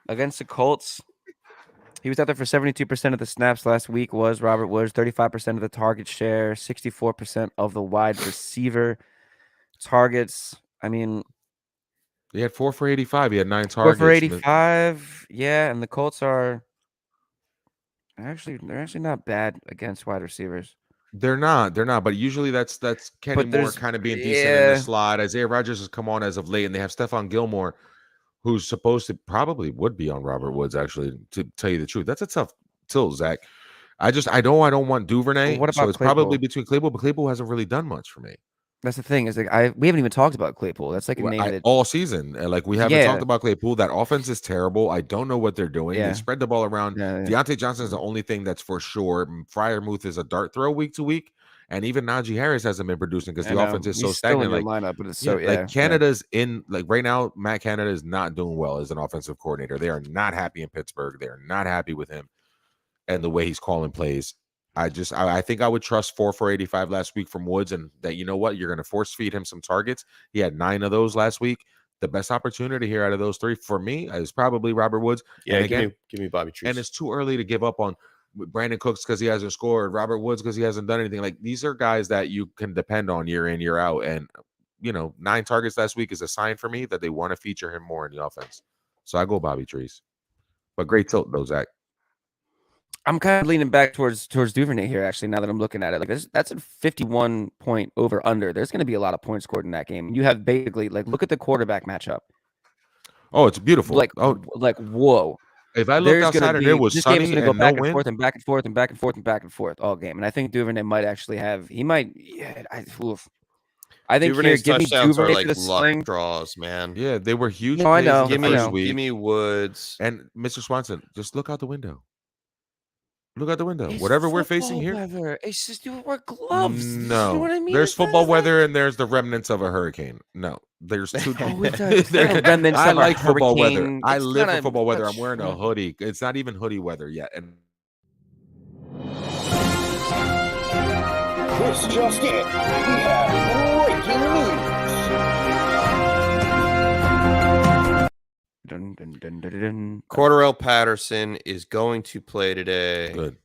Against the Colts, he was out there for 72% of the snaps last week. Was Robert Woods, 35% of the target share, 64% of the wide receiver targets. I mean, he had 4 for 85. He had 9 targets. 4 for 85. Yeah, and the Colts they're actually not bad against wide receivers. They're not. But usually that's Kenny Moore kind of being decent in the slot. Isaiah Rodgers has come on as of late, and they have Stephon Gilmore, who's supposed to probably would be on Robert Woods, actually, to tell you the truth. That's a tough tilt, Zach. I don't want Duvernay. What about so it's Claypool? Probably between Claypool, but Claypool hasn't really done much for me. That's the thing, is we haven't even talked about Claypool. That's like a name that all season. Like we haven't talked about Claypool. That offense is terrible. I don't know what they're doing. They spread the ball around. Deontay Johnson is the only thing that's for sure. Freiermuth is a dart throw week to week. And even Najee Harris hasn't been producing because the offense is so stagnant. Like lineup, but it's Canada's in right now. Matt Canada is not doing well as an offensive coordinator. They are not happy in Pittsburgh. They are not happy with him and the way he's calling plays. I think I would trust 4 for 85 last week from Woods, and that, you know what, you're going to force feed him some targets. He had 9 of those last week. The best opportunity here out of those 3 for me is probably Robert Woods. Yeah, and again, give me Bobby Trees. And it's too early to give up on Brandon Cooks because he hasn't scored, Robert Woods because he hasn't done anything. Like, these are guys that you can depend on year in, year out. And, 9 targets last week is a sign for me that they want to feature him more in the offense. So I go Bobby Trees. But great tilt, though, Zach. I'm kind of leaning back towards Duvernay here, actually, now that I'm looking at it. Like, that's a 51 point over under. There's going to be a lot of points scored in that game. You have basically, look at the quarterback matchup. Oh, it's beautiful. Whoa. If I looked outside and it was sunny this game is going to go back and wind, forth and back and forth and back and forth and back and forth all game. And I think Duvernay might actually have. I think Duvernay's give me Duvernay are like for the luck sling. draws, man. Yeah, they were huge. No, I know. Give me Woods and Mr. Swanson. Just look out the window. Look out the window. Whatever we're facing here. Weather. It's just wear gloves. No, you know what I mean? There's football weather and there's the remnants of a hurricane. No, there's 2. Remnants I of like a football weather. hurricane. I live for football weather. I'm wearing a hoodie. It's not even hoodie weather yet. And this just it. We have breaking news. Cordarrelle Patterson is going to play today. Good.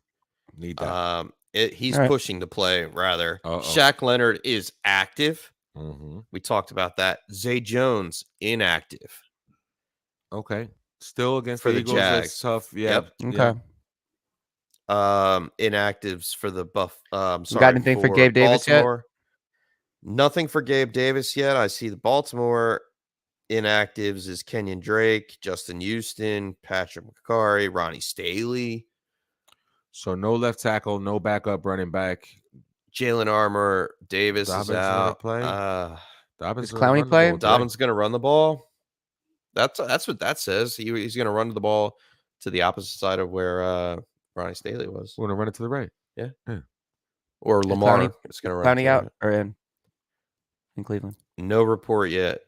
Need that. He's pushing to play, rather. Shaq Leonard is active. Mm-hmm. We talked about that. Zay Jones, inactive. Okay. Still against for the Eagles, Jags. That's tough. Yeah. Okay. Yeah. Inactives for the you got anything for Gabe Davis Baltimore. Yet? Nothing for Gabe Davis yet. I see the Baltimore inactives is Kenyon Drake, Justin Houston, Patrick McCarry, Ronnie Staley. So no left tackle, no backup running back. Jalen Armour, Davis Dobbins is out. Play. Does Clowney play? Dobbins going to run the ball. That's what that says. He's going to run the ball to the opposite side of where Ronnie Staley was. We're going to run it to the right. Yeah. Or Lamar is going to run. Clowney out or in Cleveland? No report yet.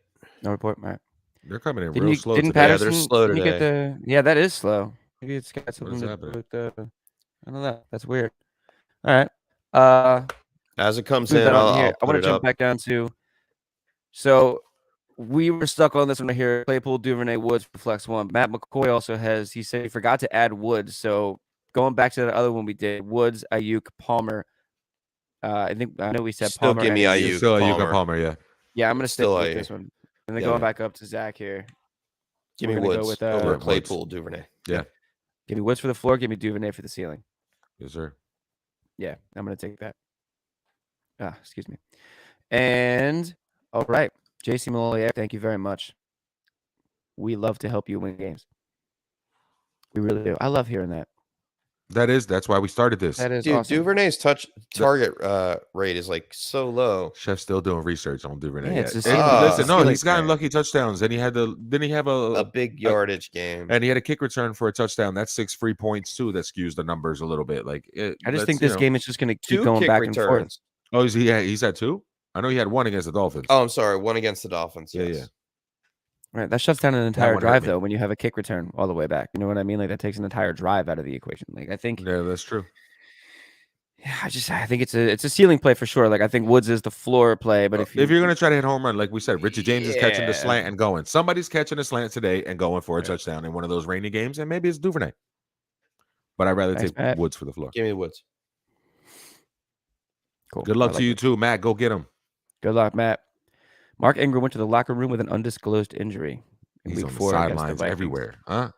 No report. All right. They're coming in real slow today. Patterson, they're slow today. That is slow. Maybe it's got something to do with I don't know. That's weird. All right. As it comes in, I want to jump back down to. So we were stuck on this one here. Claypool, Duvernay, Woods for flex 1. Matt McCoy also has. He said he forgot to add Woods. So going back to the other one we did, Woods, Ayuk, Palmer. I know we said still Palmer. Give me Ayuk. Still Ayuk and Palmer. Yeah. Yeah, I'm gonna stick with this one. And then going back up to Zach here. Give me Woods over Claypool, Duvernay. Yeah. Give me Woods for the floor. Give me Duvernay for the ceiling. Yes, sir. Yeah, I'm going to take that. Excuse me. And, all right. JC Malloy, thank you very much. We love to help you win games. We really do. I love hearing that. That's why we started this. That is Dude, awesome. Duvernay's target rate is like so low. Chef's still doing research on Duvernay. Yeah, listen, he's gotten lucky touchdowns, and didn't he have a big yardage game, and he had a kick return for a touchdown. That's 6 free points too. That skews the numbers a little bit. I just think this game is just going to keep going back and forth. Oh, he's had 2? I know he had 1 against the Dolphins. Oh, I'm sorry, 1 against the Dolphins. Yes. Yeah. Right, that shuts down an entire drive though when you have a kick return all the way back. You know what I mean? Like that takes an entire drive out of the equation. Like I think. Yeah, that's true. Yeah, I think it's a ceiling play for sure. Like I think Woods is the floor play, but if you're gonna try to hit home run, like we said, Richard James is catching the slant and going. Somebody's catching a slant today and going for a touchdown in one of those rainy games, and maybe it's Duvernay. But I'd rather take Matt. Woods for the floor. Give me the Woods. Cool. Good luck to you too, Matt. Go get him. Good luck, Matt. Mark Ingram went to the locker room with an undisclosed injury. He's on the sidelines everywhere, huh?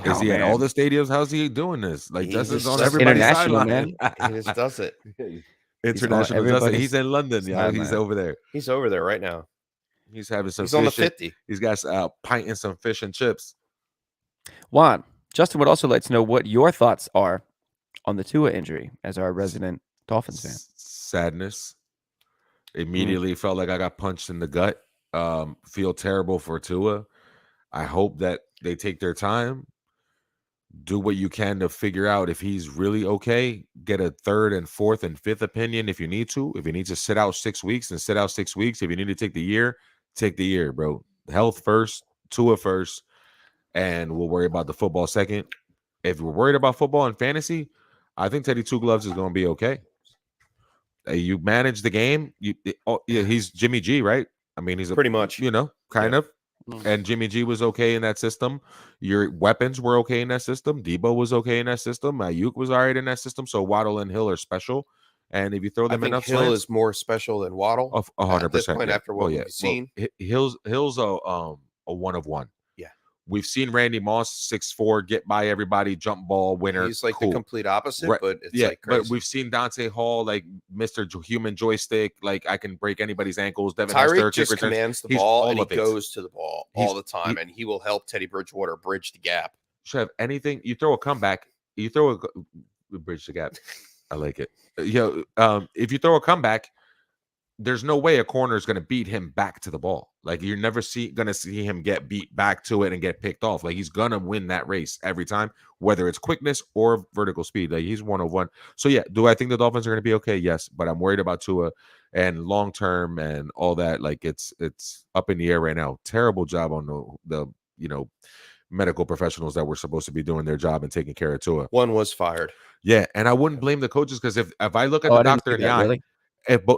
Is he at all the stadiums? How's he doing this? Like Justin's on everybody's sideline. He just does it. International Justin. He's in London. Yeah, he's over there. He's over there right now. He's having some. He's on the 50. He's got a pint and some fish and chips. Juan, Justin would also like to know what your thoughts are on the Tua injury as our resident Dolphins fan. Sadness. Immediately felt like I got punched in the gut. Feel terrible for Tua. I hope that they take their time, do what you can to figure out if he's really okay. Get a third and fourth and fifth opinion if you need to. If you need to sit out 6 weeks, then sit out 6 weeks. If you need to take the year, bro. Health first, Tua first, and we'll worry about the football second. If we're worried about football and fantasy, I think Teddy Two Gloves is going to be okay. You manage the game. He's Jimmy G, right? I mean, he's pretty much, kind of. And Jimmy G was okay in that system. Your weapons were okay in that system. Debo was okay in that system. Ayuk was all right in that system. So Waddle and Hill are special. And if you throw them enough, Hill is more special than Waddle. 100%. After what we've seen, Hill's a one of one. Yeah, we've seen Randy Moss 6'4" get by everybody, jump ball winner. He's like the complete opposite, right. But it's like crazy. But we've seen Dante Hall like Mr. Human Joystick, like I can break anybody's ankles. Devin Tyreek just commands the ball and he goes to the ball all the time, and he will help Teddy Bridgewater bridge the gap. Chev, anything you throw a comeback, bridge the gap. I like it. If you throw a comeback, there's no way a corner is going to beat him back to the ball. Like you're never going to see him get beat back to it and get picked off. Like he's going to win that race every time, whether it's quickness or vertical speed. Like he's 101. So yeah, do I think the Dolphins are going to be okay? Yes, but I'm worried about Tua and long term and all that. Like it's up in the air right now. Terrible job on the medical professionals that were supposed to be doing their job and taking care of Tua. One was fired. Yeah, and I wouldn't blame the coaches because if I look at the doctor in the eye. Really?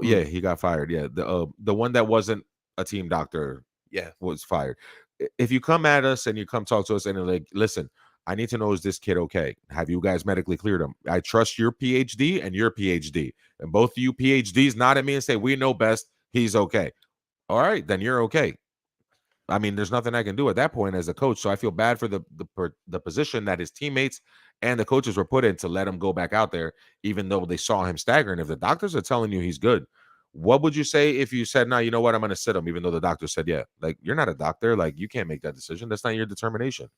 Yeah, he got fired. Yeah, the one that wasn't a team doctor, was fired. If you come at us and you come talk to us and like, listen, I need to know, is this kid okay? Have you guys medically cleared him? I trust your PhD and your PhD, and both of you PhDs nod at me and say we know best. He's okay. All right, then you're okay. I mean, there's nothing I can do at that point as a coach. So I feel bad for the position that his teammates and the coaches were put in to let him go back out there, even though they saw him staggering. If the doctors are telling you he's good, what would you say if you said, no, you know what, I'm going to sit him, even though the doctor said, yeah? Like, you're not a doctor. Like, you can't make that decision. That's not your determination.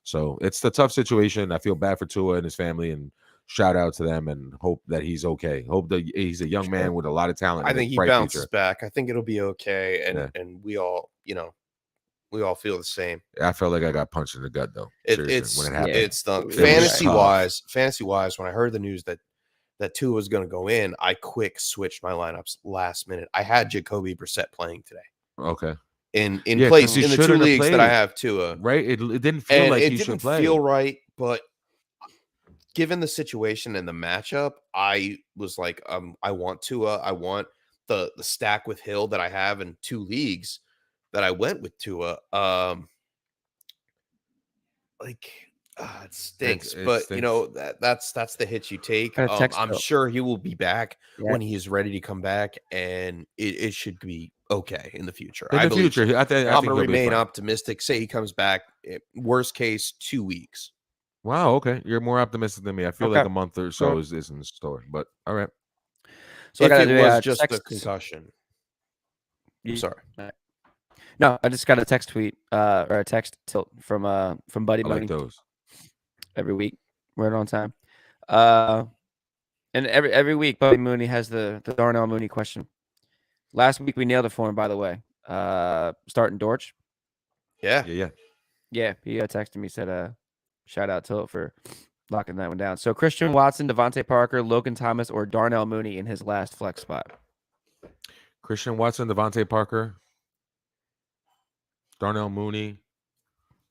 So it's the tough situation. I feel bad for Tua and his family, and shout out to them and hope that he's okay. Hope that he's a young man with a lot of talent. I think he bounces back. I think it'll be okay. And we all, we all feel the same. I felt like I got punched in the gut though. When it happened. It's done. Fantasy wise, when I heard the news that Tua was going to go in, I quick switched my lineups last minute. I had Jacoby Brissett playing today. Okay. In place in the two leagues that I have Tua. Right. It didn't feel like he should play. It didn't feel right, but given the situation and the matchup, I was like, I want Tua. I want the stack with Hill that I have in two leagues that I went with Tua. It stinks, but stinks. That's the hit you take. I'm sure he will be back when he is ready to come back, and it should be okay in the future. I think I'm going to remain optimistic. Say he comes back, worst case 2 weeks. Wow. Okay, you're more optimistic than me. I feel like a month or so is in the store, but all right. So if it was just a concussion. I'm sorry. No, I just got a text tweet or a text tilt from Buddy Money. Like those every week, right on time. And every week, Buddy Mooney has the Darnell Mooney question. Last week we nailed it for him, by the way. Starting Dortch. Yeah. He texted me, said shout out Tilt for locking that one down. So Christian Watson, Devontae Parker, Logan Thomas, or Darnell Mooney in his last flex spot. Christian Watson, Devontae Parker, Darnell Mooney,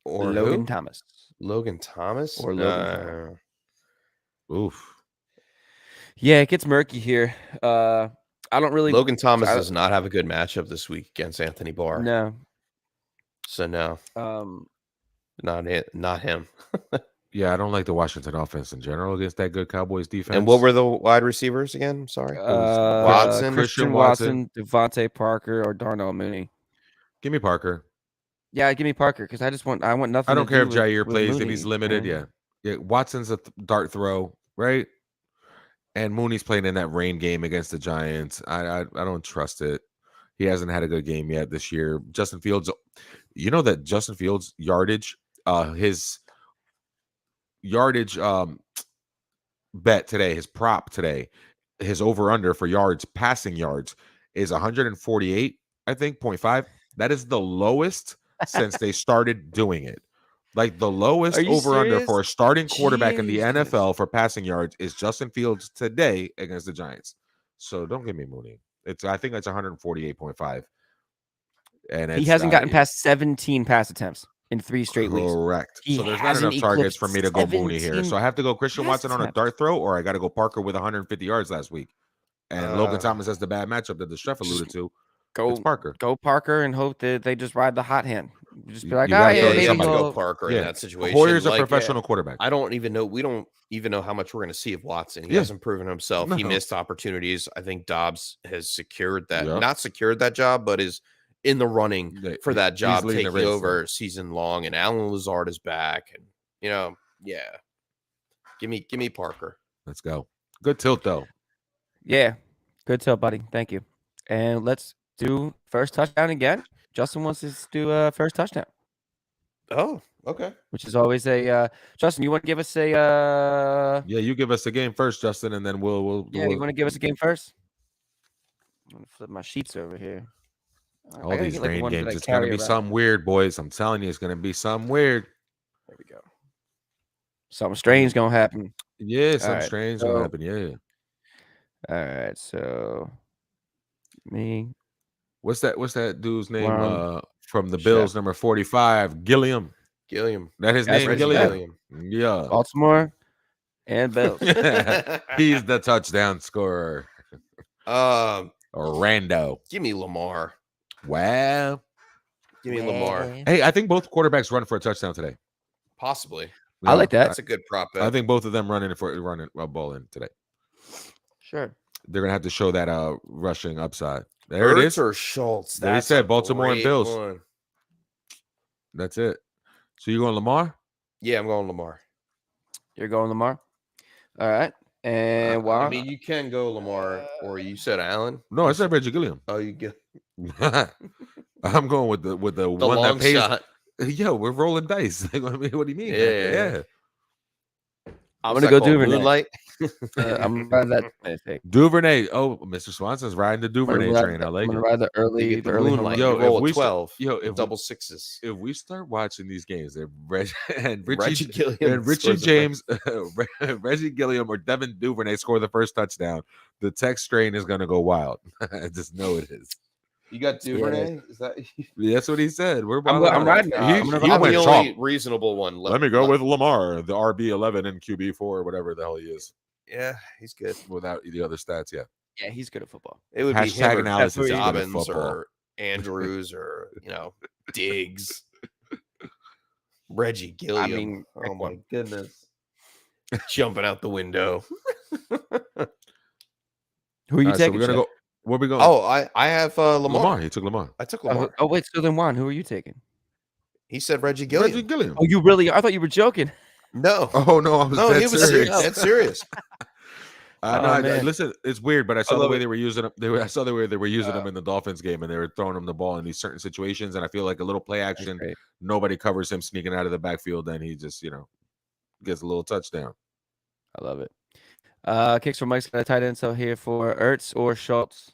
or Logan Thomas. Logan Thomas? Or Logan Thomas. Oof. Yeah, it gets murky here. I don't really. Logan Thomas does not have a good matchup this week against Anthony Barr. No. So no. Not him. Yeah, I don't like the Washington offense in general against that good Cowboys defense. And what were the wide receivers again? Sorry. Watson, Christian Watson, Devontae Parker, or Darnell Mooney. Give me Parker. Yeah, give me Parker because I want nothing. I don't care if Jair plays, Mooney, if he's limited. Yeah. Watson's a dart throw, right? And Mooney's playing in that rain game against the Giants. I don't trust it. He hasn't had a good game yet this year. Justin Fields, you know that Justin Fields yardage, his yardage bet today, his prop today, his over under for yards, passing yards is 148, I think, 0.5. That is the lowest since they started doing it. Like the lowest over under for a starting quarterback in the NFL for passing yards is Justin Fields today against the Giants. So don't give me Mooney. I think it's 148.5. And he hasn't gotten past 17 pass attempts in 3 straight weeks. Correct. So there's not enough targets for me to go Mooney here. So I have to go Christian Watson on a dart throw, or I got to go Parker with 150 yards last week. And Logan Thomas has the bad matchup that the chef alluded to. It's Parker. Go Parker and hope that they just ride the hot hand. Just be like, go Parker in that situation. Hoyer's a professional quarterback. I don't even know. We don't even know how much we're going to see of Watson. He hasn't proven himself. No. He missed opportunities. I think Dobbs has secured that, not secured that job, but is in the running for that job, taking over season long. And Alan Lazard is back. And, give me Parker. Let's go. Good tilt, though. Yeah. Good tilt, buddy. Thank you. And let's do first touchdown again. Justin wants us to do first touchdown. Oh, okay. Which is always a Justin. You want to give us a? Yeah, you give us a game first, Justin, and then we'll. You want to give us a game first? I'm gonna flip my sheets over here. All these rain games, it's gonna be something weird, boys. I'm telling you, it's gonna be something weird. There we go. Something strange gonna happen. Yeah, something strange gonna happen. Yeah. All right, so me. What's that dude's name from the Bills, number 45? Gilliam. That his name, Gilliam. Yeah. Baltimore and Bills. He's the touchdown scorer. Orlando. Give me Lamar. Wow. Give me Lamar. Hey, I think both quarterbacks run for a touchdown today. Possibly. I like that. That's a good prop bet. I think both of them running a ball in today. Sure. They're gonna have to show that rushing upside. There Ertz it is. Or Schultz. They said Baltimore and Bills. One. That's it. So you going Lamar? Yeah, I'm going Lamar. You're going Lamar? All right. And I mean, you can go Lamar, or you said Allen. No, I said Reggie Gilliam. Oh, you get. I'm going with the one that pays. Shot. Yo, we're rolling dice. I mean, what do you mean? Yeah. I'm gonna go Duvernay. Moonlight. I'm gonna ride that. Duvernay. Oh, Mr. Swanson's riding the Duvernay train. I like it. I'm gonna ride the early Moonlight. Yo, roll 12. If double sixes. If we start watching these games, Reggie Gilliam and Richie James, Reggie Gilliam or Devin Duvernay score the first touchdown, the text strain is gonna go wild. I just know it is. You got Duvernay? Yeah. Is that? That's what he said. I'm riding. I'm the only reasonable one. Let me go with Lamar, the RB11 and QB4, whatever the hell he is. Yeah, he's good. Without the other stats, yeah. Yeah, he's good at football. It would be him or Dobbins or Andrews or Diggs. Reggie Gilliam. I mean, oh my goodness. Jumping out the window. Who are you taking? So we're gonna go. Where we going? Oh, I have Lamar. He took Lamar. I took Lamar. Oh, wait. So then Juan, who are you taking? He said Reggie Gilliam. Reggie Gilliam. Oh, you really? I thought you were joking. No. Oh no, I was he was serious. That's serious. Listen, it's weird, but I saw the way they were using them. I saw the way they were using them in the Dolphins game, and they were throwing him the ball in these certain situations. And I feel like a little play action, nobody covers him sneaking out of the backfield, and he just gets a little touchdown. I love it. Kicks from Mike's got a tight end. So here for Ertz or Schultz.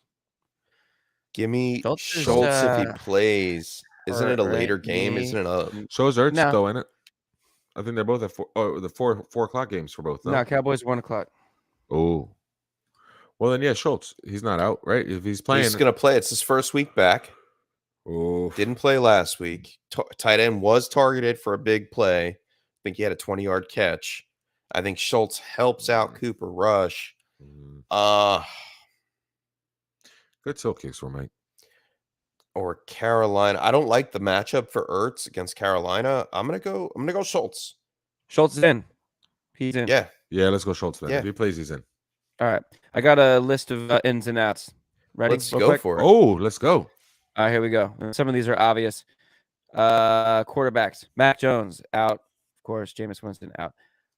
Give me Schultz if he plays. Isn't it a later game? Isn't it a? So is Ertz though, isn't it? I think they're both at 4 o'clock games for both. No, Cowboys 1 o'clock. Oh, well then, yeah, Schultz. He's not out, right? If he's playing, he's gonna play. It's his first week back. Oh, didn't play last week. Tight end was targeted for a big play. I think he had a 20-yard catch. I think Schultz helps out Cooper Rush. Good tilt kicks for Mike. Or Carolina. I don't like the matchup for Ertz against Carolina. I'm gonna go Schultz. Schultz is in. He's in. Yeah. Let's go Schultz then. Yeah. If he plays, he's in. All right. I got a list of ins and outs. Ready? Let's Real go quick? for it. Oh, let's go. All right, here we go. Some of these are obvious. Quarterbacks. Mac Jones out. Of course, Jameis Winston out.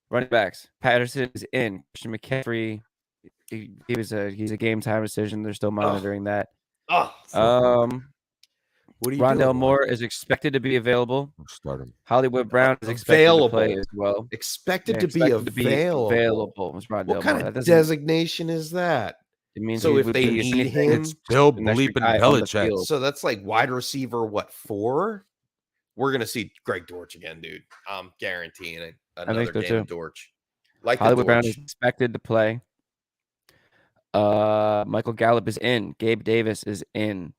Running backs. Patterson is in. Christian McCaffrey. He's a game time decision. They're still monitoring that. What are you Rondell doing? Moore is expected to be available. Start him. Hollywood Brown is expected to play as well. Expected to be available. Was Rondell What kind Moore. of designation is that? It means So he if would they be need anything. him, It's Bill the next bleeping guy on the Belichick. field. so that's like wide receiver, 4? We're gonna see Greg Dortch again, dude. I'm guaranteeing it. Another so game too. of Dortch. Like Hollywood the Brown Dortch. is expected to play. Michael Gallup is in. Gabe Davis is in.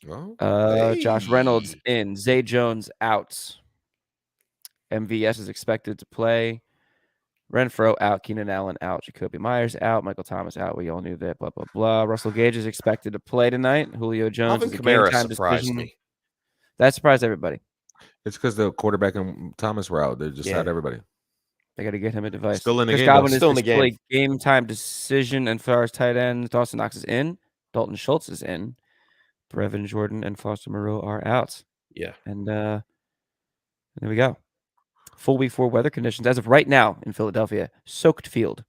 Oh, Josh Reynolds in. Zay Jones out. MVS is expected to play. Renfro out. Keenan Allen out. Jacoby Myers out. Michael Thomas out. We all knew that. Blah, blah, blah. Russell Gage is expected to play tonight. Julio Jones Alvin is a Kamara game-time surprised decision. me. That surprised everybody. it's because the quarterback and Thomas were out. They just had everybody. They got to get him a device. Still in the Chris game, Godwin though. is Still in the game. Game-time decision. And Flowers tight end. Dawson Knox is in. Dalton Schultz is in. Brevin Jordan and Foster Moreau are out. Yeah. And there we go. Full week 4 weather conditions as of right now in Philadelphia. Soaked field.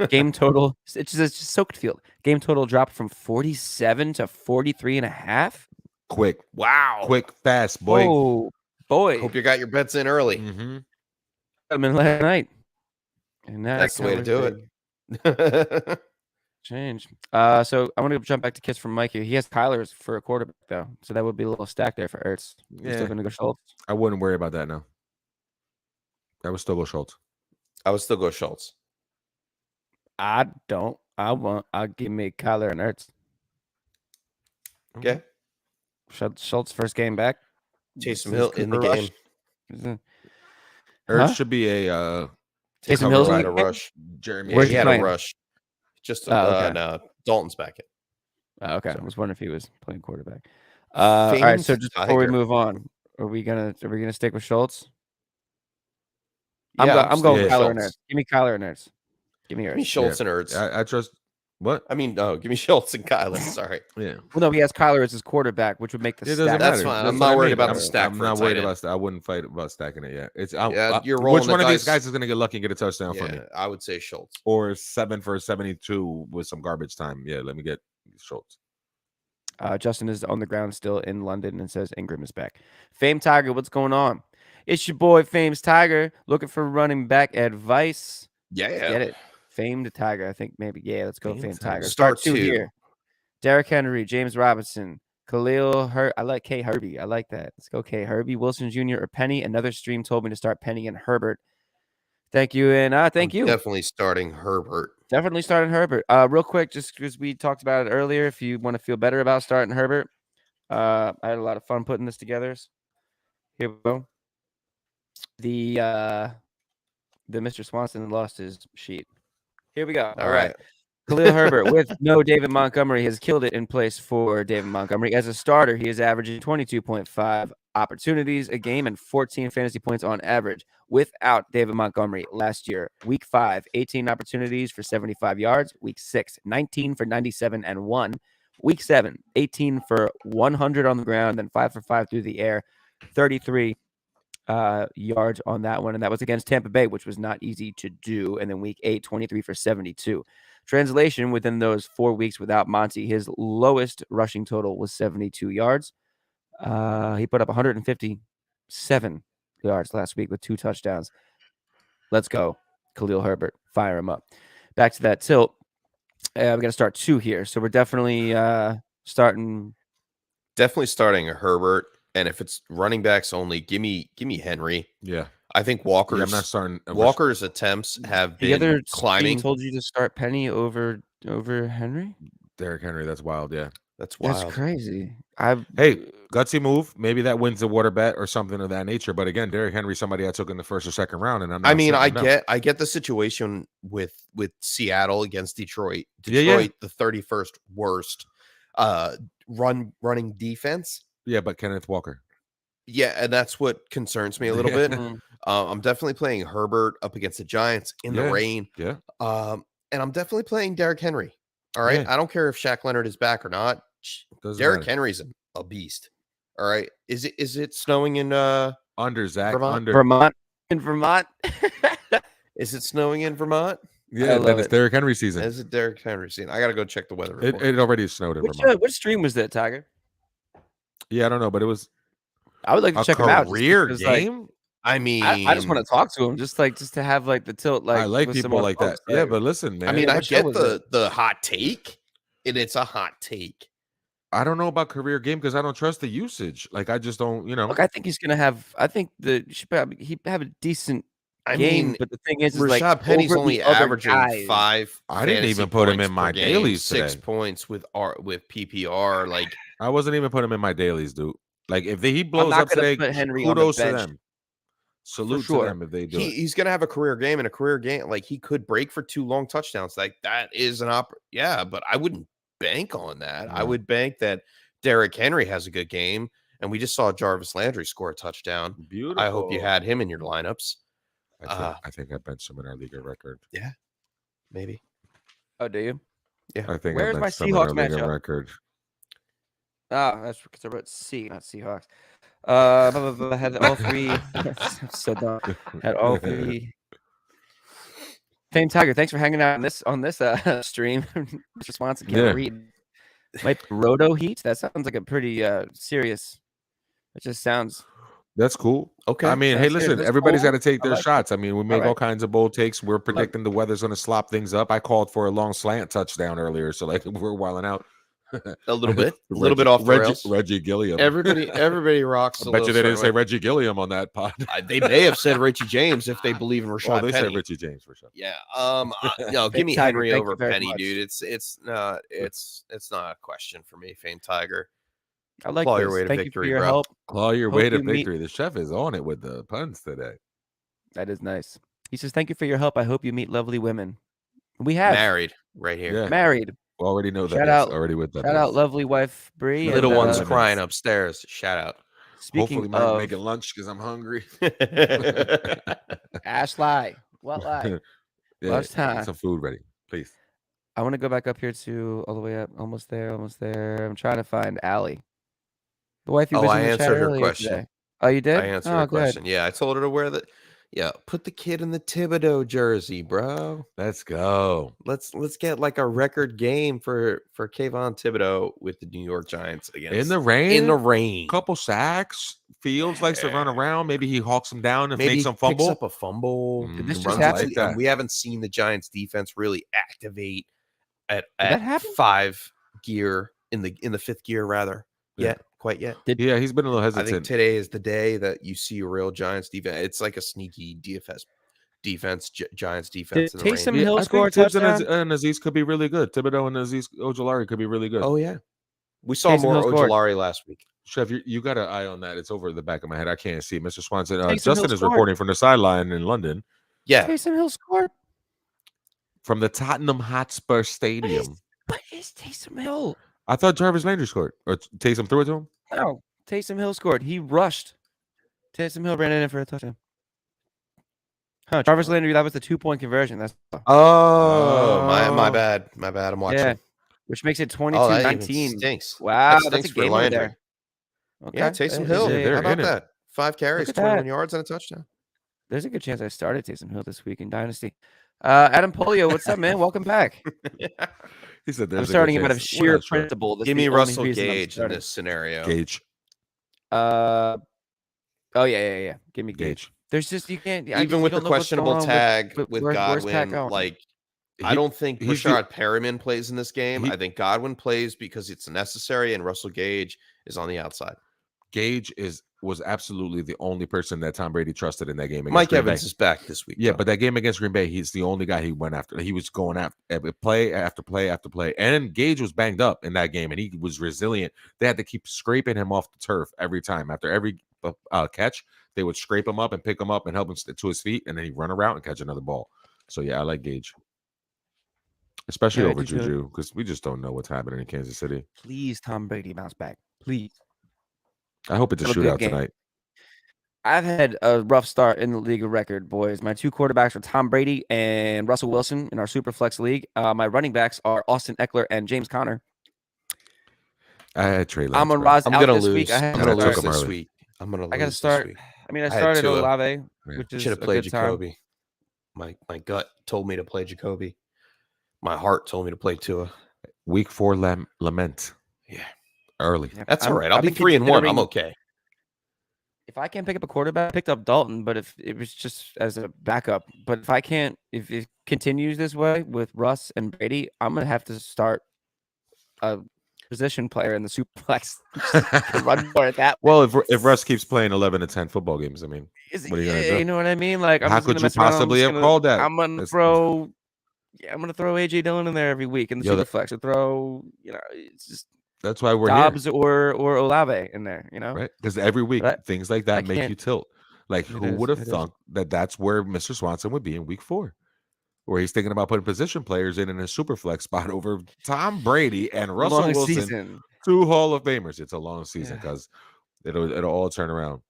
Game total. It's just soaked field. Game total dropped from 47 to 43.5. Quick. Wow. Quick, fast, boy. Oh, boy. Hope you got your bets in early. Mm-hmm. I mean, last night. And That's the way to do it. Change. So I want to jump back to Kiss from Mike here. He has Kyler's for a quarterback, though. So that would be a little stack there for Ertz. You're still going to go Schultz? I wouldn't worry about that now. I would still go Schultz. I would still go Schultz. I don't. I'll give me Kyler and Ertz. Okay. Schultz first game back. Taysom Hill in the game. Ertz should be a Taysom Hill's a rush. Jeremy. Where's he he had playing? a rush. Just okay. no, Dalton's back in. Okay. I was wondering if he was playing quarterback. All right. So just before we Tiger. move on, are we gonna stick with Schultz? Yeah, I'm going yeah, Kyler and Schultz. Ertz. Give me Kyler and Ertz. Give me Give me Ertz. Schultz and Ertz. I trust what? I mean, no, give me Schultz and Kyler. Sorry. Yeah. Well, no, he has Kyler as his quarterback, which would make the It doesn't stack. That's matter. fine. That's I'm what not I worried mean. about the stack I'm for a not worried tight end. about that. I wouldn't fight about stacking it yet. It's you're rolling which one the of these dice. guys is going to get lucky and get a touchdown from me, Yeah, I would say Schultz. or 7 for 72 with some garbage time. Yeah, let me get Schultz. Justin is on the ground still in London and says Ingram is back. Fame Tiger, what's going on? It's your boy Fame's Tiger looking for running back advice. Yeah. Get it. Famed Tiger. I think maybe. Yeah, let's go Famed Tiger. Start two two. here. Derrick Henry, James Robinson, Khalil I like K. Herbie. I like that. Let's go K. Herbie, Wilson Jr. or Penny. Another stream told me to start Penny and Herbert. Thank you. And thank you. Definitely starting Herbert. Definitely starting Herbert. Real quick, just because we talked about it earlier, if you want to feel better about starting Herbert, I had a lot of fun putting this together. Here we go. The Mr. Swanson lost his sheet. Here we go. All right. Khalil Herbert with no David Montgomery has killed it in place for David Montgomery. As a starter, he is averaging 22.5 opportunities a game and 14 fantasy points on average. Without David Montgomery last year, week 5, 18 opportunities for 75 yards. Week 6, 19 for 97 and 1. Week 7, 18 for 100 on the ground and 5 for 5 through the air. 33 yards on that one. And that was against Tampa Bay, which was not easy to do. And then week 8, 23 for 72. Translation, within those 4 weeks without Monty, his lowest rushing total was 72 yards. He put up 157 yards last week with 2 touchdowns. Let's go. Khalil Herbert. Fire him up. Back to that tilt. We got to start 2 here. So we're definitely starting. Definitely starting Herbert. And if it's running backs only, give me Henry. Yeah. I think Walker's I'm not starting. Walker's attempts have The been other climbing. team told you to start Penny over Henry? Derrick Henry. That's wild. Yeah. That's wild. That's crazy. Hey, gutsy move. Maybe that wins the water bet or something of that nature. But again, Derrick Henry, somebody I took in the first or second round, and I mean, I get the situation with Seattle against Detroit. Detroit, the 31st worst running defense. Yeah, but Kenneth Walker. Yeah, and that's what concerns me a little bit. I'm definitely playing Herbert up against the Giants in the rain. Yeah. And I'm definitely playing Derrick Henry. All right. Yeah. I don't care if Shaq Leonard is back or not. Derrick Henry's a beast. All right. Is it snowing in Vermont? In Vermont? Is it snowing in Vermont? Yeah, then it's Derrick Henry season. Is it Derrick Henry season? I gotta go check the weather report. It already snowed in Vermont. What stream was that, Tiger? Yeah, I don't know, but it was. I would like to check him out. Career game. I mean, I just want to talk to him, just to have like the tilt. Like I like people like that. Yeah, but listen, man. I mean, I get the hot take, and it's a hot take. I don't know about career game because I don't trust the usage. Like I just don't, Look, I think he's gonna have. I think he have a decent game, but the thing is Rashad Penny's only averaging 5. I didn't even put him in my dailies. 6 points with PPR. Like I wasn't even putting him in my dailies, dude. Like if he blows up today, kudos to them. Salute to them if they do. He's gonna have a career game, and a career game like he could break for 2 long touchdowns. Like that is an but I wouldn't bank on that. I would bank that Derrick Henry has a good game, and we just saw Jarvis Landry score a touchdown. Beautiful. I hope you had him in your lineups. I think I benched him in our league record. Yeah, maybe. Oh, do you? Yeah. I think Where's I my benched him in our Seahawks league matchup? record. Oh, that's because I wrote C, not Seahawks. Had all 3. I'm so dumb. Had all 3. Fame Tiger, thanks for hanging out on this stream. Mr. Swanson can't read. Like Roto Heat. That sounds like a pretty serious. It just sounds. That's cool. Okay. I mean, hey, listen, everybody's got to take their shots. I mean, we make all kinds of bold takes. We're predicting the weather's going to slop things up. I called for a long slant touchdown earlier, so like we're wilding out. A little bit off the rails. Reggie Gilliam. Everybody rocks. I bet you they didn't say Reggie Gilliam on that pod. They may have said Richie James if they believe in Rashad they Penny. said Richie James for sure. Yeah. Give me Henry over Penny, dude. It's not a question for me. Fame Tiger. I like claw this. your way to Thank victory, you for your bro. help. Claw your way to victory. The chef is on it with the puns today. That is nice. He says, "Thank you for your help. I hope you meet lovely women." We have married right here. Yeah. Married. We already know that. Shout out. Already with that. Shout out, lovely wife Bree. Little one's crying upstairs. Shout out. Speaking Hopefully, of making lunch because I'm hungry. Ash lie. What lie? Lunch time. Some food ready, please. I want to go back up here to all the way up. Almost there. I'm trying to find Allie. The wife you was in the answered chat her earlier question. Today. Oh, you did? I answered her question. Yeah, I told her to wear the. Yeah, put the kid in the Thibodeau jersey, bro. Let's go. Let's get like a record game for Kayvon Thibodeau with the New York Giants against in the rain. In the rain, couple sacks. Fields likes to run around. Maybe he hawks him down and makes him fumble. Picks up a fumble. Did this just runs happen? like that. We haven't seen the Giants defense really activate at that happen? 5 gear in the 5th gear rather. Yet. Quite yet. Yeah, he's been a little hesitant. I think today is the day that you see a real Giants defense. It's like a sneaky DFS defense, Giants defense. Did Taysom Hill score a touchdown? And Aziz could be really good. Thibodeau and Aziz Ojolari could be really good. Oh yeah, we saw more Ojolari last week. Chef, you got an eye on that. It's over the back of my head. I can't see. Mr. Swanson. Justin is reporting from the sideline in London. Yeah, Taysom Hill scored from the Tottenham Hotspur Stadium. But it's Taysom Hill. I thought Jarvis Landry scored. Or Taysom threw it to him? No, Taysom Hill scored. He rushed. Taysom Hill ran in for a touchdown. Huh, Jarvis Landry, that was the 2-point conversion. That's my bad. My bad. I'm watching. Yeah. Which makes it 22-19. Stinks. Wow, that that's a game right there. Okay. Yeah, Taysom Hill. How about that? 5 carries, 21 yards, and a touchdown. There's a good chance I started Taysom Hill this week in Dynasty. Adam Polio, what's up, man? Welcome back. He said I'm starting him out of sheer principle. Give me Russell Gage in this scenario. Gage. Oh yeah. Give me Gage. There's just you can't even with the questionable tag with Godwin. Like I don't think Rashad Perriman plays in this game. I think Godwin plays because it's necessary, and Russell Gage is on the outside. Gage is was absolutely the only person that Tom Brady trusted in that game. Mike Evans is back this week. Yeah, but that game against Green Bay, he's the only guy he went after. He was going after play after play after play. And Gage was banged up in that game, and he was resilient. They had to keep scraping him off the turf every time. After every catch, they would scrape him up and pick him up and help him to his feet, and then he'd run around and catch another ball. So, yeah, I like Gage. Especially over Juju, because we just don't know what's happening in Kansas City. Please, Tom Brady, bounce back. Please. I hope it's a shootout tonight. I've had a rough start in the league of record, boys. My 2 quarterbacks are Tom Brady and Russell Wilson in our Superflex league. My running backs are Austin Eckler and James Conner. I had Trey Lance. I'm going to lose this week. I'm going to lose this week. I got to start. I mean, I started Olave, which is should have played Jacoby. My gut told me to play Jacoby. My heart told me to play Tua. Week 4 lament. Yeah. Early. Yeah, that's all right. I'll be 3-1. I'm okay. If I can't pick up a quarterback, I picked up Dalton, but if it was just as a backup. But if I can't, if it continues this way with Russ and Brady, I'm going to have to start a position player in the Superflex to run for it that way. Well, if Russ keeps playing 11 to 10 football games, I mean, what are you going to do? You know what I mean? Like, how could you possibly have called that? I'm going to throw AJ Dillon in there every week in the Superflex. To throw, it's just. That's why we're Dobbs here. or Olave in there, right? Because every week things like that make you tilt. Like, who would have thought that that's where Mr. Swanson would be in week 4, where he's thinking about putting position players in a Superflex spot over Tom Brady and Russell Wilson, season. 2 Hall of Famers. It's a long season because it'll all turn around.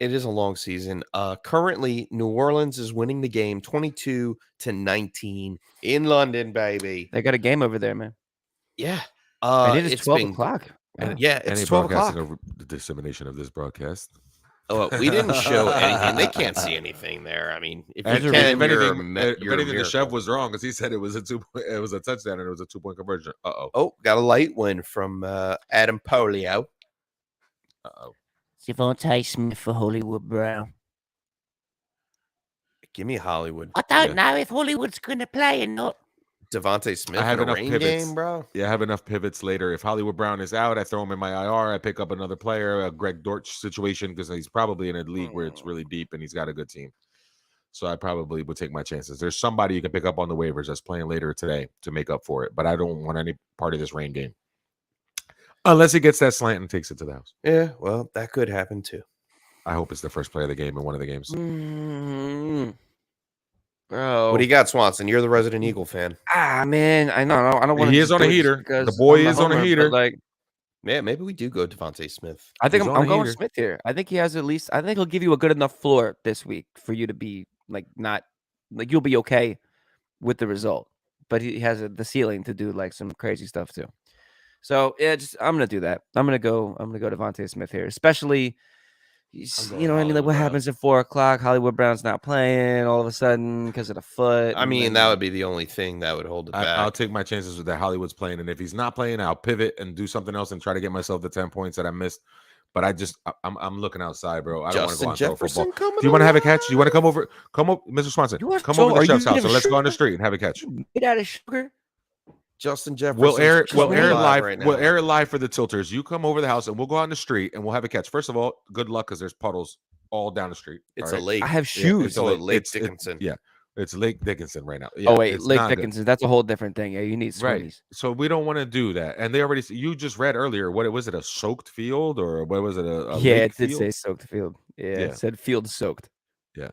It is a long season. Currently, New Orleans is winning the game 22-19 in London, baby. They got a game over there, man. Yeah. And it is 12 o'clock. It's 12 o'clock. Over the dissemination of this broadcast. Oh, we didn't show anything. They can't see anything there. I mean, if anything, the chef was wrong because he said it was a touchdown and it was a 2-point conversion. Oh, got a light one from Adam Polio. Devontae Smith for Hollywood Brown. Give me Hollywood. I don't know if Hollywood's going to play or not. Devontae Smith I have in a enough rain pivots. Game, bro. Yeah, I have enough pivots later. If Hollywood Brown is out, I throw him in my IR. I pick up another player, a Greg Dortch situation, because he's probably in a league where it's really deep and he's got a good team. So I probably would take my chances. There's somebody you can pick up on the waivers that's playing later today to make up for it, but I don't want any part of this rain game. Unless he gets that slant and takes it to the house. Yeah, well, that could happen too. I hope it's the first play of the game in one of the games. Bro, what do you got, Swanson? You're the resident Eagle fan. Man, I don't want. He is on a heater. The boy is on a heater. Like, man, maybe we do go Devontae Smith. I think I'm going Smith here. I think he has at least. I think he'll give you a good enough floor this week for you to be you'll be okay with the result. But he has the ceiling to do like some crazy stuff too. So yeah, I'm gonna do that. I'm gonna go Devontae Smith here, especially. What happens at 4 o'clock? Hollywood Brown's not playing all of a sudden because of the foot. I mean, that would be the only thing that would hold it back. I'll take my chances with that Hollywood's playing, and if he's not playing, I'll pivot and do something else and try to get myself the 10 points that I missed. But I'm looking outside, bro. I don't want to go on Jefferson football. Do you want to have a catch? Do you want to come over, Mr. Swanson? Come over to the chef's house and let's go on the street and have a catch. Get out of sugar. Justin Jefferson. We'll air it live. Right, we'll air it live for the tilters. You come over the house and we'll go out in the street and we'll have a catch. First of all, good luck because there's puddles all down the street. It's a lake. I have shoes. It's Lake Dickinson. It's Lake Dickinson right now. Yeah, Lake Dickinson. That's a whole different thing. Yeah, you need swimmies. Right. So we don't want to do that. And you just read earlier. What was it? A soaked field or what was it? It did say soaked field. Yeah, it said field soaked. Yeah.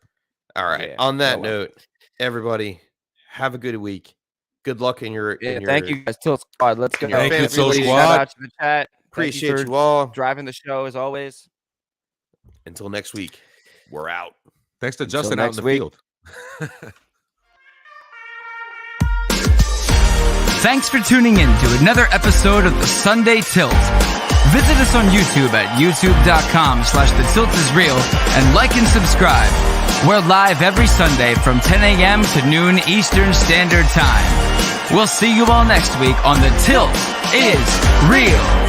All right. Yeah. On that note, everybody, have a good week. Good luck in your. Thank you guys. Tilt Squad. Let's go. Thank you, Tilt Squad. Shout out to the chat. Appreciate you all driving the show as always. Until next week, we're out. Thanks to Justin out in the field. Thanks for tuning in to another episode of the Sunday Tilt. Visit us on YouTube at youtube.com/thetiltisreal and like and subscribe. We're live every Sunday from 10 a.m. to noon Eastern Standard Time. We'll see you all next week on The Tilt is Real.